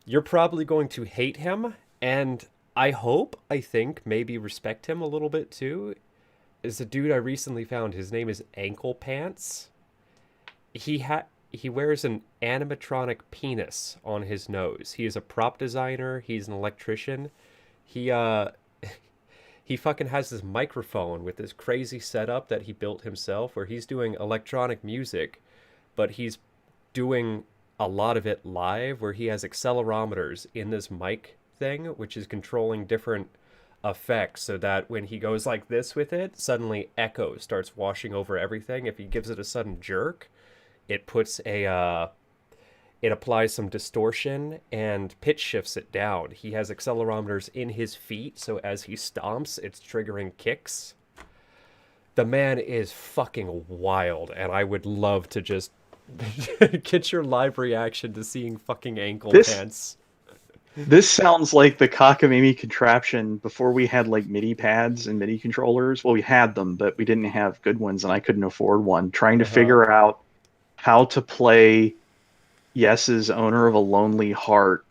S1: you're probably going to hate him, and I think, maybe respect him a little bit too. Is a dude I recently found. His name is Ankle Pants. He wears an animatronic penis on his nose. He is a prop designer. He's an electrician. He he fucking has this microphone with this crazy setup that he built himself where he's doing electronic music, but he's doing a lot of it live where he has accelerometers in this mic thing, which is controlling different effects so that when he goes like this with it, suddenly echo starts washing over everything. If he gives it a sudden jerk, it puts it applies some distortion and pitch shifts it down. He has accelerometers in his feet, so as he stomps, it's triggering kicks. The man is fucking wild, and I would love to just get your live reaction to seeing fucking ankle
S2: This
S1: pants.
S2: this sounds like the cockamamie contraption before we had like MIDI pads and MIDI controllers. Well, we had them, but we didn't have good ones, and I couldn't afford one. Trying to
S1: Uh-huh.
S2: figure out how to play Yes's Owner of a Lonely Heart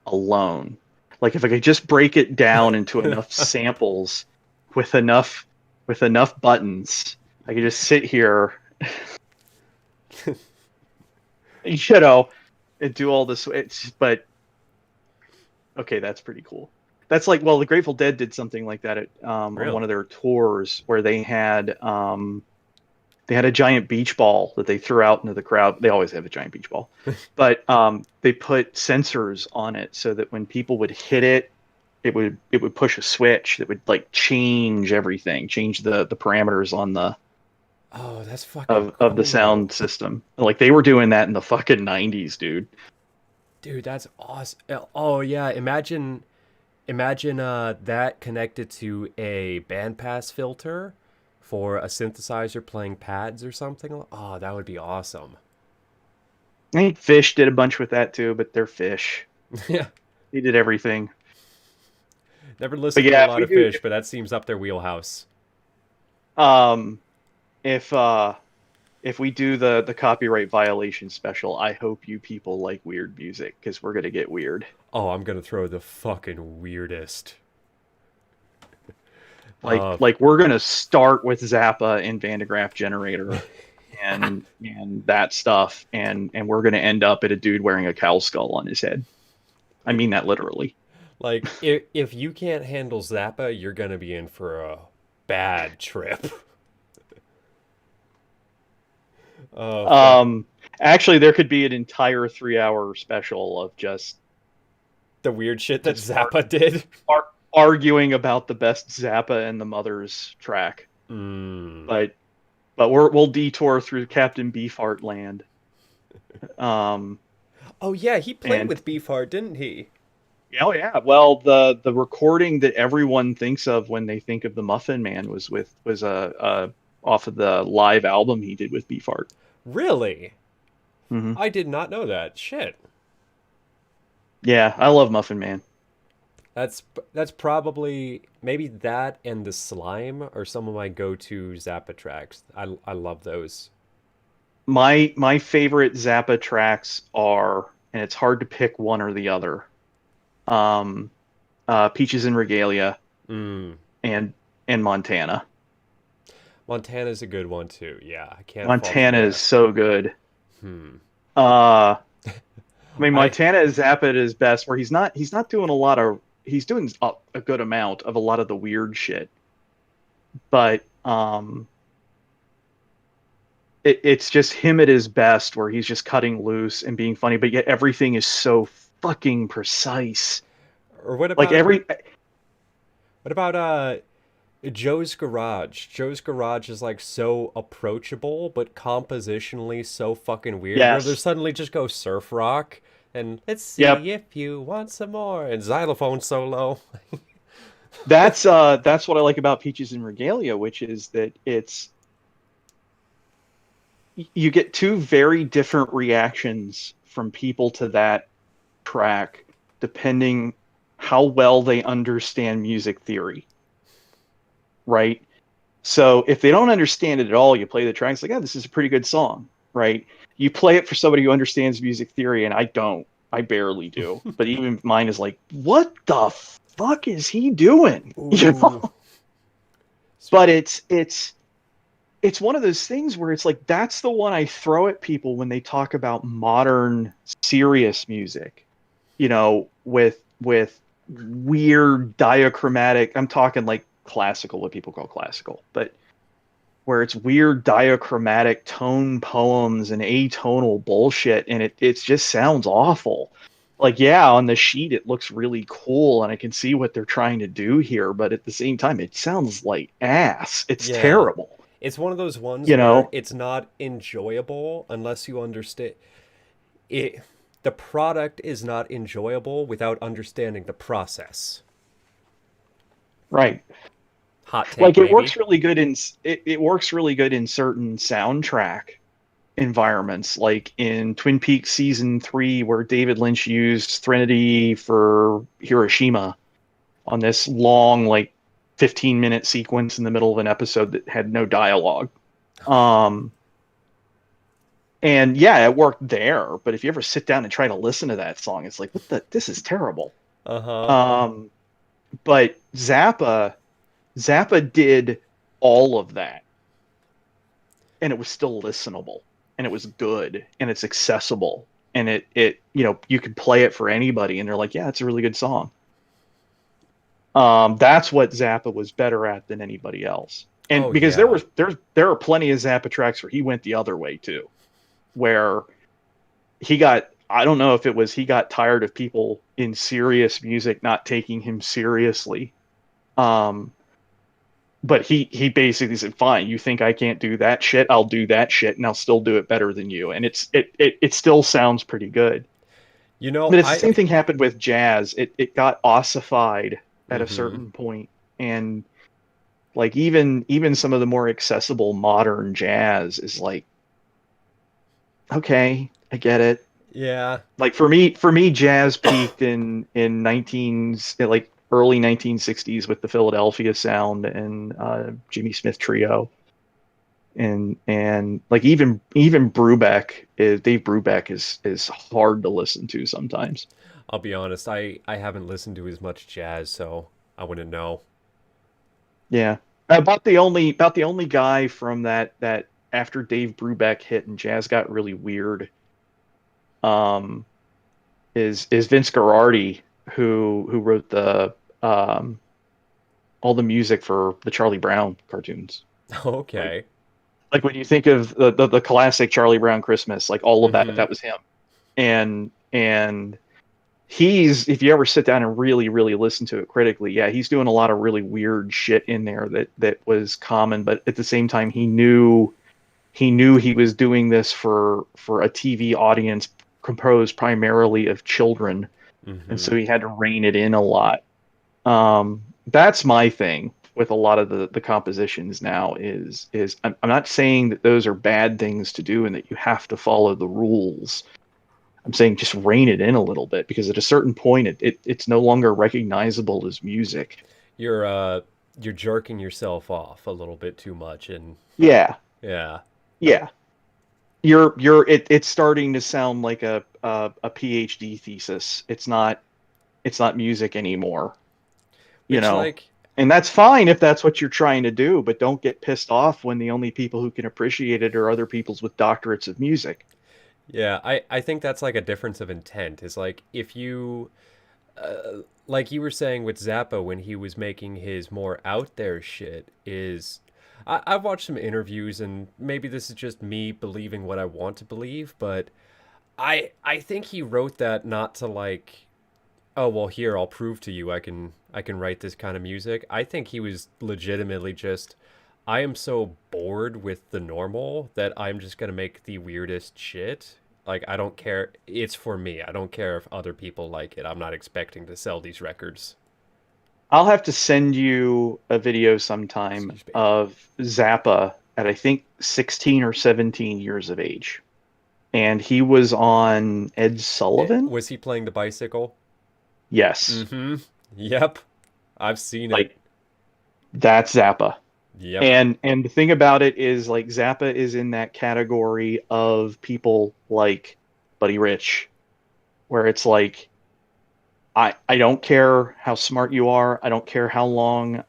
S2: alone. Like if I could just break it down into enough samples with enough buttons, I could just sit here, you know, and do all this. But okay, that's pretty cool. That's like, well, the Grateful Dead did something like that on one
S1: Really?
S2: of their tours where they had a giant beach ball that they threw out into the crowd. They always have a giant beach ball, but they put sensors on it so that when people would hit it, it would push a switch that would like change everything, change the parameters on the
S1: Oh, that's fucking
S2: of the
S1: cool.
S2: sound system. Like they were doing that in the fucking 90s, dude.
S1: Dude, that's awesome. Oh yeah, imagine that connected to a bandpass filter for a synthesizer playing pads or something. Oh, that would be awesome.
S2: I think Fish did a bunch with that too, but they're Fish.
S1: Yeah.
S2: He did everything.
S1: Never
S2: But
S1: listened to a
S2: yeah, if
S1: lot
S2: we
S1: of
S2: do,
S1: Fish, but that seems up their wheelhouse.
S2: um, if uh, if we do the copyright violation special, I hope you people like weird music because we're gonna get weird.
S1: Oh, I'm gonna throw the fucking weirdest.
S2: Like
S1: Uh,
S2: like we're gonna start with Zappa and Van de Graaff Generator and that stuff, and we're gonna end up at a dude wearing a cow skull on his head. I mean that literally.
S1: like if you can't handle Zappa, you're gonna be in for a bad trip. Oh fuck.
S2: Um, Actually, there could be an entire 3 hour special of
S1: The weird shit that
S2: just
S1: Zappa did.
S2: ar- arguing about the best Zappa and the Mothers track.
S1: Mm.
S2: But we'll detour through Captain Beefheart land. Um,
S1: Oh yeah, he played
S2: and
S1: with Beefheart, didn't he?
S2: oh yeah, well the recording that everyone thinks of when they think of the Muffin Man was off of the live album he did with Beefheart.
S1: Really?
S2: Hmm.
S1: I did not know that. Shit.
S2: Yeah, I love Muffin Man.
S1: That's that's probably maybe that and the slime are some of my go-to Zappa tracks. I love those.
S2: My favorite Zappa tracks are, and it's hard to pick one or the other. Um, Peaches and Regalia
S1: Mm.
S2: and Montana.
S1: Montana's a good one too. Yeah, I can't fault you
S2: Montana is
S1: there.
S2: so good.
S1: Hmm.
S2: Uh, I mean,
S1: I
S2: Montana is Zappa at his best, where he's not doing a lot of he's doing a good amount of a lot of the weird shit, but it's just him at his best, where he's just cutting loose and being funny, but yet everything is so fucking precise.
S1: or
S2: Like every
S1: what about Joe's Garage? Joe's Garage is like so approachable, but compositionally so fucking weird. Where they
S2: yes,
S1: suddenly just go surf rock and let's
S2: yep.
S1: see if you want some more and xylophone solo.
S2: That's what I like about Peaches and Regalia, which is that you get two very different reactions from people to that track depending how well they understand music theory, right? So if they don't understand it at all, you play the track, it's like, oh, this is a pretty good song, right? You play it for somebody who understands music theory, and I don't. I barely do. But even mine is like, what the fuck is he doing? You
S1: Ooh.
S2: know? But it's one of those things where it's like that's the one I throw at people when they talk about modern serious music, with weird diachromatic. I'm talking like classical, what people call classical, but where it's weird diachromatic tone poems and atonal bullshit, and it just sounds awful. Like, yeah, on the sheet it looks really cool and I can see what they're trying to do here, but at the same time it sounds like ass. It's
S1: Yeah.
S2: terrible,
S1: It's one of those ones
S2: you
S1: where
S2: know?
S1: it's not enjoyable unless you understand it. The product is not enjoyable without understanding the process.
S2: Right.
S1: Hot take,
S2: Like it works
S1: maybe.
S2: really good it works really good in certain soundtrack environments, like in Twin Peaks season 3 where David Lynch used Threnody for Hiroshima on this long, like 15-minute sequence in the middle of an episode that had no dialogue. Um and yeah, it worked there, but if you ever sit down and try to listen to that song, it's like, what the this is terrible.
S1: Uh huh.
S2: Um but Zappa did all of that, and it was still listenable, and it was good, and it's accessible. and it you could play it for anybody, and they're like, yeah, it's a really good song. That's what Zappa was better at than anybody else. And
S1: Oh
S2: because
S1: yeah.
S2: there are plenty of Zappa tracks where he went the other way too, where he got, I don't know if it was he got tired of people in serious music not taking him seriously. Um, but he basically said, "Fine, you think I can't do that shit? I'll do that shit, and I'll still do it better than you." And it still sounds pretty good.
S1: You know,
S2: But it's the
S1: I
S2: same thing happened with jazz. It got ossified at a
S1: mhm.
S2: certain point, and like even some of the more accessible modern jazz is like, okay, I get it.
S1: Yeah.
S2: Like for me, jazz peaked in 19 like early 1960s with the Philadelphia Sound and Jimmy Smith Trio, and like even Brubeck is Dave Brubeck is hard to listen to sometimes.
S1: I'll be honest, I haven't listened to as much jazz, so I wouldn't know.
S2: Yeah, about the only guy from that after Dave Brubeck hit and jazz got really weird, um, is Vince Guaraldi, who wrote the um all the music for the Charlie Brown cartoons. Like
S1: Okay.
S2: like when you think of the classic Charlie Brown Christmas, like all of that
S1: Mhm.
S2: that was him. And he's, if you ever sit down and really listen to it critically, yeah, he's doing a lot of really weird shit in there that was common, but at the same time he knew he was doing this for a TV audience composed primarily of children, and so
S1: Mhm.
S2: he had to rein it in a lot. That's my thing with a lot of the compositions now is I'm not saying that those are bad things to do and that you have to follow the rules. I'm saying just rein it in a little bit, because at a certain point it's no longer recognizable as music.
S1: You're uh you're jerking yourself off a little bit too much and
S2: Yeah,
S1: yeah.
S2: yeah. It's starting to sound like a PhD thesis. It's not music anymore, you
S1: Which
S2: know.
S1: like
S2: And that's fine if that's what you're trying to do, but don't get pissed off when the only people who can appreciate it are other people's with doctorates of music.
S1: yeah, I think that's like a difference of intent. Is like if you like you were saying with Zappa when he was making his more out there shit is I've watched some interviews and maybe this is just me believing what I want to believe, but I think he wrote that not to like, oh well here I'll prove to you I can write this kind of music. I think he was legitimately just I am so bored with the normal that I'm just gonna make the weirdest shit. Like I don't care. It's for me. I don't care if other people like it. I'm not expecting to sell these records.
S2: I'll have to send you a video sometime
S1: Excuse me.
S2: of Zappa at, I think, 16 or 17 years of age. And he was on Ed Sullivan.
S1: Was he playing the bicycle?
S2: Yes.
S1: Mm-hmm. Yep. I've seen it.
S2: Like, that's Zappa.
S1: Yep.
S2: And the thing about it is, like, Zappa is in that category of people like Buddy Rich, where it's like, I don't care how smart you are. I don't care how long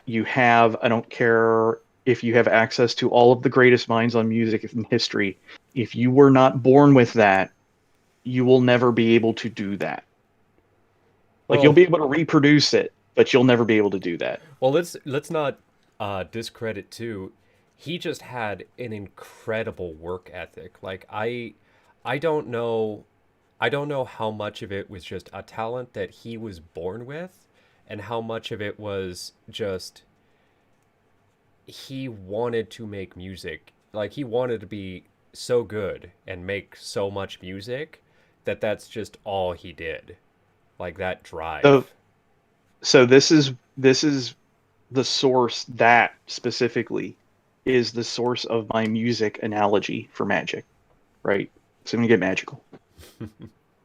S2: you have. I don't care if you have access to all of the greatest minds on music in history. If you were not born with that, you will never be able to do that. Like, you'll
S1: Well,
S2: be able to reproduce it, but you'll never be able to do that.
S1: well, let's not discredit too. He just had an incredible work ethic. Like I don't know I don't know how much of it was just a talent that he was born with and how much of it was just he wanted to make music. Like he wanted to be so good and make so much music that that's just all he did. Like that
S2: So
S1: drive.
S2: so this is the source, that specifically is the source of my music analogy for magic, right? So I'm gonna get magical.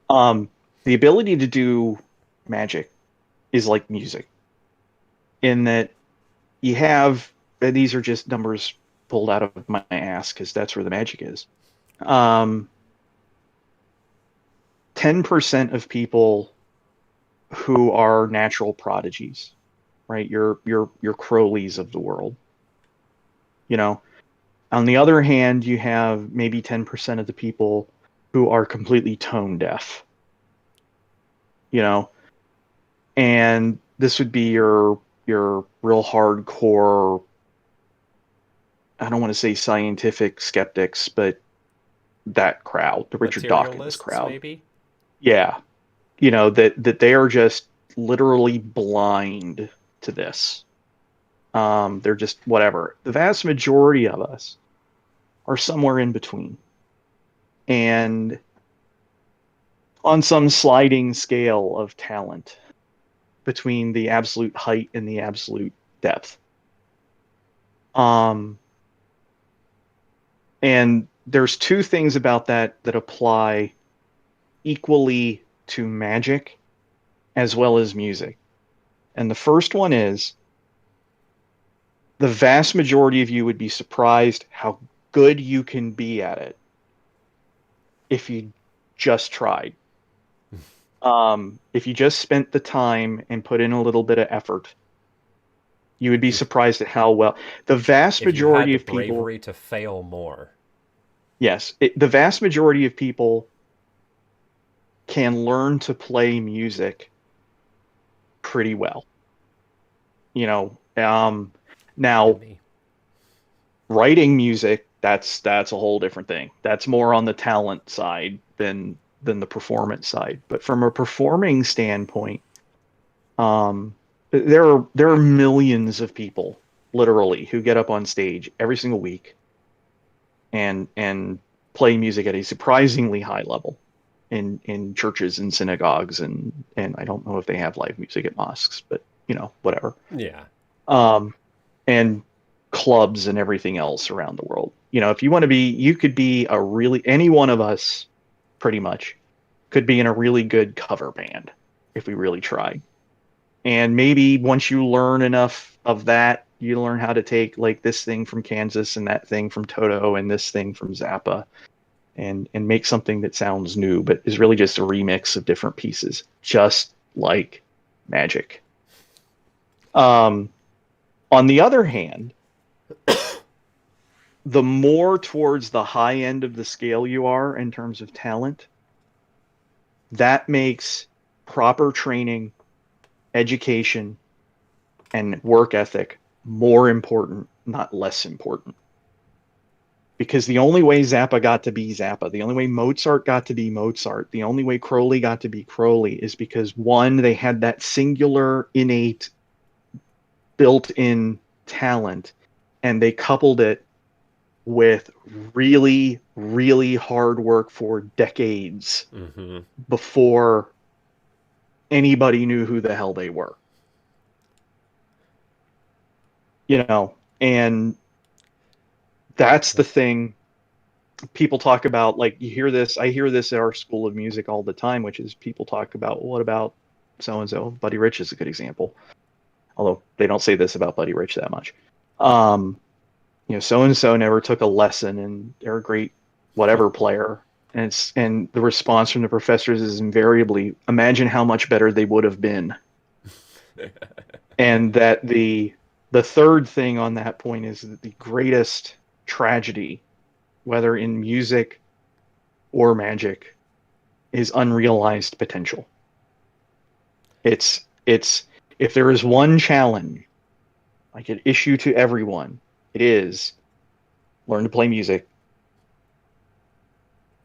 S2: Um, the ability to do magic is like music in that you have, and these are just numbers pulled out of my ass because that's where the magic is. Um, 10% of people who are natural prodigies, right? Your Crowleys of the world, you know. On the other hand, you have maybe 10% of the people who are completely tone deaf, you know, and this would be your real hardcore, I don't want to say scientific skeptics, but that crowd, the Richard Dawkins
S1: Materialists,
S2: crowd.
S1: maybe?
S2: Yeah, that they are just literally blind to this. They're just whatever. The vast majority of us are somewhere in between, and on some sliding scale of talent between the absolute height and the absolute depth. Um, and there's two things about that that apply equally to magic as well as music. And the first one is the vast majority of you would be surprised how good you can be at it if you just tried. If you just spent the time and put in a little bit of effort, you would be
S1: If
S2: surprised at how well the vast
S1: if you had
S2: majority
S1: the
S2: of people,
S1: bravery to fail more.
S2: yes, the vast majority of people can learn to play music pretty well. You know,
S1: Look at
S2: now
S1: me.
S2: writing music, that's a whole different thing. That's more on the talent side than the performance side. But from a performing standpoint, there are millions of people literally who get up on stage every single week and play music at a surprisingly high level in churches and synagogues and I don't know if they have live music at mosques, but whatever.
S1: Yeah.
S2: Um, and clubs and everything else around the world. If you want to be, you could be a really any one of us pretty much could be in a really good cover band if we really tried. And maybe once you learn enough of that, you learn how to take like this thing from Kansas and that thing from Toto and this thing from Zappa and make something that sounds new, but is really just a remix of different pieces, just like magic. Um, on the other hand, the more towards the high end of the scale you are in terms of talent, that makes proper training, education, and work ethic more important, not less important. Because the only way Zappa got to be Zappa, the only way Mozart got to be Mozart, the only way Crowley got to be Crowley is because one, they had that singular, innate, built in talent, and they coupled it with really, really hard work for decades
S1: Mm-hmm.
S2: before anybody knew who the hell they were. And that's the thing people talk about. Like, I hear this at our school of music all the time, which is people talk about, well, what about so and so? Buddy Rich is a good example, although they don't say this about Buddy Rich that much. um so and so never took a lesson and they're a great whatever player, and the response from the professors is invariably, imagine how much better they would have been. And that the third thing on that point is that the greatest tragedy, whether in music or magic, is unrealized potential. It's if there is one challenge I could issue to everyone, it is learn to play music,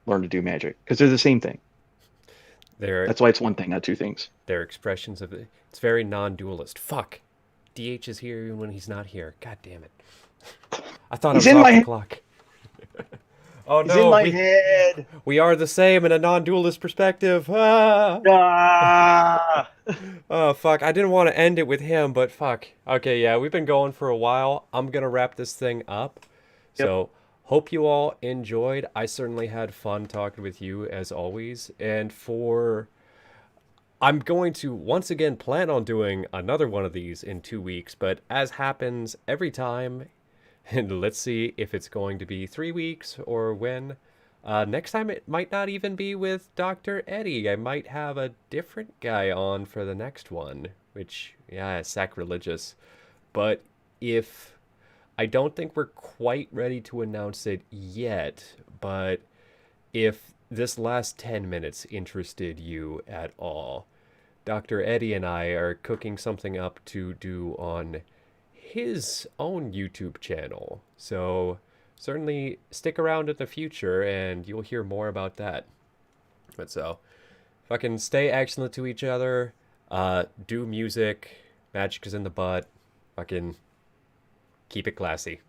S2: learn to do magic, because they're the same thing.
S1: They're
S2: That's why it's one thing, not two things.
S1: they're expressions of it. It's very non-dualist. Fuck. DH is here even when he's not here. God damn it. I thought I
S2: He's
S1: was
S2: in
S1: off
S2: my
S1: the
S2: head.
S1: clock. Oh
S2: He's in
S1: no,
S2: my
S1: we
S2: head.
S1: we are the same in a non-dualist perspective. Ah!
S2: Ah!
S1: Oh fuck, I didn't want to end it with him, but fuck. Okay, yeah, we've been going for a while. I'm gonna wrap this thing up.
S2: Yep.
S1: So, hope you all enjoyed. I certainly had fun talking with you as always. And for I'm going to once again plan on doing another one of these in 2 weeks, but as happens every time, and let's see if it's going to be 3 weeks or when. Next time it might not even be with Dr. Eddie. I might have a different guy on for the next one, which, yeah, is sacrilegious. But if I don't think we're quite ready to announce it yet, but if this last 10 minutes interested you at all, Dr. Eddie and I are cooking something up to do on his own YouTube channel. So certainly stick around in the future and you'll hear more about that. But so, fucking stay excellent to each other. Do music. Magic is in the butt. Fucking keep it classy.